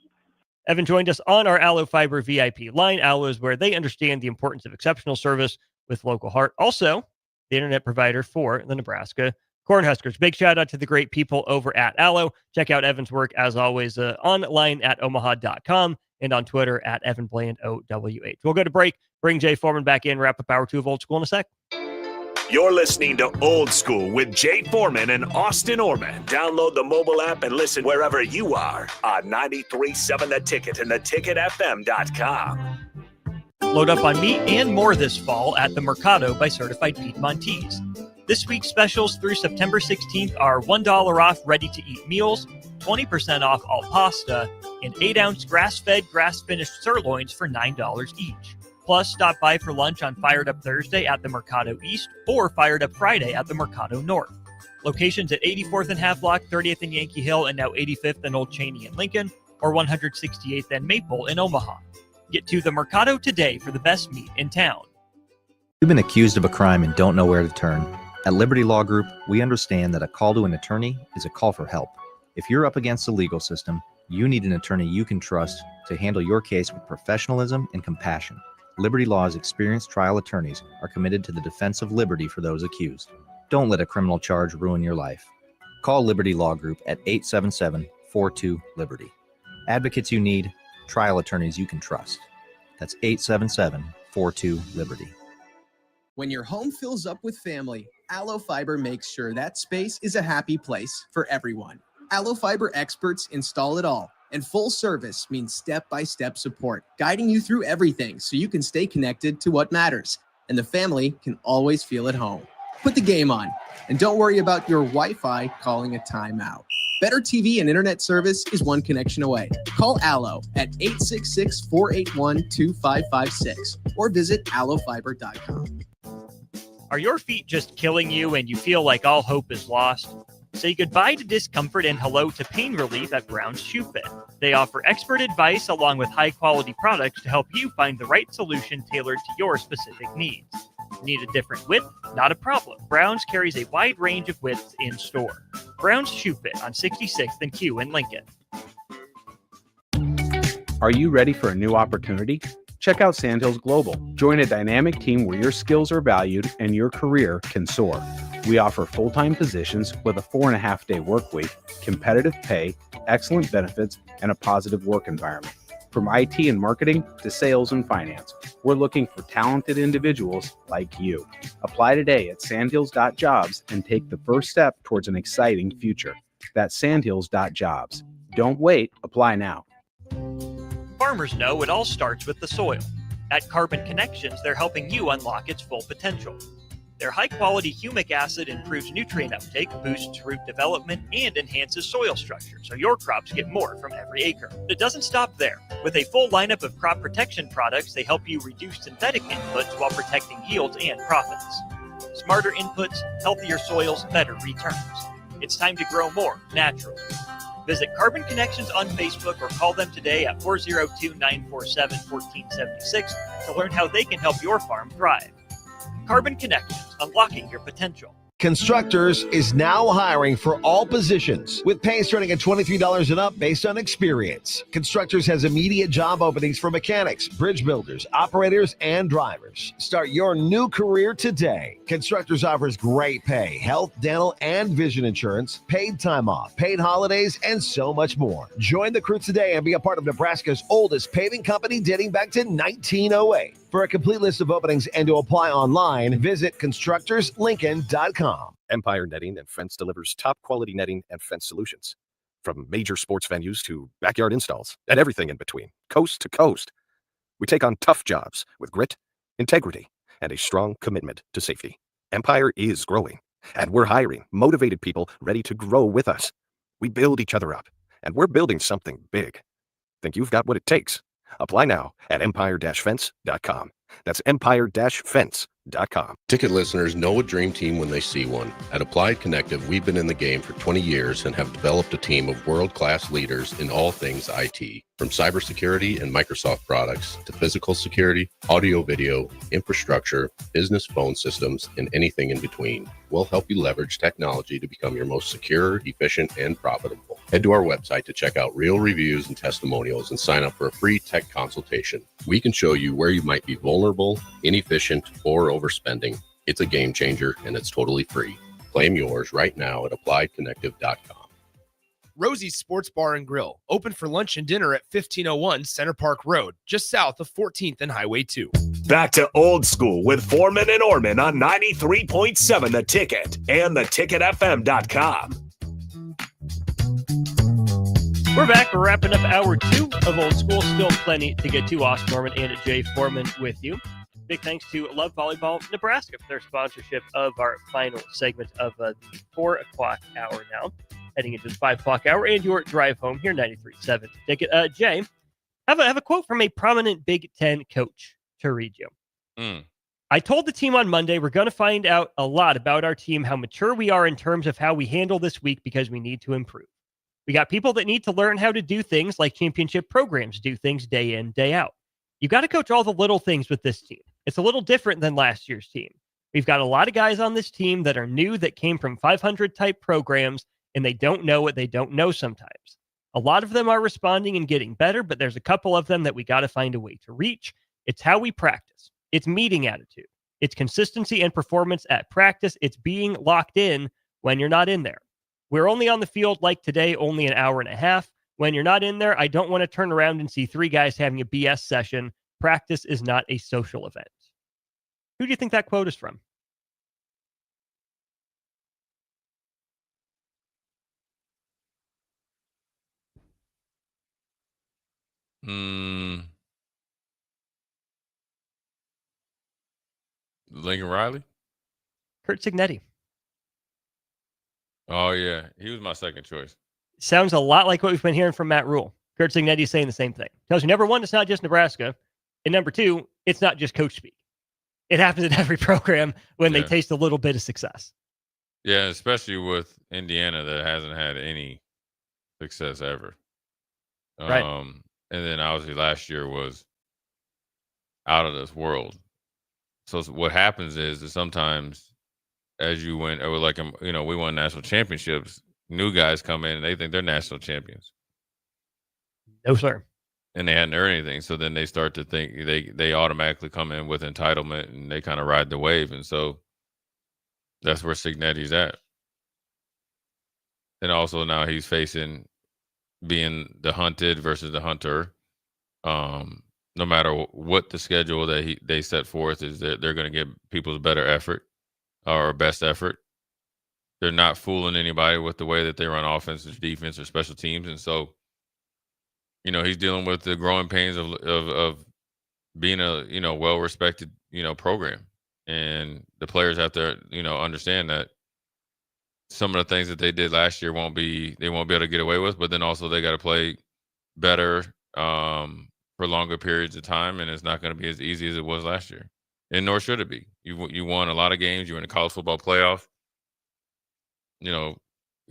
Evan joined us on our Allo Fiber VIP line. Allo is where they understand the importance of exceptional service with local heart. Also, the internet provider for the Nebraska Cornhuskers. Big shout out to the great people over at Allo. Check out Evan's work as always online at omaha.com and on Twitter at EvanBlandOWH. We'll go to break, bring Jay Foreman back in, wrap up hour 2 of Old School in a sec. You're listening to Old School with Jay Foreman and Austin Orman. Download the mobile app and listen wherever you are on 93.7 The Ticket and theticketfm.com. Load up on meat and more this fall at the Mercado by Certified Piedmontese. This week's specials through September 16th are $1 off ready-to-eat meals, 20% off all pasta, and 8-ounce grass-fed, grass-finished sirloins for $9 each. Plus, stop by for lunch on Fired Up Thursday at the Mercado East or Fired Up Friday at the Mercado North. Locations at 84th and Havelock, 30th and Yankee Hill, and now 85th and Old Cheney and Lincoln, or 168th and Maple in Omaha. Get to the Mercado today for the best meat in town. You've been accused of a crime and don't know where to turn. At Liberty Law Group, we understand that a call to an attorney is a call for help. If you're up against the legal system, you need an attorney you can trust to handle your case with professionalism and compassion. Liberty Law's experienced trial attorneys are committed to the defense of liberty for those accused. Don't let a criminal charge ruin your life. Call Liberty Law Group at 877-42-LIBERTY. Advocates you need, trial attorneys you can trust. That's 877-42-LIBERTY. When your home fills up with family, Allo Fiber makes sure that space is a happy place for everyone. Allo Fiber experts install it all, and full service means step-by-step support, guiding you through everything so you can stay connected to what matters, and the family can always feel at home. Put the game on, and don't worry about your Wi-Fi calling a timeout. Better TV and internet service is one connection away. Call Allo at 866-481-2556 or visit allofiber.com. Are your feet just killing you and you feel like all hope is lost? Say goodbye to discomfort and hello to pain relief at Brown's Shoe Fit. They offer expert advice along with high-quality products to help you find the right solution tailored to your specific needs. Need a different width? Not a problem. Brown's carries a wide range of widths in store. Brown's Shoe Fit on 66th and Q in Lincoln. Are you ready for a new opportunity? Check out Sandhills Global. Join a dynamic team where your skills are valued and your career can soar. We offer full-time positions with a 4.5-day work week, competitive pay, excellent benefits, and a positive work environment. From IT and marketing to sales and finance, we're looking for talented individuals like you. Apply today at sandhills.jobs and take the first step towards an exciting future. That's sandhills.jobs. Don't wait, apply now. Farmers know it all starts with the soil. At Carbon Connections, they're helping you unlock its full potential. Their high-quality humic acid improves nutrient uptake, boosts root development, and enhances soil structure, so your crops get more from every acre. But it doesn't stop there. With a full lineup of crop protection products, they help you reduce synthetic inputs while protecting yields and profits. Smarter inputs, healthier soils, better returns. It's time to grow more naturally. Visit Carbon Connections on Facebook or call them today at 402-947-1476 to learn how they can help your farm thrive. Carbon Connections, unlocking your potential. Constructors is now hiring for all positions with pay starting at $23 and up based on experience. Constructors has immediate job openings for mechanics, bridge builders, operators, and drivers. Start your new career today. Constructors offers great pay, health, dental, and vision insurance, paid time off, paid holidays, and so much more. Join the crew today and be a part of Nebraska's oldest paving company dating back to 1908. For a complete list of openings and to apply online, visit constructorslincoln.com. Empire Netting and Fence delivers top quality netting and fence solutions. From major sports venues to backyard installs and everything in between, coast to coast. We take on tough jobs with grit, integrity, and a strong commitment to safety. Empire is growing, and we're hiring motivated people ready to grow with us. We build each other up, and we're building something big. Think you've got what it takes? Apply now at empire-fence.com. That's empire-fence.com. Ticket listeners know a dream team when they see one. At Applied Connective, we've been in the game for 20 years and have developed a team of world-class leaders in all things IT. From cybersecurity and Microsoft products to physical security, audio-video, infrastructure, business phone systems, and anything in between. We'll help you leverage technology to become your most secure, efficient, and profitable. Head to our website to check out real reviews and testimonials and sign up for a free tech consultation. We can show you where you might be vulnerable, inefficient, or overspending. It's a game changer, and it's totally free. Claim yours right now at appliedconnective.com. Rosie's Sports Bar and Grill, open for lunch and dinner at 1501 Center Park Road, just south of 14th and Highway 2. Back to old school with Foreman and Orman on 93.7 The Ticket and theticketfm.com. We're back. We're wrapping up hour 2 of Old School. Still plenty to get to. Austin Norman and Jay Foreman with you. Big thanks to Love Volleyball Nebraska for their sponsorship of our final segment of the 4 o'clock hour now. Heading into the 5 o'clock hour and your drive home here, 93.7 Ticket. Jay, have a quote from a prominent Big Ten coach to read you. I told the team on Monday we're going to find out a lot about our team, how mature we are in terms of how we handle this week because we need to improve. We got people that need to learn how to do things like championship programs, do things day in, day out. You got to coach all the little things with this team. It's a little different than last year's team. We've got a lot of guys on this team that are new, that came from 500 type programs, and they don't know what they don't know sometimes. A lot of them are responding and getting better, but there's a couple of them that we got to find a way to reach. It's how we practice. It's meeting attitude. It's consistency and performance at practice. It's being locked in when you're not in there. We're only on the field like today, only an hour and a half. When you're not in there, I don't want to turn around and see 3 guys having a BS session. Practice is not a social event. Who do you think that quote is from? Lincoln Riley? Kurt Cignetti. Oh, yeah. He was my second choice. Sounds a lot like what we've been hearing from Matt Rhule. Kurt Cignetti is saying the same thing. Tells you, number one, it's not just Nebraska. And number two, it's not just coach speak. It happens in every program when they taste a little bit of success. Yeah, especially with Indiana that hasn't had any success ever. Right. And then obviously last year was out of this world. So what happens is that sometimes as you win, or like, we won national championships, new guys come in and they think they're national champions. No, sir. And they hadn't earned anything. So then they start to think they automatically come in with entitlement and they kind of ride the wave. And so that's where Cignetti's at. And also now he's facing being the hunted versus the hunter. No matter what the schedule that they set forth is, that they're going to give people's better effort or best effort. They're not fooling anybody with the way that they run offense, defense, or special teams. And so, he's dealing with the growing pains of being a, well-respected, program. And the players have to, understand that some of the things that they did last year they won't be able to get away with, but then also they got to play better for longer periods of time, and it's not going to be as easy as it was last year, and nor should it be. You won a lot of games. You were in a college football playoff. The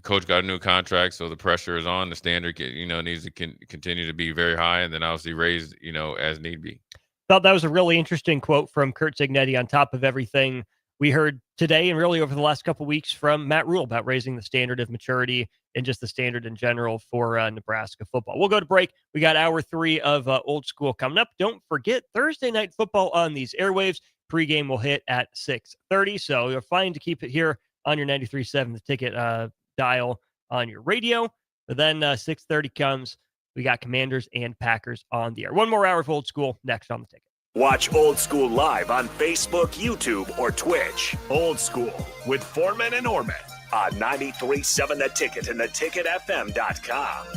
coach got a new contract, so the pressure is on. The standard, needs to continue to be very high, and then obviously raised, as need be. Thought that was a really interesting quote from Curt Cignetti on top of everything we heard today and really over the last couple of weeks from Matt Rhule about raising the standard of maturity and just the standard in general for Nebraska football. We'll go to break. We got hour 3 of Old School coming up. Don't forget Thursday night football on these airwaves. Pregame will hit at 6:30, so you're fine to keep it here on your 93.7 The Ticket dial on your radio. But then 6:30 comes. We got Commanders and Packers on the air. One more hour of Old School next on The Ticket. Watch Old School live on Facebook, YouTube, or Twitch. Old School with Foreman and Orman on 93.7 The Ticket and theticketfm.com.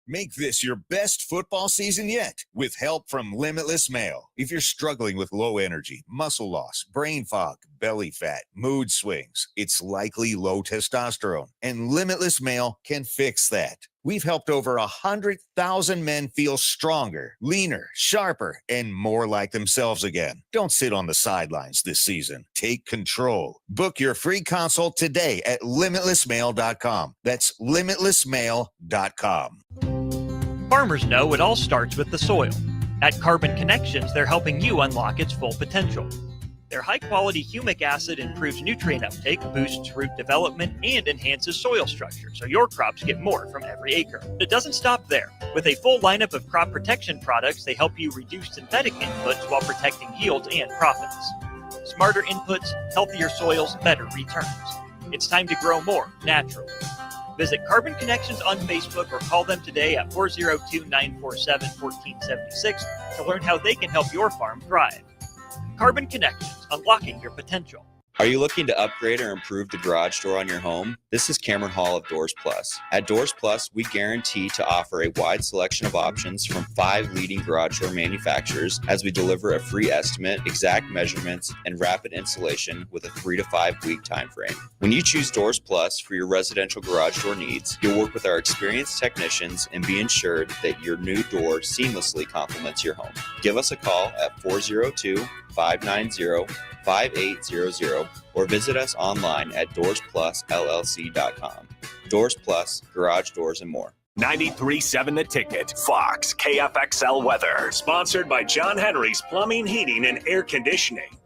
Make this your best football season yet with help from Limitless Mail. If you're struggling with low energy, muscle loss, brain fog, belly fat, mood swings, it's likely low testosterone, and Limitless Mail can fix that. We've helped over 100,000 men feel stronger, leaner, sharper, and more like themselves again. Don't sit on the sidelines this season. Take control. Book your free consult today at limitlessmail.com. That's limitlessmail.com. Farmers know it all starts with the soil. At Carbon Connections, they're helping you unlock its full potential. Their high-quality humic acid improves nutrient uptake, boosts root development, and enhances soil structure, so your crops get more from every acre. But it doesn't stop there. With a full lineup of crop protection products, they help you reduce synthetic inputs while protecting yields and profits. Smarter inputs, healthier soils, better returns. It's time to grow more naturally. Visit Carbon Connections on Facebook or call them today at 402-947-1476 to learn how they can help your farm thrive. Carbon Connections, unlocking your potential. Are you looking to upgrade or improve the garage door on your home? This is Cameron Hall of Doors Plus. At Doors Plus, we guarantee to offer a wide selection of options from 5 leading garage door manufacturers as we deliver a free estimate, exact measurements, and rapid installation with a 3 to 5 week time frame. When you choose Doors Plus for your residential garage door needs, you'll work with our experienced technicians and be ensured that your new door seamlessly complements your home. Give us a call at 402-590-5800 or visit us online at doorsplusllc.com. Doors Plus, garage doors and more. 93.7 The Ticket, Fox, KFXL weather. Sponsored by John Henry's Plumbing, Heating, and Air Conditioning.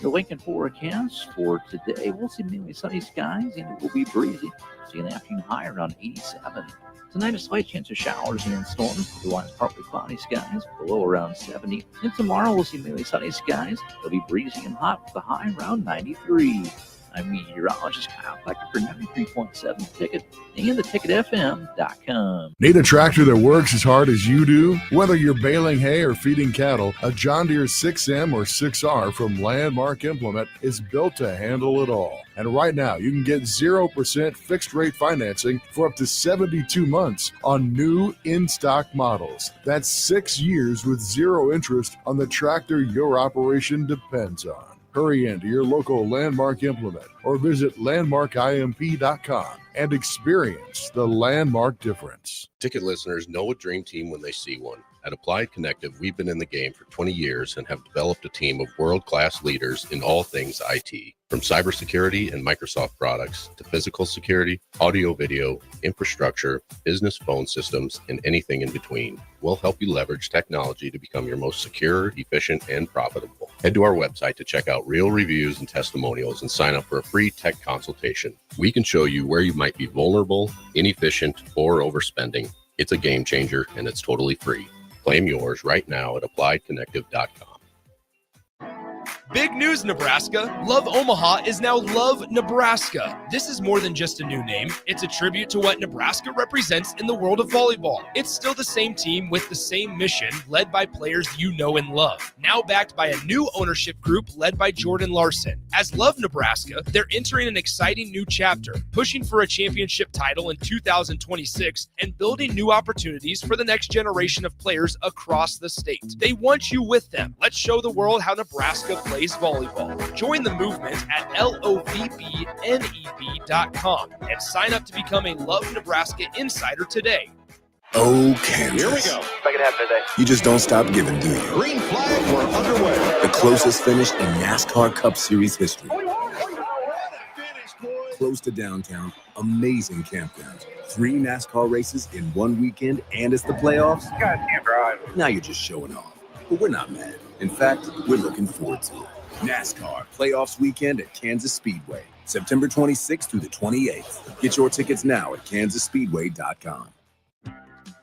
The Lincoln forecast for today, we'll see mainly sunny skies and it will be breezy. See an afternoon high around 87. Tonight, a slight chance of showers and storms. Otherwise, partly cloudy skies, below around 70. And tomorrow, we'll see mainly sunny skies. It'll be breezy and hot with a high around 93. I'm meteorologist Kyle Flecker for 93.7 Ticket and theticketfm.com. Need a tractor that works as hard as you do? Whether you're baling hay or feeding cattle, a John Deere 6M or 6R from Landmark Implement is built to handle it all. And right now, you can get 0% fixed rate financing for up to 72 months on new in-stock models. That's 6 years with 0 interest on the tractor your operation depends on. Hurry into your local Landmark Implement or visit landmarkimp.com and experience the landmark difference. Ticket listeners know a dream team when they see one. At Applied Connective, we've been in the game for 20 years and have developed a team of world-class leaders in all things IT. From cybersecurity and Microsoft products to physical security, audio-video, infrastructure, business phone systems, and anything in between, we'll help you leverage technology to become your most secure, efficient, and profitable. Head to our website to check out real reviews and testimonials and sign up for a free tech consultation. We can show you where you might be vulnerable, inefficient, or overspending. It's a game changer, and it's totally free. Claim yours right now at appliedconnective.com. Big news, Nebraska. Love Omaha is now Love Nebraska. This is more than just a new name. It's a tribute to what Nebraska represents in the world of volleyball. It's still the same team with the same mission, led by players you know and love. Now backed by a new ownership group led by Jordan Larson. As Love Nebraska, they're entering an exciting new chapter, pushing for a championship title in 2026 and building new opportunities for the next generation of players across the state. They want you with them. Let's show the world how Nebraska plays volleyball. Join the movement at lovneb.com and sign up to become a Love Nebraska insider today. Oh, Kansas. Here we go. Second half today. You just don't stop giving, do you? Green flag, we're underway. The closest finish in NASCAR Cup Series history. Close to downtown, amazing campgrounds. 3 NASCAR races in one weekend, and it's the playoffs. You guys can't drive. Now you're just showing off. But we're not mad. In fact, we're looking forward to it. NASCAR Playoffs Weekend at Kansas Speedway, September 26th through the 28th. Get your tickets now at kansasspeedway.com.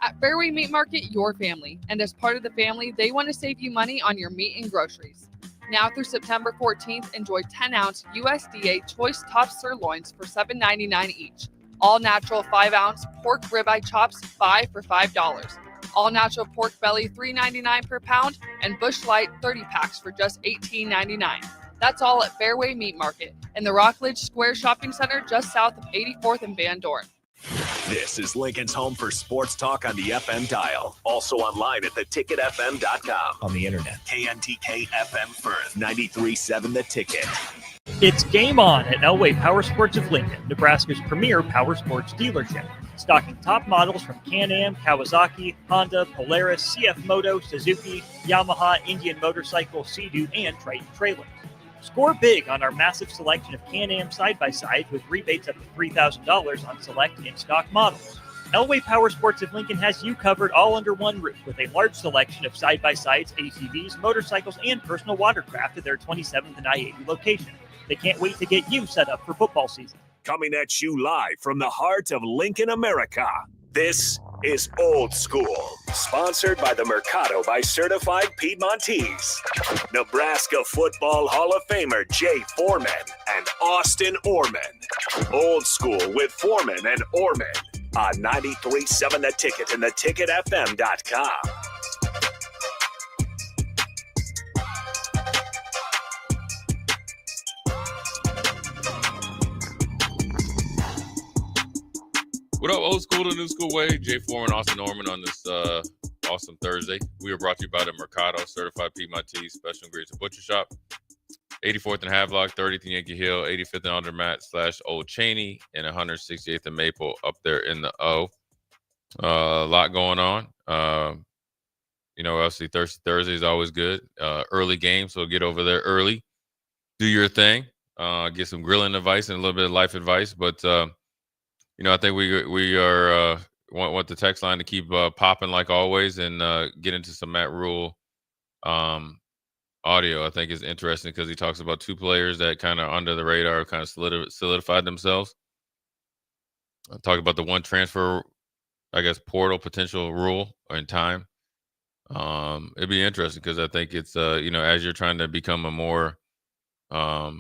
At Fairway Meat Market, your family. And as part of the family, they want to save you money on your meat and groceries. Now through September 14th, enjoy 10-ounce USDA Choice Top Sirloins for $7.99 each. All natural 5-ounce pork ribeye chops, 5 for $5. All natural pork belly, $3.99 per pound, and Busch Light 30 packs for just $18.99. That's all at Fairway Meat Market in the Rockledge Square Shopping Center just south of 84th and Van Dorn. This is Lincoln's home for sports talk on the FM dial. Also online at theticketfm.com. On the internet. KNTK FM Firth, 93.7 The Ticket. It's game on at Elway Power Sports of Lincoln, Nebraska's premier power sports dealership. Stocking top models from Can-Am, Kawasaki, Honda, Polaris, CF Moto, Suzuki, Yamaha, Indian Motorcycle, Sea-Doo, and Triton trailers. Score big on our massive selection of Can-Am side-by-sides with rebates up to $3,000 on select in-stock models. Elway Power Sports of Lincoln has you covered all under one roof with a large selection of side-by-sides, ATVs, motorcycles, and personal watercraft at their 27th and I-80 location. They can't wait to get you set up for football season. Coming at you live from the heart of Lincoln, America. This is Old School, sponsored by the Mercado by Certified Piedmontese. Nebraska Football Hall of Famer Jay Foreman and Austin Orman. Old School with Foreman and Orman on 93.7 The Ticket and theticketfm.com. What up, Old School to New School Way? Jay Foreman, Austin Norman on this awesome Thursday. We are brought to you by the Mercado Certified Piedmontese Special Ingredients Butcher Shop. 84th and Havelock, 30th and Yankee Hill, 85th and Andermatt / Old Cheney, and 168th and Maple up there in the O. A lot going on. Obviously Thursday is always good. Early game, so get over there early. Do your thing. Get some grilling advice and a little bit of life advice, but I think we are want the text line to keep popping like always and get into some Matt Rhule audio. I think is interesting because he talks about 2 players that kind of under the radar kind of solidified themselves. Talk about the one transfer, I guess, portal potential rule in time. It'd be interesting because I think it's as you're trying to become a more I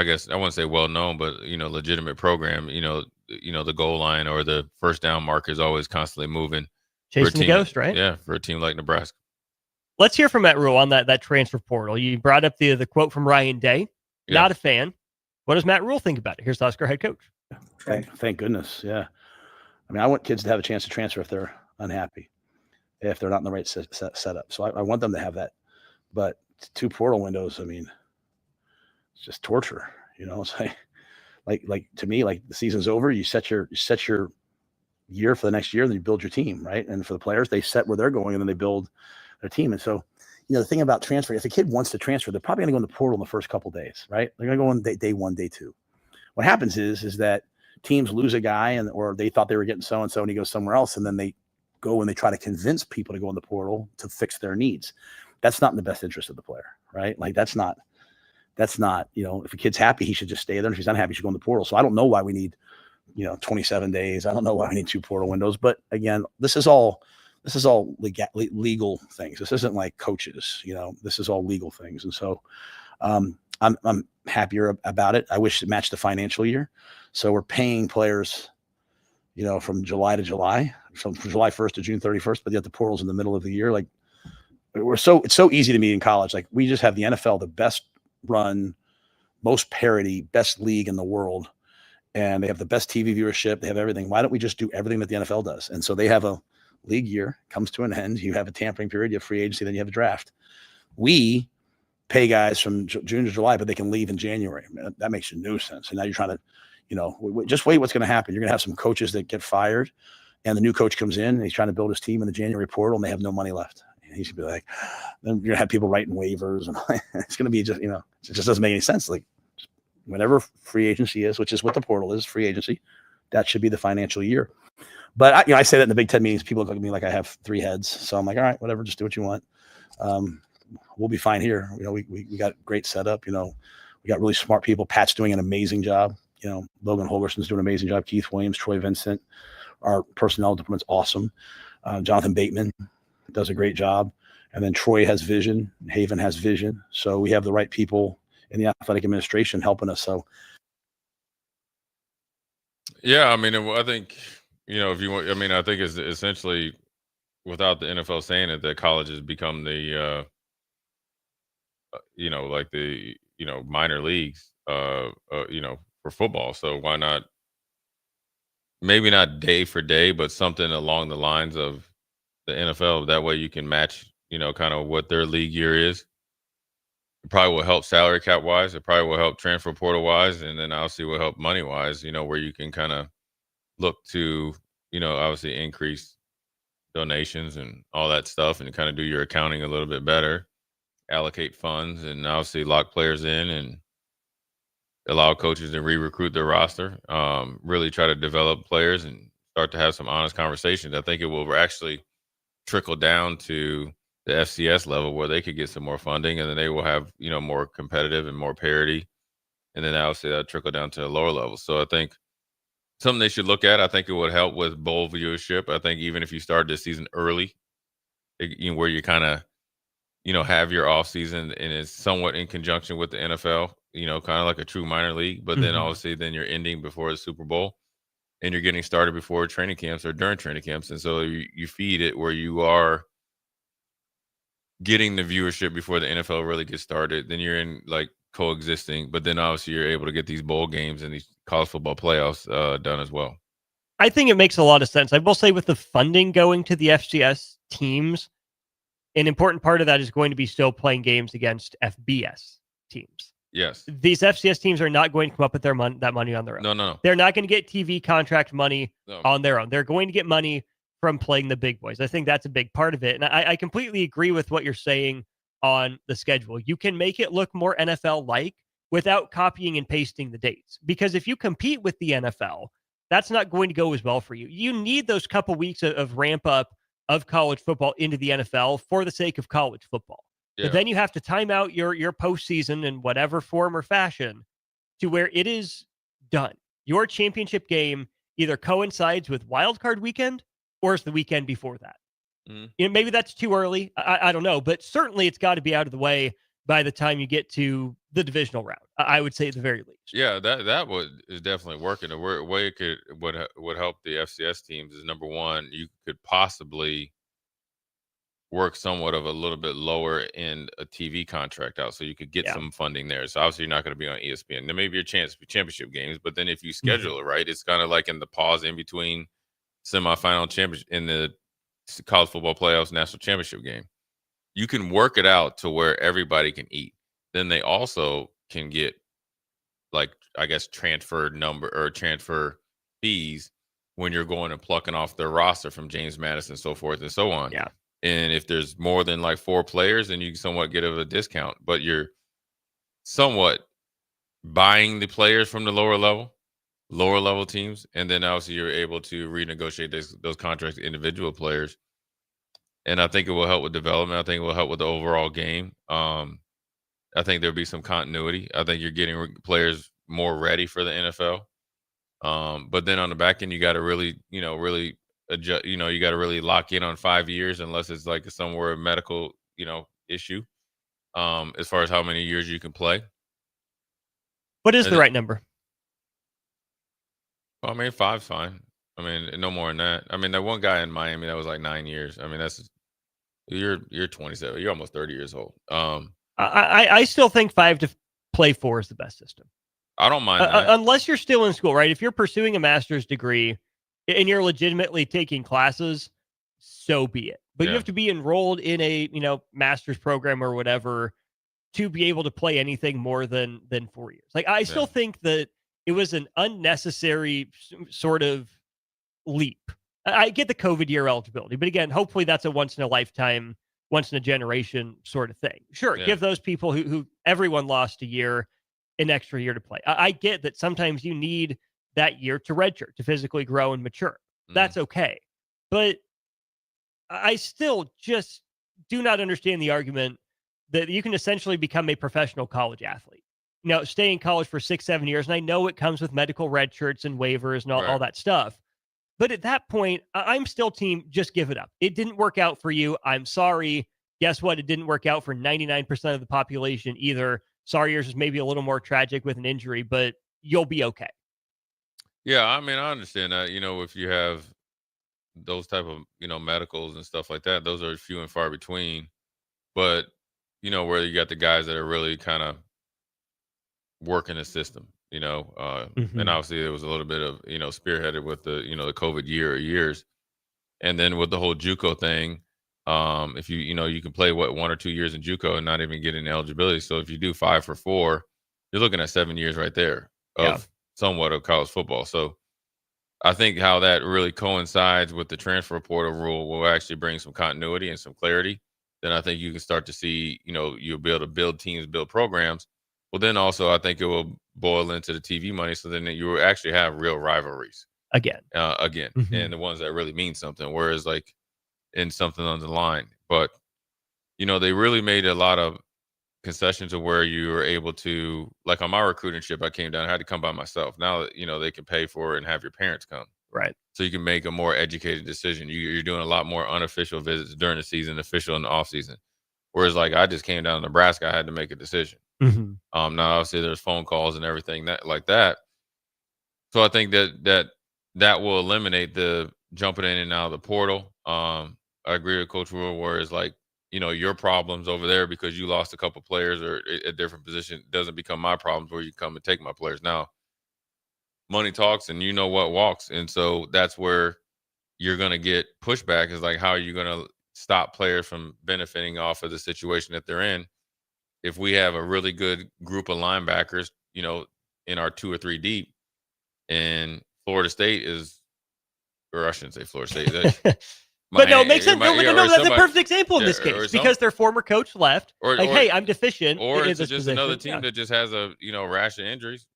guess I wouldn't say well-known, but, legitimate program, the goal line or the first down mark is always constantly moving. Chasing the ghost, right? Yeah, for a team like Nebraska. Let's hear from Matt Rhule on that transfer portal. You brought up the quote from Ryan Day. Yeah. Not a fan. What does Matt Rhule think about it? Here's the Husker head coach. Thank goodness, yeah. I mean, I want kids to have a chance to transfer if they're unhappy, if they're not in the right setup. So I want them to have that. But 2 portal windows, I mean, it's just torture. It's like like to me, like the season's over, you set your year for the next year, and then you build your team, right? And for the players, they set where they're going, and then they build their team. And so, the thing about transfer, if a kid wants to transfer, they're probably going to go in the portal in the first couple of days, right? They're going to go on day one, day two. What happens is that teams lose a guy, or they thought they were getting so-and-so, and he goes somewhere else, and then they go and they try to convince people to go in the portal to fix their needs. That's not in the best interest of the player, right? Like that's not, if a kid's happy, he should just stay there. And if he's unhappy, he should go in the portal. So I don't know why we need, 27 days. I don't know why we need 2 portal windows, but again, this is all legal things. This isn't like coaches, this is all legal things. And so I'm happier about it. I wish it matched the financial year. So we're paying players, from July to July, from July 1st to June 31st, but yet the portal's in the middle of the year. Like it's so easy to me in college. Like we just have the NFL, the best run, most parity, best league in the world. And they have the best TV viewership. They have everything. Why don't we just do everything that the NFL does? And so they have a league year, comes to an end. You have a tampering period, you have free agency, then you have a draft. We pay guys from June to July, but they can leave in January. That makes no sense. And now you're trying to, just wait what's going to happen. You're going to have some coaches that get fired, and the new coach comes in, and he's trying to build his team in the January portal, and they have no money left. And he's going to be like, then you're going to have people writing waivers, and it's going to be just, it just doesn't make any sense. Like, whenever free agency is, which is what the portal is, free agency, that should be the financial year. But I say that in the Big Ten meetings, people look at me like I have 3 heads. So I'm like, all right, whatever, just do what you want. We'll be fine here. We got great setup. We got really smart people. Pat's doing an amazing job. Logan Holgerson's doing an amazing job. Keith Williams, Troy Vincent, our personnel department's awesome. Jonathan Bateman does a great job. And then Troy has vision. Haven has vision. So we have the right people in the athletic administration helping us. So, yeah, I mean, I think, if you want, I think it's essentially, without the NFL saying it, that college has become the, like the, minor leagues, for football. So why not, maybe not day for day, but something along the lines of the NFL. That way you can match, kind of what their league year is. It probably will help salary cap wise. It probably will help transfer portal wise. And then obviously will help money wise, where you can kind of look to, obviously increase donations and all that stuff, and kind of do your accounting a little bit better, allocate funds, and obviously lock players in and allow coaches to re-recruit their roster, really try to develop players and start to have some honest conversations. I think it will actually trickle down to the FCS level, where they could get some more funding, and then they will have, more competitive and more parity. And then obviously that'll trickle down to the lower levels. So I think something they should look at. I think it would help with bowl viewership. I think even if you start this season early, where you kind of, have your off season and it's somewhat in conjunction with the NFL, kind of like a true minor league, but then obviously then you're ending before the Super Bowl, and you're getting started before training camps or during training camps. And so you feed it where you are getting the viewership before the NFL really gets started. Then you're in like coexisting, but then obviously you're able to get these bowl games and these college football playoffs done as well. I think it makes a lot of sense. I will say, with the funding going to the FCS teams, an important part of that is going to be still playing games against FBS teams. Yes. These FCS teams are not going to come up with that money on their own. No. They're not going to get TV contract money on their own. They're going to get money from playing the big boys. I think that's a big part of it. And I completely agree with what you're saying on the schedule. You can make it look more NFL-like without copying and pasting the dates. Because if you compete with the NFL, that's not going to go as well for you. You need those couple weeks of ramp up of college football into the NFL for the sake of college football. Yeah. But then you have to time out your postseason in whatever form or fashion to where it is done. Your championship game either coincides with Wild Card Weekend or is the weekend before that. Maybe that's too early. I don't know, but certainly it's got to be out of the way by the time you get to the divisional round. I would say at the very least. Yeah, that is definitely working. The way it would help the FCS teams is, number one, you could possibly work somewhat of a little bit lower end a TV contract out, so you could get some funding there. So obviously you're not going to be on ESPN. There may be a chance for championship games, but then if you schedule it right, it's kind of like in the pause in between semifinal championship in the college football playoffs national championship game. You can work it out to where everybody can eat. Then they also can get like, I guess, transfer number or transfer fees when you're going and plucking off their roster from James Madison, so forth and so on. Yeah. And if there's more than like 4 players, then you somewhat get a discount, but you're somewhat buying the players from the lower level teams. And then obviously you're able to renegotiate those contracts with individual players. And I think it will help with development. I think it will help with the overall game. I think there'll be some continuity. I think you're getting players more ready for the NFL. But then on the back end, you got to really adjust, you got to really lock in on 5 years unless it's like somewhere medical, issue, as far as how many years you can play. What is the right number? Well, I mean, 5's fine. I mean, no more than that. I mean, that one guy in Miami that was like 9 years. I mean, you're 27. You're almost 30 years old. I still think 5 to play 4 is the best system. I don't mind that. Unless you're still in school, right? If you're pursuing a master's degree and you're legitimately taking classes, so be it. But you have to be enrolled in a, master's program or whatever to be able to play anything more than 4 years. Like, I still think that it was an unnecessary sort of leap. I get the COVID year eligibility, but again, hopefully that's a once in a lifetime, once in a generation sort of thing. Sure, give those people who everyone lost a year an extra year to play. I get that sometimes you need that year to redshirt, to physically grow and mature. That's okay. But I still just do not understand the argument that you can essentially become a professional college athlete. Stay in college for 6-7 years, and I know it comes with medical red shirts and waivers and all that stuff. But at that point, I'm still team, just give it up. It didn't work out for you. I'm sorry. Guess what? It didn't work out for 99% of the population either. Sorry, yours is maybe a little more tragic with an injury, but you'll be okay. Yeah, I mean, I understand that. If you have those type of, medicals and stuff like that, those are few and far between. But, where you got the guys that are really kind of working the system, and obviously there was a little bit of, spearheaded with the, the COVID years. And then with the whole JUCO thing, if you can play 1 or 2 years in JUCO and not even get any eligibility. So if you do 5 for 4, you're looking at 7 years right there of somewhat of college football. So I think how that really coincides with the transfer portal rule will actually bring some continuity and some clarity. Then I think you can start to see, you'll be able to build teams, build programs. Well, then also I think it will boil into the TV money. So then you will actually have real rivalries again, and the ones that really mean something. Whereas like in something on the line, but they really made a lot of concessions of where you were able to, like on my recruiting trip, I came down, I had to come by myself. Now that, they can pay for it and have your parents come. Right. So you can make a more educated decision. You're doing a lot more unofficial visits during the season, official in the off season. Whereas like I just came down to Nebraska, I had to make a decision. Now obviously there's phone calls and everything like that. So I think that will eliminate the jumping in and out of the portal. I agree with Coach Rhule, where it's like, your problems over there because you lost a couple players or a different position doesn't become my problems where you come and take my players. Now, money talks and what walks. And so that's where you're going to get pushback is like, how are you going to stop players from benefiting off of the situation that they're in? If we have a really good group of linebackers, in our 2 or 3 deep, and Florida State is, or I shouldn't say Florida State. But no, it makes sense. That's a perfect example in this case because their former coach left. Hey, I'm deficient. Or it's just position. Another team that just has a rash of injuries.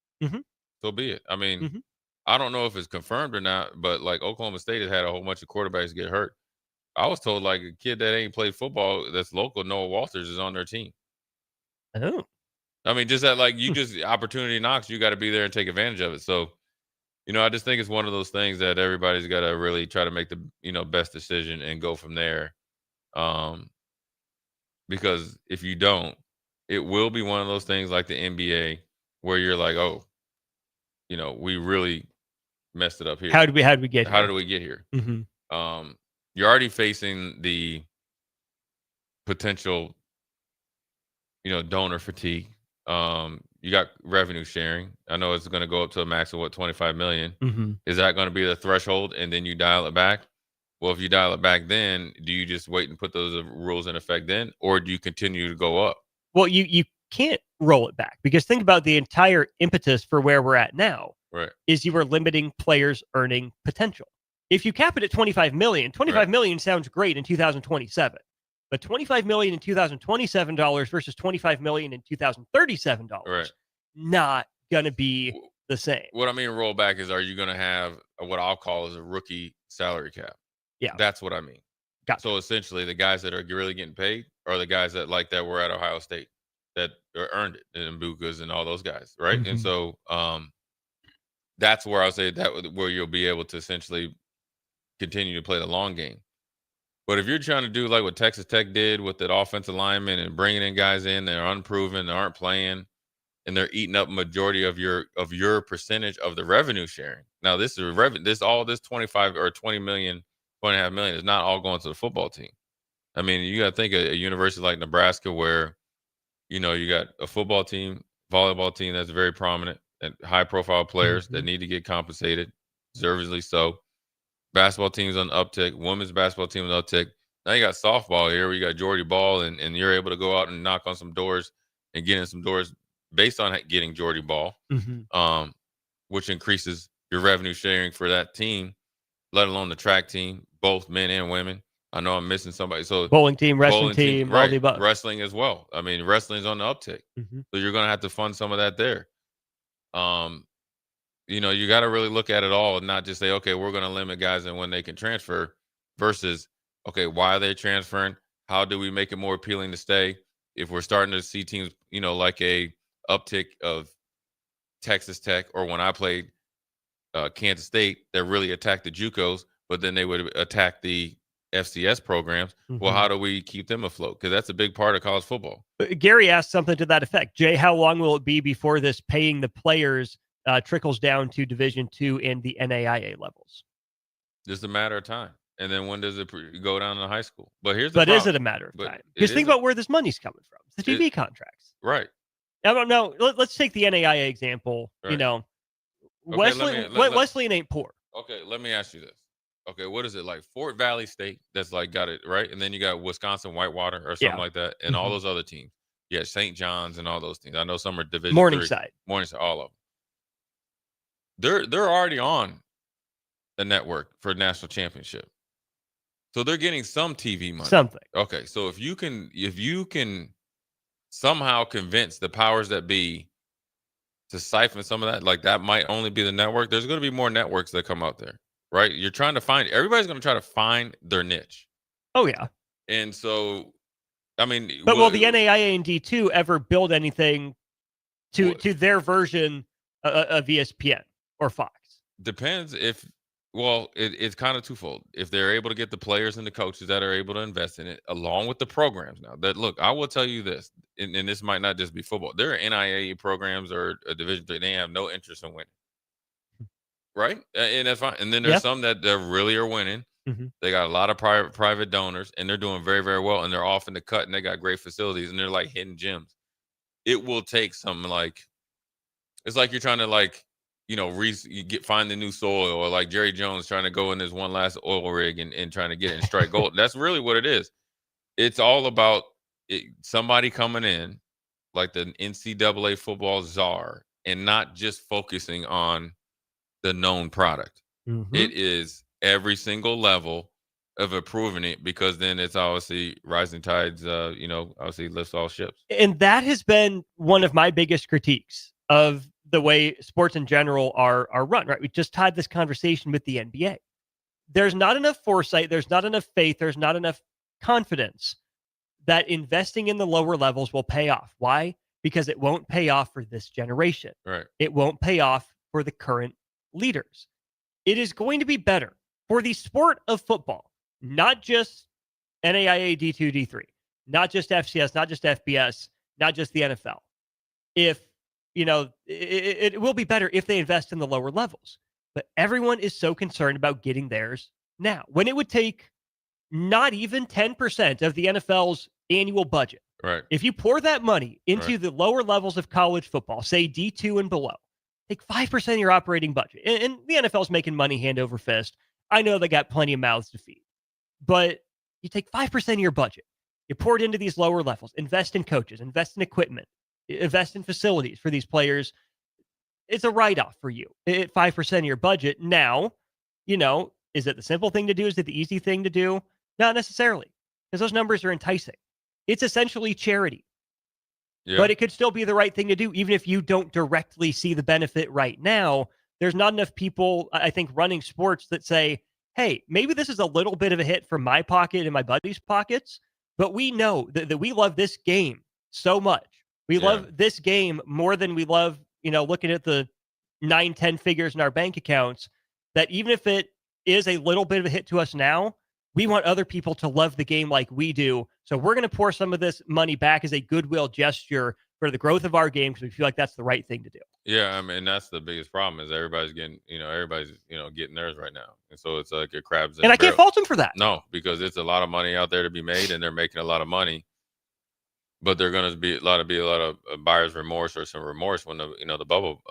So be it. I mean, I don't know if it's confirmed or not, but like Oklahoma State has had a whole bunch of quarterbacks get hurt. I was told like a kid that ain't played football that's local, Noah Walters, is on their team. Oh, I mean, just that like you just opportunity knocks, you got to be there and take advantage of it. So. I just think it's one of those things that everybody's got to really try to make the, best decision and go from there. Because if you don't, it will be one of those things like the NBA where you're like, oh, we really messed it up here. How did we get here? How did we get here? You're already facing the potential, donor fatigue. You got revenue sharing. I know it's going to go up to a max of $25 million. Is that going to be the threshold and then you dial it back? Well, if you dial it back, then do you just wait and put those rules in effect then, or do you continue to go up? Well, you can't roll it back, because think about the entire impetus for where we're at now. Right. Is you are limiting players' earning potential. If you cap it at $25 million, $25 million sounds great in 2027, but $25 million in 2027 versus $25 million in 2037, not going to be the same. What I mean roll back is, are you going to have what I'll call is a rookie salary cap? Yeah. That's what I mean. Gotcha. So essentially the guys that are really getting paid are the guys that were at Ohio State that earned it, and Mbukas and all those guys, right? Mm-hmm. And so that's where I'll say where you'll be able to essentially continue to play the long game. But if you're trying to do like what Texas Tech did with that offensive lineman and bringing in guys in that are unproven, that aren't playing, and they're eating up majority of your percentage of the revenue sharing. Now this is this 25 or 20 million, 20.5 million is not all going to the football team. I mean, you got to think a university like Nebraska, where you got a football team, volleyball team that's very prominent and high profile players that need to get compensated, deservedly so. Basketball teams on the uptick, women's basketball team on the uptick. Now you got softball here where you got Jordy Ball, and you're able to go out and knock on some doors and get in some doors based on getting Jordy Ball, which increases your revenue sharing for that team, let alone the track team, both men and women. I know I'm missing somebody. So bowling team, wrestling team, all the above. Wrestling as well. I mean, wrestling's on the uptick. So you're going to have to fund some of that there. You got to really look at it all and not just say, okay, we're going to limit guys and when they can transfer versus, okay, why are they transferring? How do we make it more appealing to stay? If we're starting to see teams, like a uptick of Texas Tech, or when I played Kansas State, that really attacked the JUCOs, but then they would attack the FCS programs. Well, how do we keep them afloat? Because that's a big part of college football. Gary asked something to that effect. Jay, how long will it be before this paying the players trickles down to Division II and the NAIA levels? Just a matter of time. And then when does it go down to high school? But here's the But problem. is it a matter of time? Because think about where this money's coming from. It's the TV contracts. Right. I don't know. Let's take the NAIA example. Right. Wesleyan ain't poor. Okay, let me ask you this. Okay, what is it like? Fort Valley State, that's got it, right? And then you got Wisconsin Whitewater or something like that, and all those other teams. Yeah, St. John's and all those teams. I know some are Division Morningside, all of them. They're already on the network for national championship, so they're getting some TV money. Something. Okay, so if you can somehow convince the powers that be to siphon some of that, like that might only be the network. There's going to be more networks that come out there, right? You're trying to find. Everybody's going to try to find their niche. Oh yeah. And so, I mean, but will the NAIA and D2 ever build anything to their version of ESPN or Fox? Depends if. Well, it's kind of twofold. If they're able to get the players and the coaches that are able to invest in it, along with the programs. Now, that look, I will tell you this, and this might not just be football. There are NAIA programs or a Division III. They have no interest in winning, right? And that's fine. And then there's some that really are winning. They got a lot of private donors, and they're doing very, very well. And they're off in the cut, and they got great facilities, and they're like hidden gems. It will take some it's like you're trying to find the new soil, or like Jerry Jones trying to go in his one last oil rig and trying to get it and strike gold. That's really what it is. It's all about somebody coming in like the NCAA football czar and not just focusing on the known product. It is every single level of improving it, because then it's obviously rising tides, obviously lifts all ships. And that has been one of my biggest critiques of the way sports in general are run, right? We just tied this conversation with the NBA. There's not enough foresight. There's not enough faith. There's not enough confidence that investing in the lower levels will pay off. Why? Because it won't pay off for this generation. Right. It won't pay off for the current leaders. It is going to be better for the sport of football, not just NAIA D2, D3, not just FCS, not just FBS, not just the NFL. If it will be better if they invest in the lower levels. But everyone is so concerned about getting theirs now, when it would take not even 10% of the NFL's annual budget. Right. If you pour that money into the lower levels of college football, say D2 and below, take 5% of your operating budget. And the NFL's making money hand over fist. I know they got plenty of mouths to feed. But you take 5% of your budget, you pour it into these lower levels, invest in coaches, invest in equipment, invest in facilities for these players. It's a write-off for you at 5% of your budget. Now, is it the simple thing to do? Is it the easy thing to do? Not necessarily, because those numbers are enticing. It's essentially charity. Yeah. But it could still be the right thing to do, even if you don't directly see the benefit right now. There's not enough people, I think, running sports that say, hey, maybe this is a little bit of a hit from my pocket and my buddies' pockets, but we know that we love this game so much. We love this game more than we love, looking at the 9-10 figures in our bank accounts, that even if it is a little bit of a hit to us now, we want other people to love the game like we do. So we're going to pour some of this money back as a goodwill gesture for the growth of our game, because we feel like that's the right thing to do. Yeah, I mean, that's the biggest problem is everybody's getting theirs right now. And so it's like a crabs in And a I can't barrel. fault them for that. No, because it's a lot of money out there to be made, and they're making a lot of money. But there's going to be a lot of buyer's remorse or some remorse when the bubble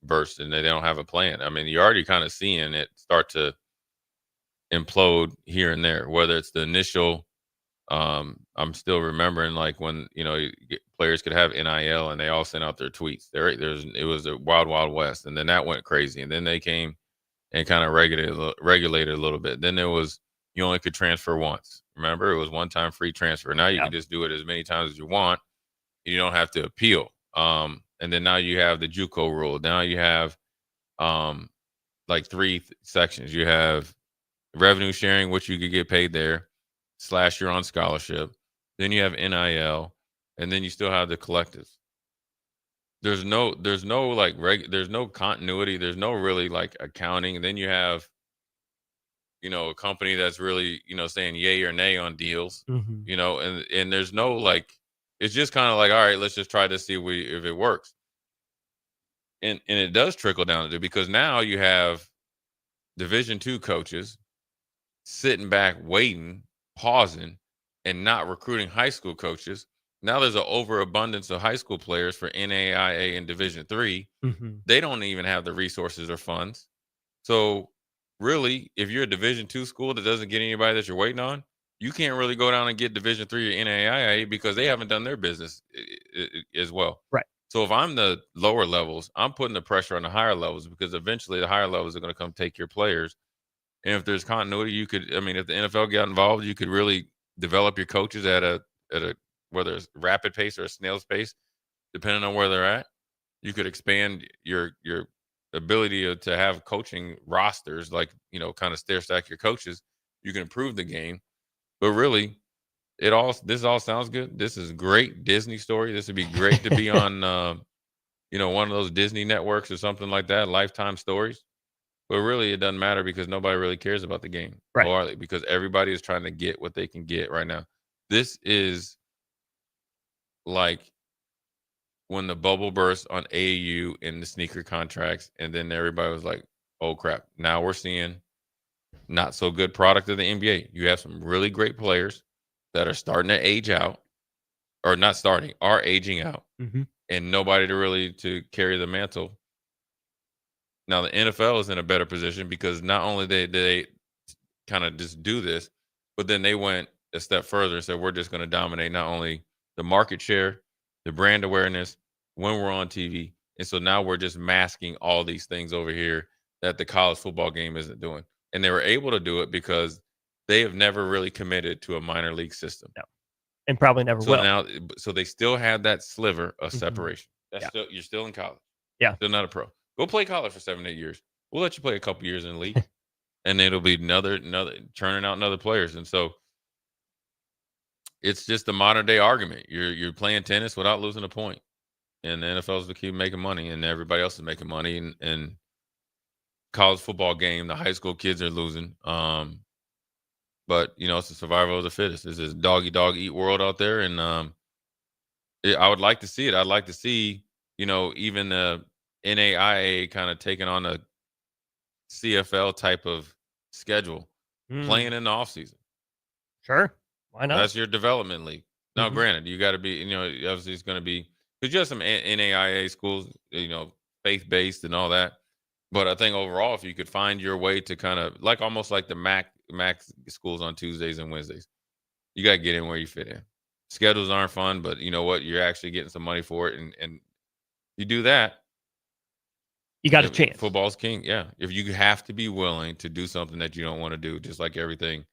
bursts and they don't have a plan. I mean, you're already kind of seeing it start to implode here and there, whether it's the initial I'm still remembering like when players could have NIL and they all sent out their tweets. It was a wild west, and then that went crazy, and then they came and kind of regulated a little bit. Then there was you only could transfer once. Remember, it was one-time free transfer. Now you can just do it as many times as you want. You don't have to appeal. And then now you have the JUCO rule. Now you have like three sections. You have revenue sharing, which you could get paid there, / you're on scholarship. Then you have NIL, and then you still have the collectives. There's no there's no continuity. There's no really like accounting. And then you have a company that's really saying yay or nay on deals. And there's no like, it's just kind of like, all right, let's just try to see if it works. And it does trickle down to, because now you have Division II coaches sitting back, waiting, pausing, and not recruiting high school coaches. Now there's an overabundance of high school players for NAIA and Division III. They don't even have the resources or funds. So really, if you're a Division II school that doesn't get anybody that you're waiting on, you can't really go down and get Division III or NAIA because they haven't done their business as well. Right. So if I'm the lower levels, I'm putting the pressure on the higher levels, because eventually the higher levels are going to come take your players. And if there's continuity, if the NFL got involved, you could really develop your coaches at a whether it's rapid pace or a snail's pace, depending on where they're at. You could expand your ability to have coaching rosters, like, kind of stair stack your coaches. You can improve the game. But really, this all sounds good. This is great Disney story. This would be great to be on one of those Disney networks or something like that, Lifetime stories. But really, it doesn't matter, because nobody really cares about the game. Right. Because everybody is trying to get what they can get right now. This is like when the bubble burst on AAU in the sneaker contracts, and then everybody was like, oh crap, now we're seeing not so good product of the NBA. You have some really great players that are starting to age out, or not starting, are aging out, and nobody to carry the mantle. Now the NFL is in a better position, because not only they kind of just do this, but then they went a step further and said, we're just going to dominate not only the market share, the brand awareness, when we're on TV. And so now we're just masking all these things over here that the college football game isn't doing. And they were able to do it because they have never really committed to a minor league system. No. And probably never will. Now, so they still have that sliver of separation. You're still in college. Yeah. Still not a pro. Go play college for 7-8 years. We'll let you play a couple years in the league. And it'll be another churning out another players. And so it's just a modern day argument. You're playing tennis without losing a point. And the NFL's to keep making money, and everybody else is making money. And college football game, the high school kids are losing. But it's the survival of the fittest. This is dog eat world out there. And I would like to see it. I'd like to see, even the NAIA kind of taking on a CFL type of schedule, playing in the offseason. Sure. Why not? That's your development league. Now, granted, you got to be, obviously it's going to be, because you have some NAIA schools, faith-based and all that. But I think overall, if you could find your way to kind of almost like the MAC schools on Tuesdays and Wednesdays, you got to get in where you fit in. Schedules aren't fun, but you know what? You're actually getting some money for it, and you do that. You got a chance. Football's king. Yeah. If you have to be willing to do something that you don't want to do, just like everything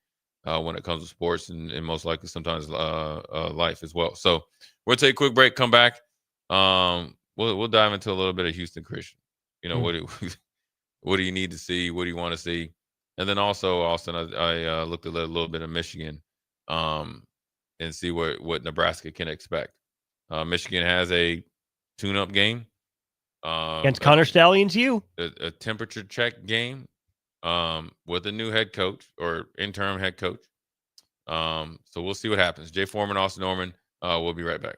when it comes to sports and most likely sometimes life as well. So we'll take a quick break, come back. We'll dive into a little bit of Houston Christian. You know, what do you need to see? What do you want to see? And then also, Austin, I looked at a little bit of Michigan and see what Nebraska can expect. Michigan has a tune-up game. Against Connor Stallions, a temperature check game with a new head coach or interim head coach. So we'll see what happens. Jay Foreman, Austin Norman. We'll be right back.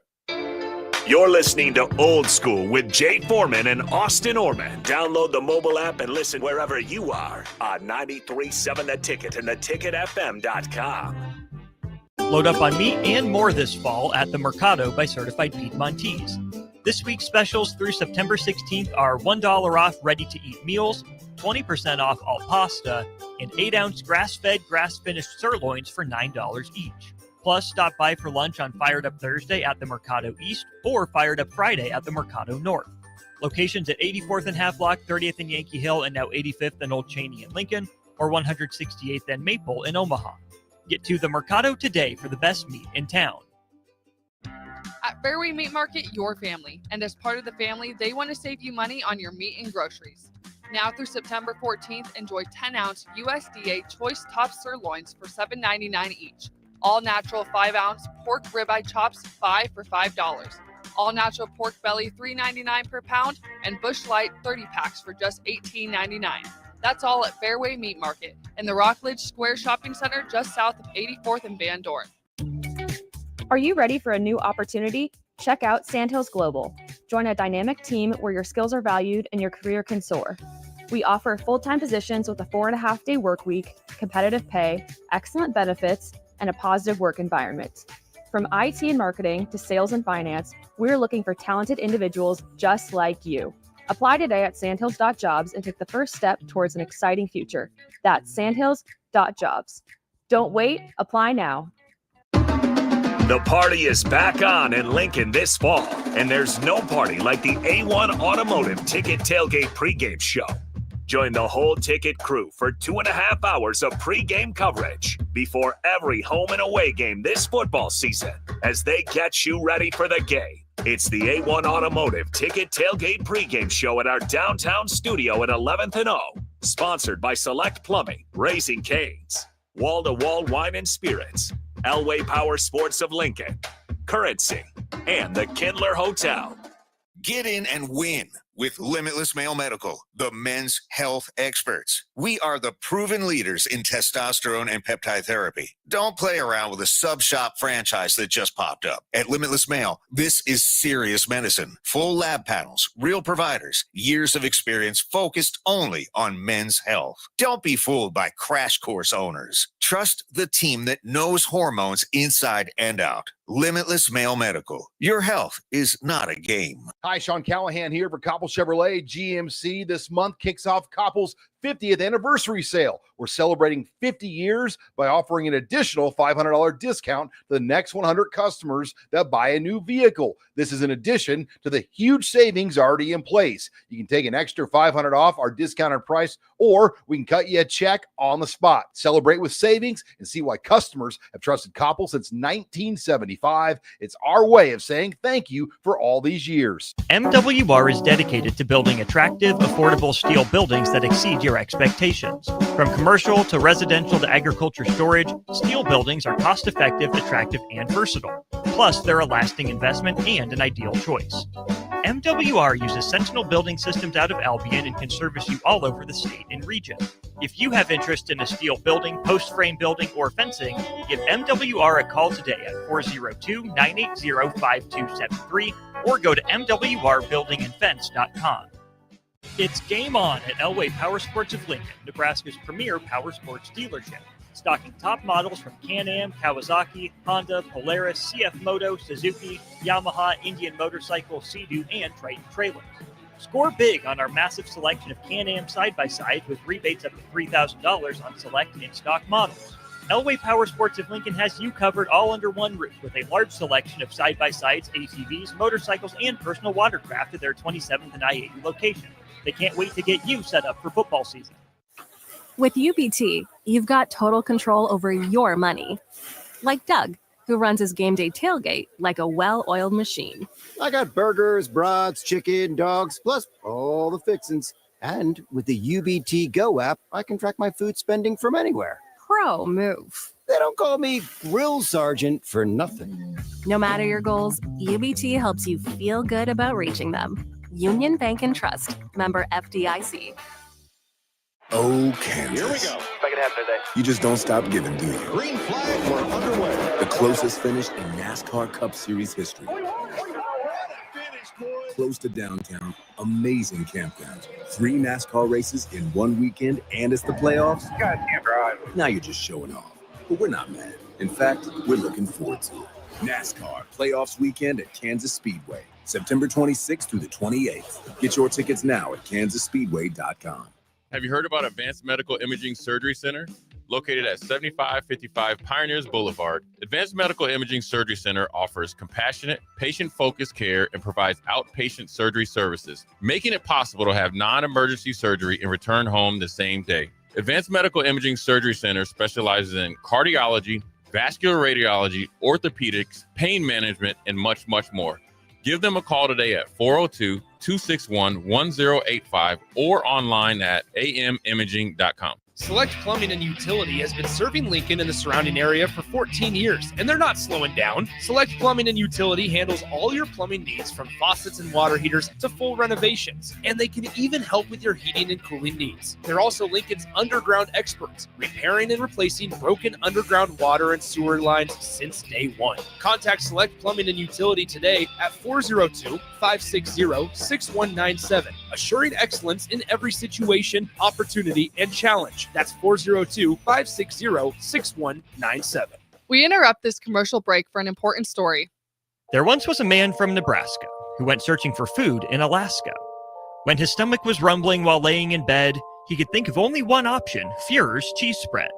You're listening to Old School with Jay Foreman and Austin Orman. Download the mobile app and listen wherever you are on 93.7 The Ticket and theticketfm.com. Load up on meat and more this fall at the Mercado by Certified Piedmontese. This week's specials through September 16th are $1 off ready-to-eat meals, 20% off all pasta, and 8-ounce grass-fed, grass-finished sirloins for $9 each. Plus, stop by for lunch on Fired Up Thursday at the Mercado East or Fired Up Friday at the Mercado North. Locations at 84th and Havelock, 30th and Yankee Hill, and now 85th and Old Cheney and Lincoln, or 168th and Maple in Omaha. Get to the Mercado today for the best meat in town. At Fairway Meat Market, your family. And as part of the family, they want to save you money on your meat and groceries. Now through September 14th, enjoy 10-ounce USDA choice top sirloins for $7.99 each. All natural 5-ounce pork ribeye chops, 5 for $5. All natural pork belly, $3.99 per pound, and Busch Light 30 packs for just $18.99. That's all at Fairway Meat Market in the Rockledge Square Shopping Center just south of 84th and Van Dorn. Are you ready for a new opportunity? Check out Sandhills Global. Join a dynamic team where your skills are valued and your career can soar. We offer full-time positions with a 4.5-day work week, competitive pay, excellent benefits, and a positive work environment. From IT and marketing to sales and finance, we're looking for talented individuals just like you. Apply today at sandhills.jobs and take the first step towards an exciting future. That's sandhills.jobs. Don't wait, apply now. The party is back on in Lincoln this fall, and there's no party like the A1 Automotive Ticket Tailgate pregame show. Join the whole Ticket crew for 2.5 hours of pregame coverage before every home and away game this football season as they get you ready for the game. It's the A1 Automotive Ticket Tailgate pregame show at our downtown studio at 11th and O. Sponsored by Select Plumbing, Raising Cane's, Wall to Wall Wine and Spirits, Elway Power Sports of Lincoln, Currency, and the Kindler Hotel. Get in and win with Limitless Male Medical, the men's health experts. We are the proven leaders in testosterone and peptide therapy. Don't play around with a sub-shop franchise that just popped up. At Limitless Male, this is serious medicine. Full lab panels, real providers, years of experience focused only on men's health. Don't be fooled by crash course owners. Trust the team that knows hormones inside and out. Limitless Male Medical. Your health is not a game. Hi, Sean Callahan here for Koppel Chevrolet GMC. This month kicks off Koppel's 50th anniversary sale. We're celebrating 50 years by offering an additional $500 discount to the next 100 customers that buy a new vehicle. This is in addition to the huge savings already in place. You can take an extra $500 off our discounted price, or we can cut you a check on the spot. Celebrate with savings and see why customers have trusted Koppel since 1975. It's our way of saying thank you for all these years. MWR is dedicated to building attractive, affordable steel buildings that exceed your expectations. From commercial to residential to agriculture storage, steel buildings are cost-effective, attractive, and versatile. Plus, they're a lasting investment and an ideal choice. MWR uses Sentinel Building Systems out of Albion and can service you all over the state and region. If you have interest in a steel building, post-frame building, or fencing, give MWR a call today at 402-980-5273 or go to mwrbuildingandfence.com. It's game on at Elway Power Sports of Lincoln, Nebraska's premier power sports dealership. Stocking top models from Can-Am, Kawasaki, Honda, Polaris, CF Moto, Suzuki, Yamaha, Indian Motorcycle, Sea-Doo, and Triton trailers. Score big on our massive selection of Can-Am side-by-sides with rebates up to $3,000 on select in-stock models. Elway Power Sports of Lincoln has you covered all under one roof with a large selection of side-by-sides, ATVs, motorcycles, and personal watercraft at their 27th and I-80 location. They can't wait to get you set up for football season. With UBT, you've got total control over your money. Like Doug, who runs his game day tailgate like a well-oiled machine. I got burgers, brats, chicken, dogs, plus all the fixins. And with the UBT Go app, I can track my food spending from anywhere. Pro move. They don't call me Grill Sergeant for nothing. No matter your goals, UBT helps you feel good about reaching them. Union Bank and Trust. Member FDIC. Oh, Kansas. Here we go. Second half today. You just don't stop giving, do you? Green flag, we're underway. The closest finish in NASCAR Cup Series history. Close to downtown, amazing campgrounds, 3 NASCAR races in one weekend, and it's the playoffs. You guys can't drive. Now you're just showing off. But we're not mad. In fact, we're looking forward to it. NASCAR Playoffs Weekend at Kansas Speedway, September 26th through the 28th. Get your tickets now at kansasspeedway.com. Have you heard about Advanced Medical Imaging Surgery Center? Located at 7555 Pioneers Boulevard, Advanced Medical Imaging Surgery Center offers compassionate, patient-focused care and provides outpatient surgery services, making it possible to have non-emergency surgery and return home the same day. Advanced Medical Imaging Surgery Center specializes in cardiology, vascular radiology, orthopedics, pain management, and much, much more. Give them a call today at 402-261-1085 or online at amimaging.com. Select Plumbing and Utility has been serving Lincoln and the surrounding area for 14 years, and they're not slowing down. Select Plumbing and Utility handles all your plumbing needs from faucets and water heaters to full renovations, and they can even help with your heating and cooling needs. They're also Lincoln's underground experts, repairing and replacing broken underground water and sewer lines since day one. Contact Select Plumbing and Utility today at 402-560-6197, assuring excellence in every situation, opportunity, and challenge. That's 402-560-6197. We interrupt this commercial break for an important story. There once was a man from Nebraska who went searching for food in Alaska. When his stomach was rumbling while laying in bed, he could think of only one option, Fuhrer's cheese spread.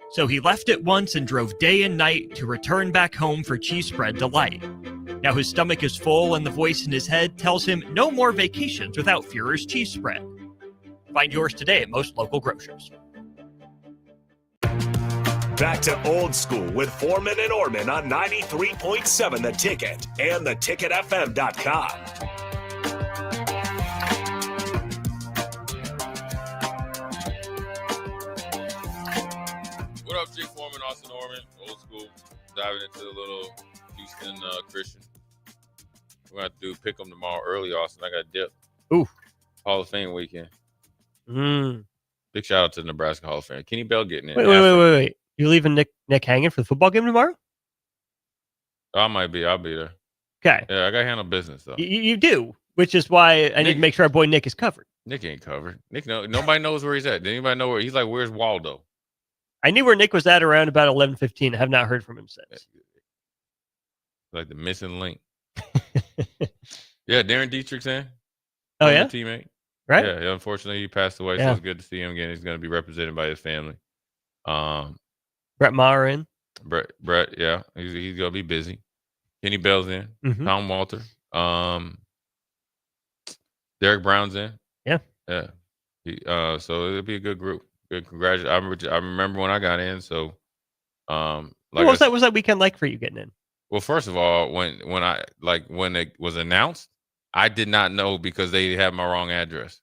So he left it once and drove day and night to return back home for cheese spread delight. Now his stomach is full and the voice in his head tells him no more vacations without Fuhrer's cheese spread. Find yours today at most local grocers. Back to Old School with Foreman and Orman on 93.7 The Ticket and theticketfm.com. What up, Jake Foreman, Austin Orman, Old School, diving into the little Houston Christian. We're going to do pick 'em tomorrow early, Austin. I got dip. Ooh. Hall of Fame weekend. Mm. Big shout out to the Nebraska Hall of Fame. Kenny Bell getting in. Wait. You leaving Nick hanging for the football game tomorrow? I might be. I'll be there. Okay. Yeah, I got to handle business, though. You do, which is why I need to make sure our boy Nick is covered. Nick ain't covered. Nobody knows where he's at. Did anybody know where he's like? Where's Waldo? I knew where Nick was at around about 11:15. I have not heard from him since. Like the missing link. Yeah, Darren Dietrich's in. Oh yeah, teammate. Right. Yeah. Unfortunately, he passed away, so Yeah. it's good to see him again. He's going to be represented by his family. Brett Maher in. Brett. Yeah, he's going to be busy. Kenny Bell's in. Mhm. Tom Walter. Derek Brown's in. Yeah. So it'll be a good group. Good. Congratulations. I remember when I got in. So, What was that weekend like for you getting in? Well, first of all, when it was announced, I did not know because they had my wrong address.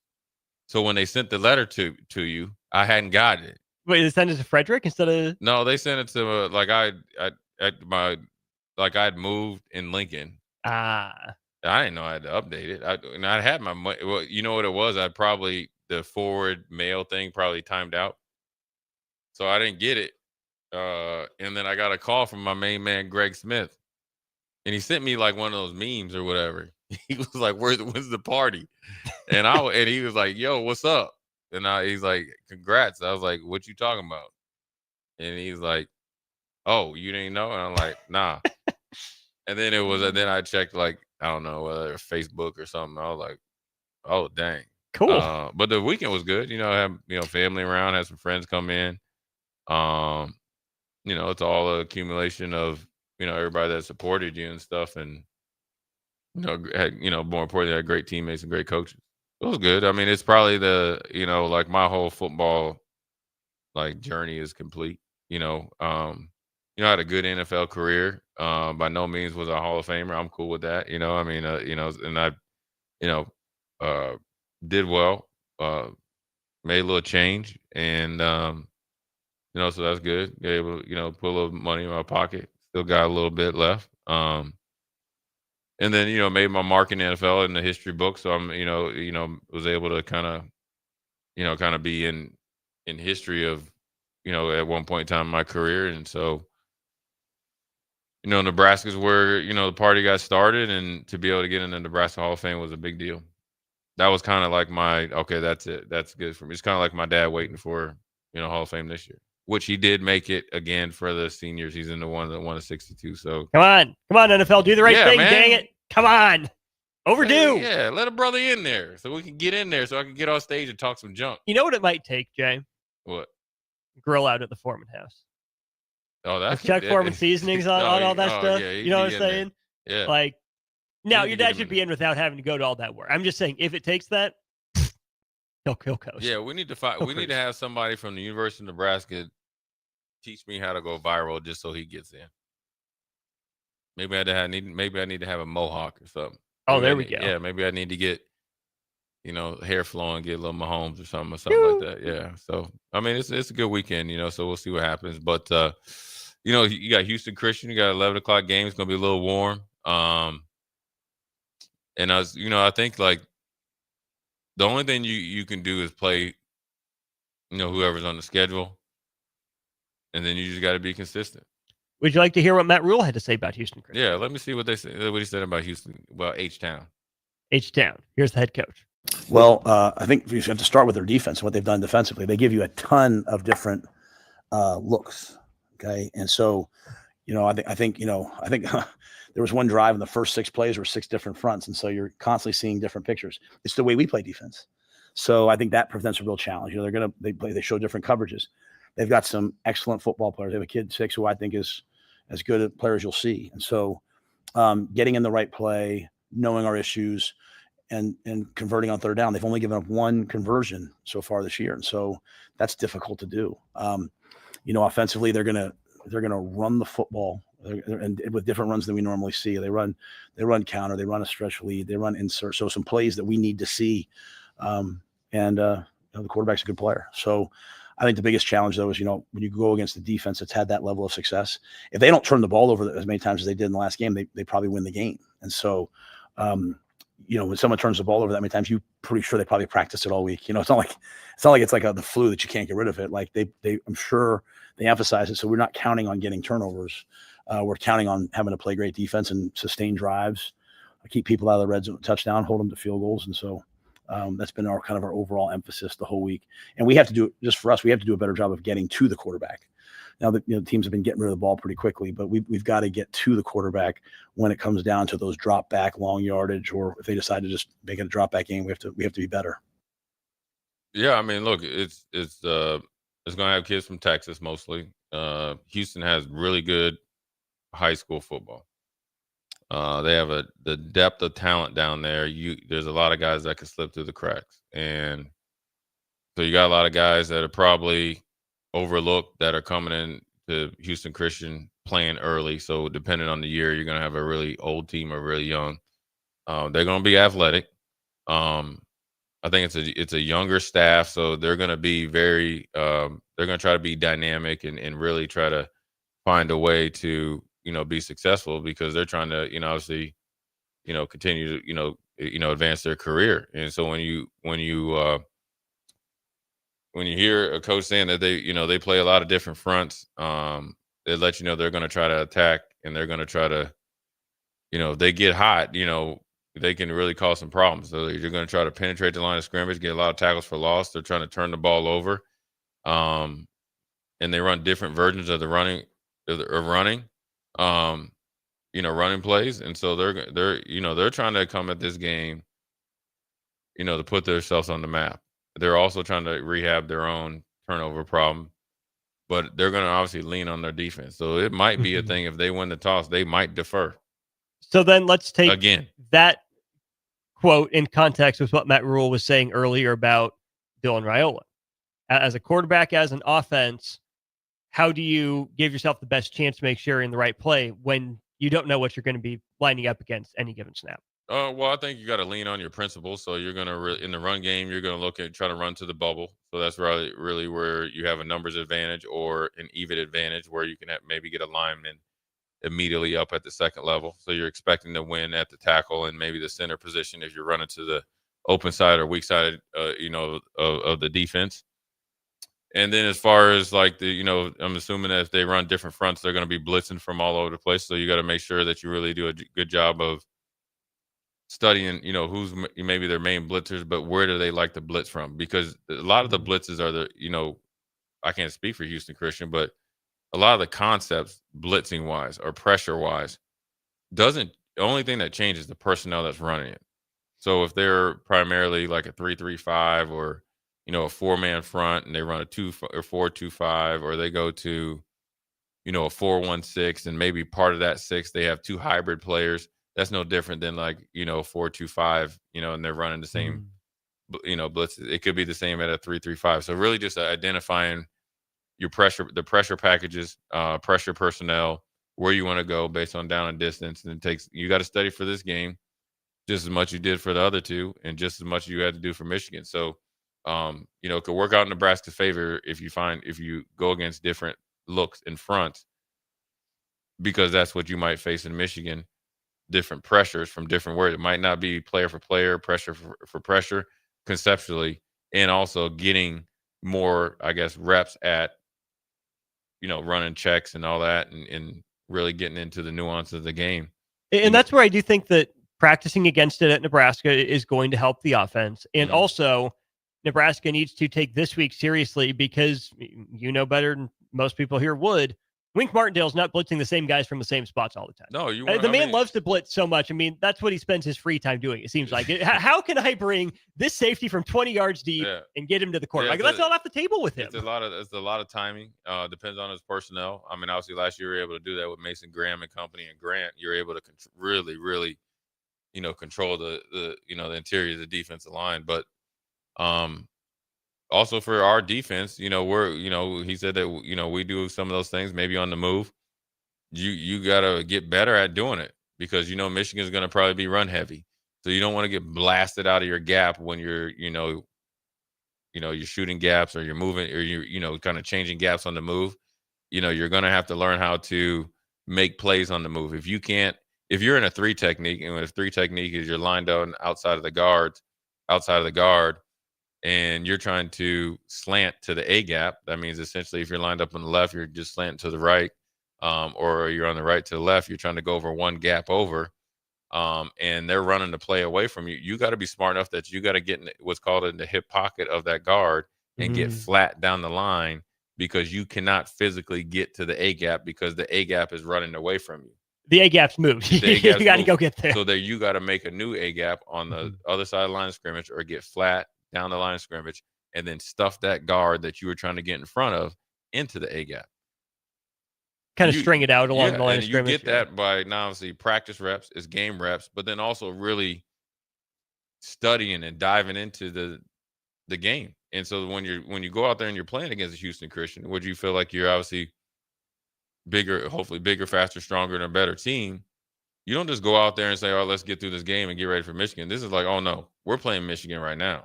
So when they sent the letter to you, I hadn't got it. Wait, they sent it to Frederick instead of? No, they sent it to I'd moved in Lincoln. Ah. I didn't know I had to update it. I had my money. Well, you know what it was? The forward mail thing probably timed out, so I didn't get it. And then I got a call from my main man Greg Smith, and he sent me like one of those memes or whatever. He was like, "When's the party?" And he was like, "Yo, what's up?" And he's like, "Congrats." I was like, "What you talking about?" And he's like, "Oh, you didn't know?" And I'm like, "Nah." And then then I checked like I don't know whether Facebook or something. I was like, "Oh, dang, cool." But the weekend was good. I had family around, had some friends come in. it's all an accumulation of, everybody that supported you and stuff. And, more importantly, had great teammates and great coaches. It was good. I mean, it's probably like my whole football like journey is complete. I had a good NFL career. By no means was I a Hall of Famer. I'm cool with that. I mean, and I, you know, uh, did well, made a little change, and so that's good. Able, put a little money in my pocket. Still got a little bit left. And then made my mark in the NFL in the history book. So I'm, was able to kind of be in history of, at one point in time in my career. And so, Nebraska's where, the party got started, and to be able to get in the Nebraska Hall of Fame was a big deal. That was kind of like okay, that's it. That's good for me. It's kind of like my dad waiting for, Hall of Fame this year, which he did make it again for the seniors. He's in the one that won a 62. So come on, NFL, do the right thing, man. Dang it. Come on. Overdue. Yeah, let a brother in there so we can get in there so I can get on stage and talk some junk. You know what it might take, Jay? What? Grill out at the Foreman house. Oh, that's Chuck Foreman seasonings on all that stuff. Yeah, you know what I'm saying? There. Yeah. Like, now your dad should be in without having to go to all that work. I'm just saying, if it takes that, he'll coast. Yeah, we need to find. We need to have somebody from the University of Nebraska teach me how to go viral, just so he gets in. Maybe I need to have a mohawk or something. Oh, there we go. Yeah, maybe I need to get, hair flowing, get a little Mahomes or something like that. Yeah. So I mean, it's a good weekend, so we'll see what happens. But you got Houston Christian, you got 11:00 game. It's gonna be a little warm. And I think like the only thing you can do is play, whoever's on the schedule, and then you just got to be consistent. Would you like to hear what Matt Rhule had to say about Houston Christian? Yeah, let me see what he said about Houston. Well, H-Town. H-Town. Here's the head coach. Well, I think you have to start with their defense and what they've done defensively. They give you a ton of different looks. Okay, and so I think there was one drive in the first 6 plays were 6 different fronts, and so you're constantly seeing different pictures. It's the way we play defense, so I think that presents a real challenge. They show different coverages. They've got some excellent football players. They have a kid 6 who I think is as good a player as you'll see, and so getting in the right play, knowing our issues, and converting on third down. They've only given up 1 conversion so far this year, and so that's difficult to do. Offensively, they're gonna run the football and with different runs than we normally see. They run counter, they run a stretch lead, they run insert. So some plays that we need to see, the quarterback's a good player. So I think the biggest challenge though is when you go against the defense that's had that level of success, if they don't turn the ball over as many times as they did in the last game, they probably win the game. And so when someone turns the ball over that many times, you're pretty sure they probably practiced it all week. It's not like it's like the flu that you can't get rid of it. Like I'm sure they emphasize it. So we're not counting on getting turnovers. We're counting on having to play great defense and sustain drives, keep people out of the red zone, touchdown, hold them to field goals. And so that's been our overall emphasis the whole week. And we have to do, just for us, we have to do a better job of getting to the quarterback. Now that teams have been getting rid of the ball pretty quickly, but we've got to get to the quarterback when it comes down to those drop back, long yardage, or if they decide to just make it a drop back game, we have to be better. Yeah, I mean, look, it's going to have kids from Texas mostly. Houston has really good high school football. They have the depth of talent down there. There's a lot of guys that can slip through the cracks, and so you got a lot of guys that are probably overlooked that are coming in to Houston Christian playing early. So depending on the year, you're going to have a really old team or really young. They're going to be athletic. I think it's a younger staff, so they're going to be very they're going to try to be dynamic and really try to find a way to be successful, because they're trying to obviously continue to advance their career. And so when you hear a coach saying that they play a lot of different fronts, they let you know they're going to try to attack, and they're going to try to they get hot, they can really cause some problems. So you're going to try to penetrate the line of scrimmage, get a lot of tackles for loss. They're trying to turn the ball over, and they run different versions of the running plays. And so they're trying to come at this game, to put themselves on the map. They're also trying to rehab their own turnover problem. but they're going to obviously lean on their defense. So it might be a thing if they win the toss, they might defer. So then let's take again that quote in context with what Matt Rhule was saying earlier about Dylan Raiola. As a quarterback, as an offense, how do you give yourself the best chance to make sure you're in the right play when you don't know what you're going to be lining up against any given snap? Well, I think you got to lean on your principles. So you're going to in the run game, you're going to look at try to run to the bubble. So that's really where you have a numbers advantage or an even advantage, where you can maybe get a lineman immediately up at the second level. So you're expecting to win at the tackle and maybe the center position if you're running to the open side or weak side, of the defense. And then as far as like I'm assuming that if they run different fronts, they're going to be blitzing from all over the place. So you got to make sure that you really do a good job of studying, who's maybe their main blitzers, but where do they like to blitz from? Because a lot of the blitzes are I can't speak for Houston Christian, but a lot of the concepts blitzing wise or pressure wise the only thing that changes the personnel that's running it. So if they're primarily like a 3-3-5 or a 4-man front and they run a 2 or 4-2-5, or they go to a 4-1-6 and maybe part of that 6 they have 2 hybrid players, that's no different than like 4-2-5, and they're running the same blitz. It could be the same at a 3-3-5. So really just identifying the pressure packages, pressure personnel, where you want to go based on down and distance. And you got to study for this game just as much you did for the other two and just as much you had to do for Michigan. So, it could work out in Nebraska's favor if you go against different looks in front, because that's what you might face in Michigan, different pressures from different words. It might not be player for player, pressure for pressure conceptually, and also getting more, I guess, reps at, running checks and all that and really getting into the nuances of the game. And that's where I do think that practicing against it at Nebraska is going to help the offense. And also, Nebraska needs to take this week seriously because better than most people here would. Wink Martindale's not blitzing the same guys from the same spots all the time. No, the man loves to blitz so much. I mean, that's what he spends his free time doing. It seems like. How can I bring this safety from 20 yards deep and get him to the corner? That's all off the table with him. It's a lot of timing. Depends on his personnel. I mean, obviously last year you were able to do that with Mason Graham and company and Grant. You're able to really, control the interior of the defensive line. But also for our defense, he said that, we do some of those things maybe on the move. You got to get better at doing it because, Michigan is going to probably be run heavy. So you don't want to get blasted out of your gap when you're, you're shooting gaps or you're moving or you're, kind of changing gaps on the move. You're going to have to learn how to make plays on the move. If you're in a 3 technique, and if 3 technique is you're lined up outside of the guard, and you're trying to slant to the A gap, that means essentially if you're lined up on the left, you're just slanting to the right, or you're on the right to the left, you're trying to go over one gap over, and they're running the play away from you. You got to be smart enough that you got to get in what's called in the hip pocket of that guard and get flat down the line, because you cannot physically get to the A gap because the A gap is running away from you. The A gap's moved. You got to go get there. So that you got to make a new A gap on the other side of the line of scrimmage, or get flat down the line of scrimmage, and then stuff that guard that you were trying to get in front of into the A gap. Kind of string it out along the line of scrimmage. You get that by now, obviously, practice reps, is game reps, but then also really studying and diving into the game. And so when you go out there and you're playing against a Houston Christian, would you feel like you're obviously hopefully bigger, faster, stronger, and a better team? You don't just go out there and say, "Oh, let's get through this game and get ready for Michigan." This is like, "Oh no, we're playing Michigan right now,"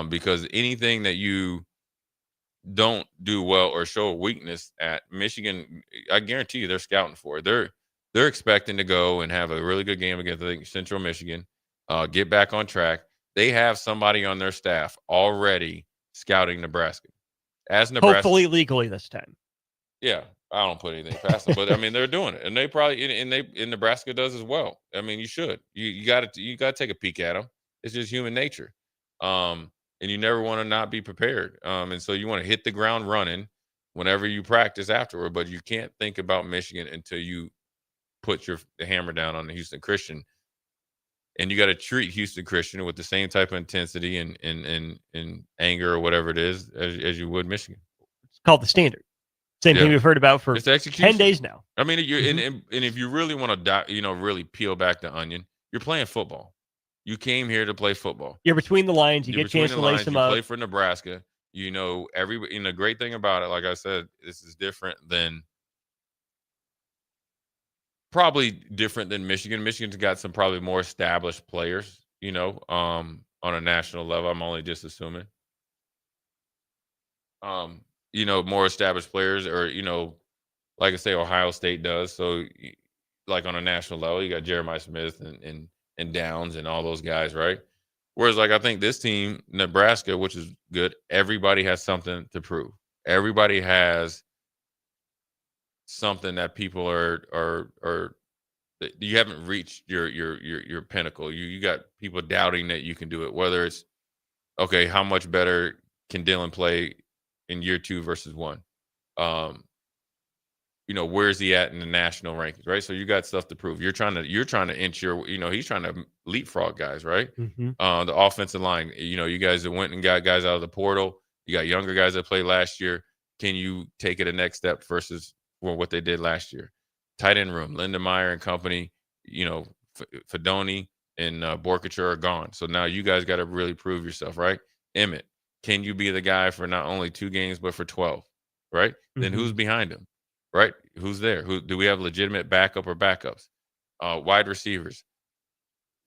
because anything that you don't do well or show a weakness at Michigan, I guarantee you they're scouting for it. They're expecting to go and have a really good game against Central Michigan, get back on track. They have somebody on their staff already scouting Nebraska. Hopefully legally this time. Yeah, I don't put anything past them, but I mean they're doing it, and they probably in Nebraska does as well. I mean, you should. You got to take a peek at them. It's just human nature, and you never want to not be prepared. And so you want to hit the ground running whenever you practice afterward. But you can't think about Michigan until you put the hammer down on the Houston Christian, and you got to treat Houston Christian with the same type of intensity and anger or whatever it is as you would Michigan. It's called the standard. Same thing we've heard about for it's execution. 10 days now. I mean, and if you really want to, really peel back the onion, you're playing football. You came here to play football. You're between the lines. You get a chance to lace them up. You play for Nebraska. The great thing about it, like I said, this is different than Michigan. Michigan's got some probably more established players, on a national level. I'm only just assuming. More established players, or, like I say, Ohio State does. So, like on a national level, you got Jeremiah Smith and Downs and all those guys, right? Whereas, like, I think this team, Nebraska, which is good, everybody has something to prove. Everybody has something that people are you haven't reached your pinnacle. You got people doubting that you can do it. Whether it's, okay, how much better can Dylan play in year 2 versus 1? Where's he at in the national rankings, right? So you got stuff to prove. You're trying to inch your, he's trying to leapfrog guys, right? Mm-hmm. The offensive line, you guys that went and got guys out of the portal. You got younger guys that played last year. Can you take it a next step versus what they did last year? Tight end room, Lindemeyer and company, Fedoni and Borkacher are gone. So now you guys got to really prove yourself, right? Emmett, can you be the guy for not only 2 games, but for 12, right? Mm-hmm. Then who's behind him, right? Who's there? Who do we have legitimate backup or backups? Wide receivers.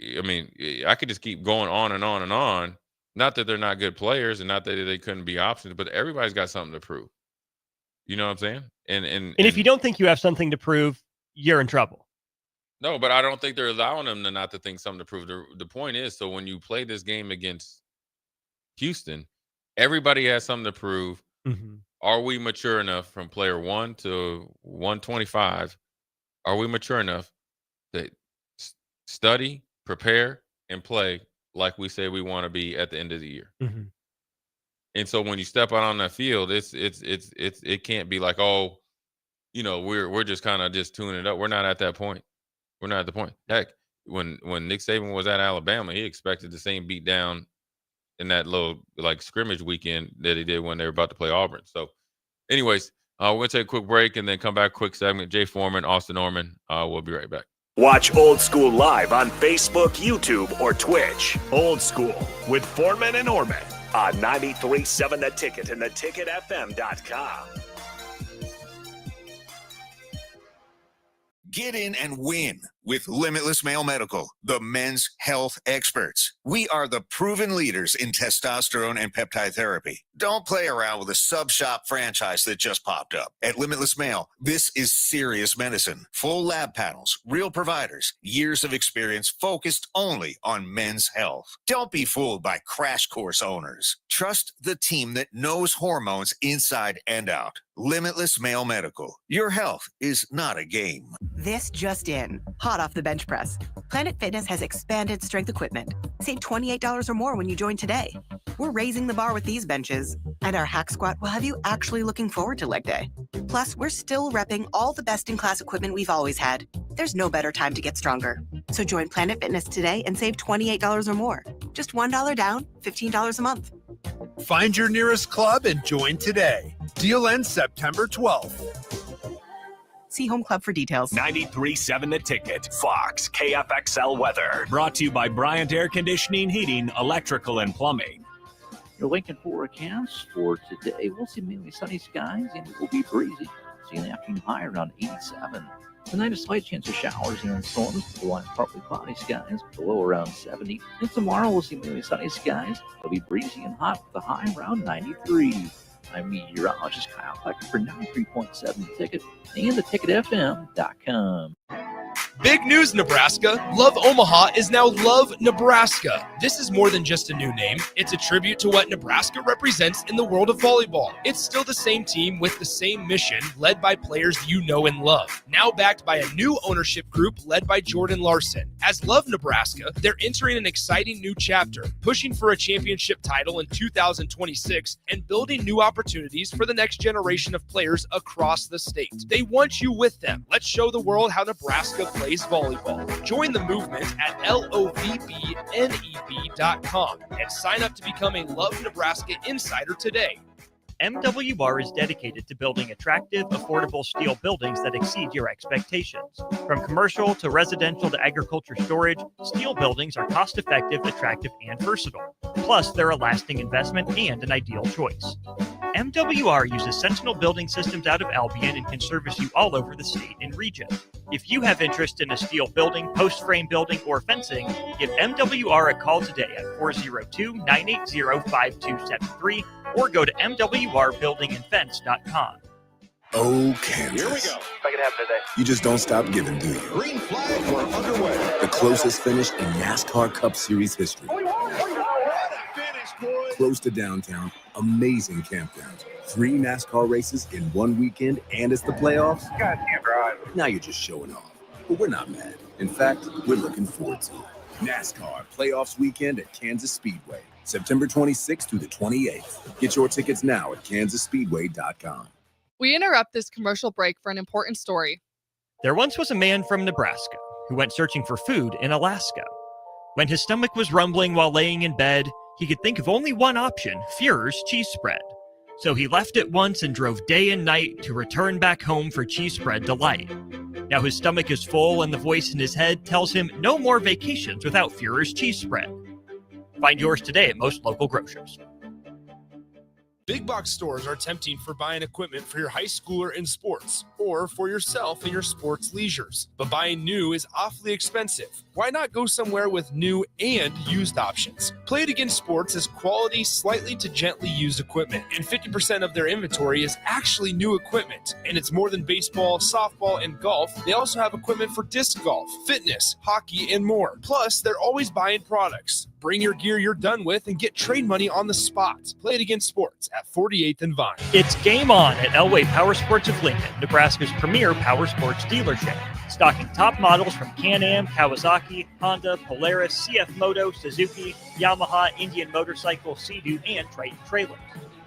I mean, I could just keep going on and on and on. Not that they're not good players and not that they couldn't be options, but everybody's got something to prove. You know what I'm saying? And if you don't think you have something to prove, you're in trouble. No, but I don't think they're allowing them to not to think something to prove. The point is, so when you play this game against Houston, everybody has something to prove. Mm-hmm. Are we mature enough from player 1 to 125? Are we mature enough to study, prepare, and play like we say we want to be at the end of the year? Mm-hmm. And so when you step out on that field, it can't be like, oh, we're just kind of just tuning it up. We're not at that point. We're not at the point. Heck, when Nick Saban was at Alabama, he expected the same beat down in that little scrimmage weekend that he did when they were about to play Auburn. So anyways, we're going to take a quick break and then come back. Quick segment. Jay Foreman, Austin Norman. We'll be right back. Watch Old School live on Facebook, YouTube, or Twitch. Old School with Foreman and Orman on 93.7 The Ticket and theticketfm.com. Get in and win with Limitless Male Medical, the men's health experts. We are the proven leaders in testosterone and peptide therapy. Don't play around with a sub-shop franchise that just popped up. At Limitless Male, this is serious medicine. Full lab panels, real providers, years of experience focused only on men's health. Don't be fooled by crash course owners. Trust the team that knows hormones inside and out. Limitless Male Medical. Your health is not a game. This just in. Hot off the bench press. Planet Fitness has expanded strength equipment. Save $28 or more when you join today. We're raising the bar with these benches. And our hack squat will have you actually looking forward to leg day. Plus, we're still repping all the best-in-class equipment we've always had. There's no better time to get stronger. So join Planet Fitness today and save $28 or more. Just $1 down, $15 a month. Find your nearest club and join today. Deal ends September 12th. See Home Club for details. 93.7 The Ticket. Fox KFXL weather. Brought to you by Bryant Air Conditioning, Heating, Electrical, and Plumbing. Your Lincoln forecast for today, we'll see mainly sunny skies and it will be breezy. See an afternoon high around 87. Tonight, a slight chance of showers and storms. Otherwise, partly cloudy skies, below around 70. And tomorrow, we'll see mainly sunny skies. It'll be breezy and hot with a high around 93. I'm meteorologist Kyle Plecker for 93.7 The Ticket and theticketfm.com. Big news, Nebraska. Love Omaha is now Love Nebraska. This is more than just a new name. It's a tribute to what Nebraska represents in the world of volleyball. It's still the same team with the same mission, led by players you know and love. Now backed by a new ownership group led by Jordan Larson. As Love Nebraska, they're entering an exciting new chapter, pushing for a championship title in 2026 and building new opportunities for the next generation of players across the state. They want you with them. Let's show the world how Nebraska plays volleyball. Join the movement at lovbneb.com and sign up to become a Love Nebraska insider today. MWR is dedicated to building attractive, affordable steel buildings that exceed your expectations. From commercial to residential to agriculture storage, steel buildings are cost-effective, attractive, and versatile. Plus, they're a lasting investment and an ideal choice. MWR uses Sentinel Building Systems out of Albion and can service you all over the state and region. If you have interest in a steel building, post-frame building, or fencing, give MWR a call today at 402-980-5273 or go to mwrbuildingandfence.com. Oh, Kansas. Here we go. Make it happen today. You just don't stop giving, do you? Green flag, we're underway. The closest finish in NASCAR Cup Series history. Close to downtown, amazing campgrounds, 3 NASCAR races in one weekend, and it's the playoffs. God can't drive. Now you're just showing off. But we're not mad. In fact, we're looking forward to it. NASCAR Playoffs Weekend at Kansas Speedway, September 26th through the 28th. Get your tickets now at kansasspeedway.com. We interrupt this commercial break for an important story. There once was a man from Nebraska who went searching for food in Alaska. When his stomach was rumbling while laying in bed, he could think of only one option, Führer's cheese spread. So he left at once and drove day and night to return back home for cheese spread delight. Now his stomach is full and the voice in his head tells him no more vacations without Führer's cheese spread. Find yours today at most local grocers. Big box stores are tempting for buying equipment for your high schooler in sports or for yourself in your sports leisures. But buying new is awfully expensive. Why not go somewhere with new and used options? Play It Again Sports is quality, slightly to gently used equipment, and 50% of their inventory is actually new equipment. And it's more than baseball, softball, and golf. They also have equipment for disc golf, fitness, hockey, and more. Plus, they're always buying products. Bring your gear you're done with and get trade money on the spot. Play It Again Sports at 48th and Vine. It's game on at Elway Power Sports of Lincoln, Nebraska's premier power sports dealership. Stocking top models from Can-Am, Kawasaki, Honda, Polaris, CF Moto, Suzuki, Yamaha, Indian Motorcycle, Sea-Doo, and Triton trailers.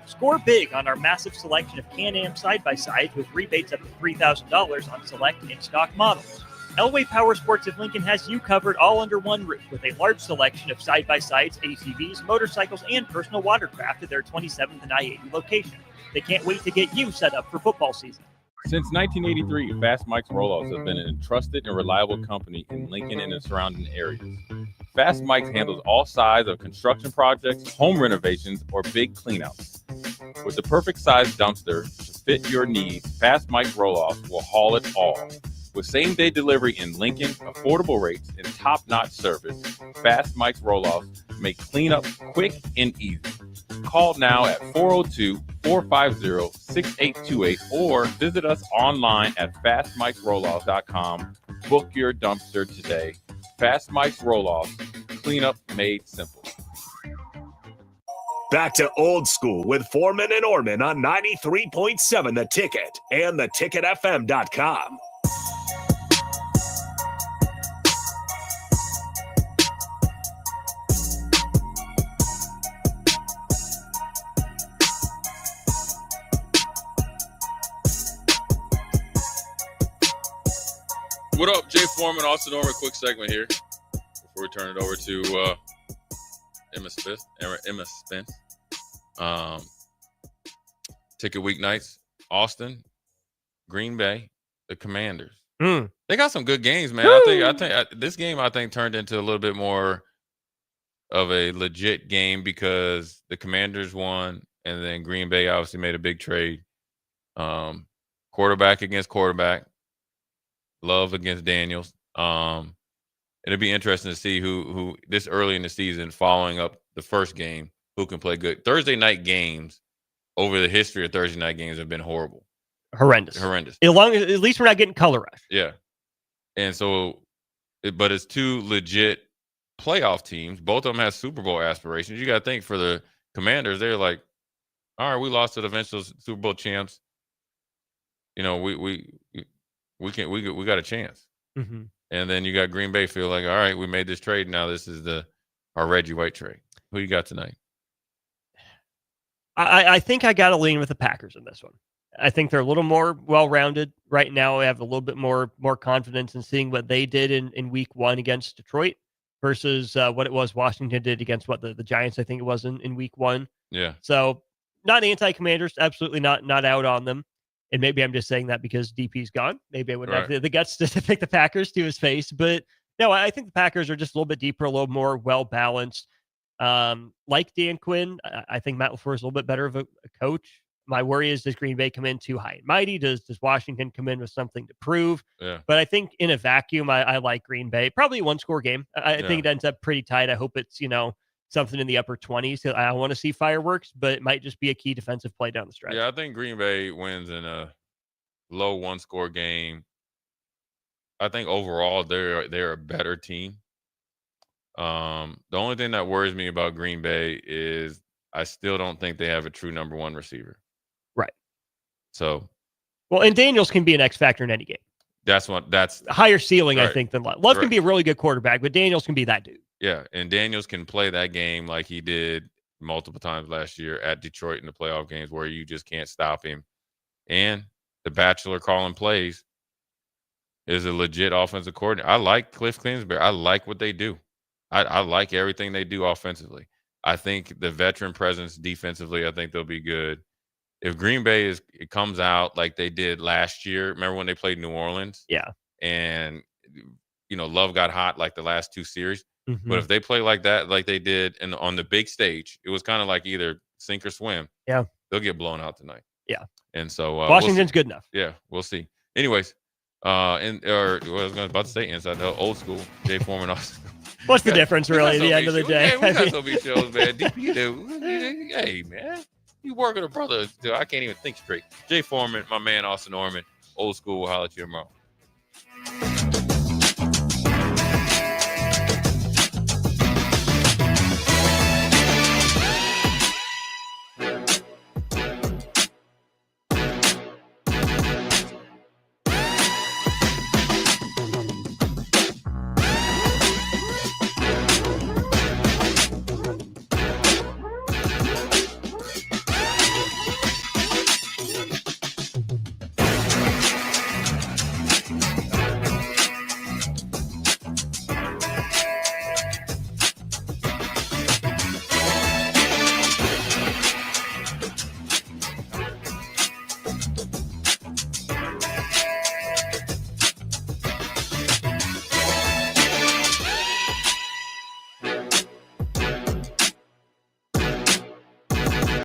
Score big on our massive selection of Can-Am side-by-sides with rebates up to $3,000 on select in-stock models. Elway Power Sports of Lincoln has you covered all under one roof with a large selection of side-by-sides, ATVs, motorcycles, and personal watercraft at their 27th and I-80 location. They can't wait to get you set up for football season. Since 1983, Fast Mike's Roll-Offs have been a trusted and reliable company in Lincoln and the surrounding areas. Fast Mike's handles all sides of construction projects, home renovations, or big cleanouts. With the perfect size dumpster to fit your needs, Fast Mike's Roll-Offs will haul it all. With same-day delivery in Lincoln, affordable rates, and top-notch service, Fast Mike's Roll-Offs make cleanup quick and easy. Call now at 402-450-6828 or visit us online at fastmikesrolloffs.com. Book your dumpster today. Fast Mike's Roll-Offs, cleanup made simple. Back to Old School with Foreman and Orman on 93.7 The Ticket and theticketfm.com. What up, Jay Foreman, Austin Orman, quick segment here before we turn it over to Emma Spence. Ticket weeknights, Austin, Green Bay, the Commanders. They got some good games, man. I think this game turned into a little bit more of a legit game because the Commanders won, and then Green Bay obviously made a big trade. Quarterback against quarterback. Love against Daniels. It'll be interesting to see who this early in the season, following up the first game, who can play good. Thursday night games over the history of Thursday night games have been horrible. Horrendous. At least we're not getting color rush. Yeah. And so, but it's two legit playoff teams. Both of them have Super Bowl aspirations. You got to think for the Commanders, they're like, all right, we lost to the eventual Super Bowl champs. You know, we got a chance. Mm-hmm. And then you got Green Bay feel like, all right, we made this trade. Now this is our Reggie White trade. Who you got tonight? I think I got to lean with the Packers in this one. I think they're a little more well-rounded right now. I have a little bit more confidence in seeing what they did in week one against Detroit versus what it was Washington did against the Giants, I think it was in week one. Yeah. So not anti-Commanders, absolutely not out on them. And maybe I'm just saying that because DP's gone. Maybe I wouldn't have the guts to pick the Packers to his face. But no, I think the Packers are just a little bit deeper, a little more well-balanced. Like Dan Quinn, I think Matt LaFleur is a little bit better of a coach. My worry is, does Green Bay come in too high and mighty? Does Washington come in with something to prove? Yeah. But I think in a vacuum, I like Green Bay. Probably a one-score game. I think it ends up pretty tight. I hope it's, something in the upper 20s. I want to see fireworks, but it might just be a key defensive play down the stretch. Yeah, I think Green Bay wins in a low one-score game. I think overall they're a better team. The only thing that worries me about Green Bay is I still don't think they have a true number one receiver. Right. So. Well, and Daniels can be an X factor in any game. That's a higher ceiling, right. I think, than Love. Love can be a really good quarterback, but Daniels can be that dude. Yeah, and Daniels can play that game like he did multiple times last year at Detroit in the playoff games where you just can't stop him. And the Bachelor calling plays is a legit offensive coordinator. I like Cliff Kingsbury. I like what they do. I like everything they do offensively. I think the veteran presence defensively, I think they'll be good. If Green Bay it comes out like they did last year, remember when they played New Orleans? Yeah. And, Love got hot like the last two series. Mm-hmm. But if they play like that, like they did on the big stage, it was kind of like either sink or swim. Yeah. They'll get blown out tonight. Yeah. And so Washington's good enough. Yeah, we'll see. Anyways, what I was about to say, inside the old school, Jay Foreman Austin. What's the difference, really, at the end of the day? We got so many shows, man. Hey, man. You working a brother. I can't even think straight. Jay Foreman, my man, Austin Orman. Old school. We'll holler at you tomorrow.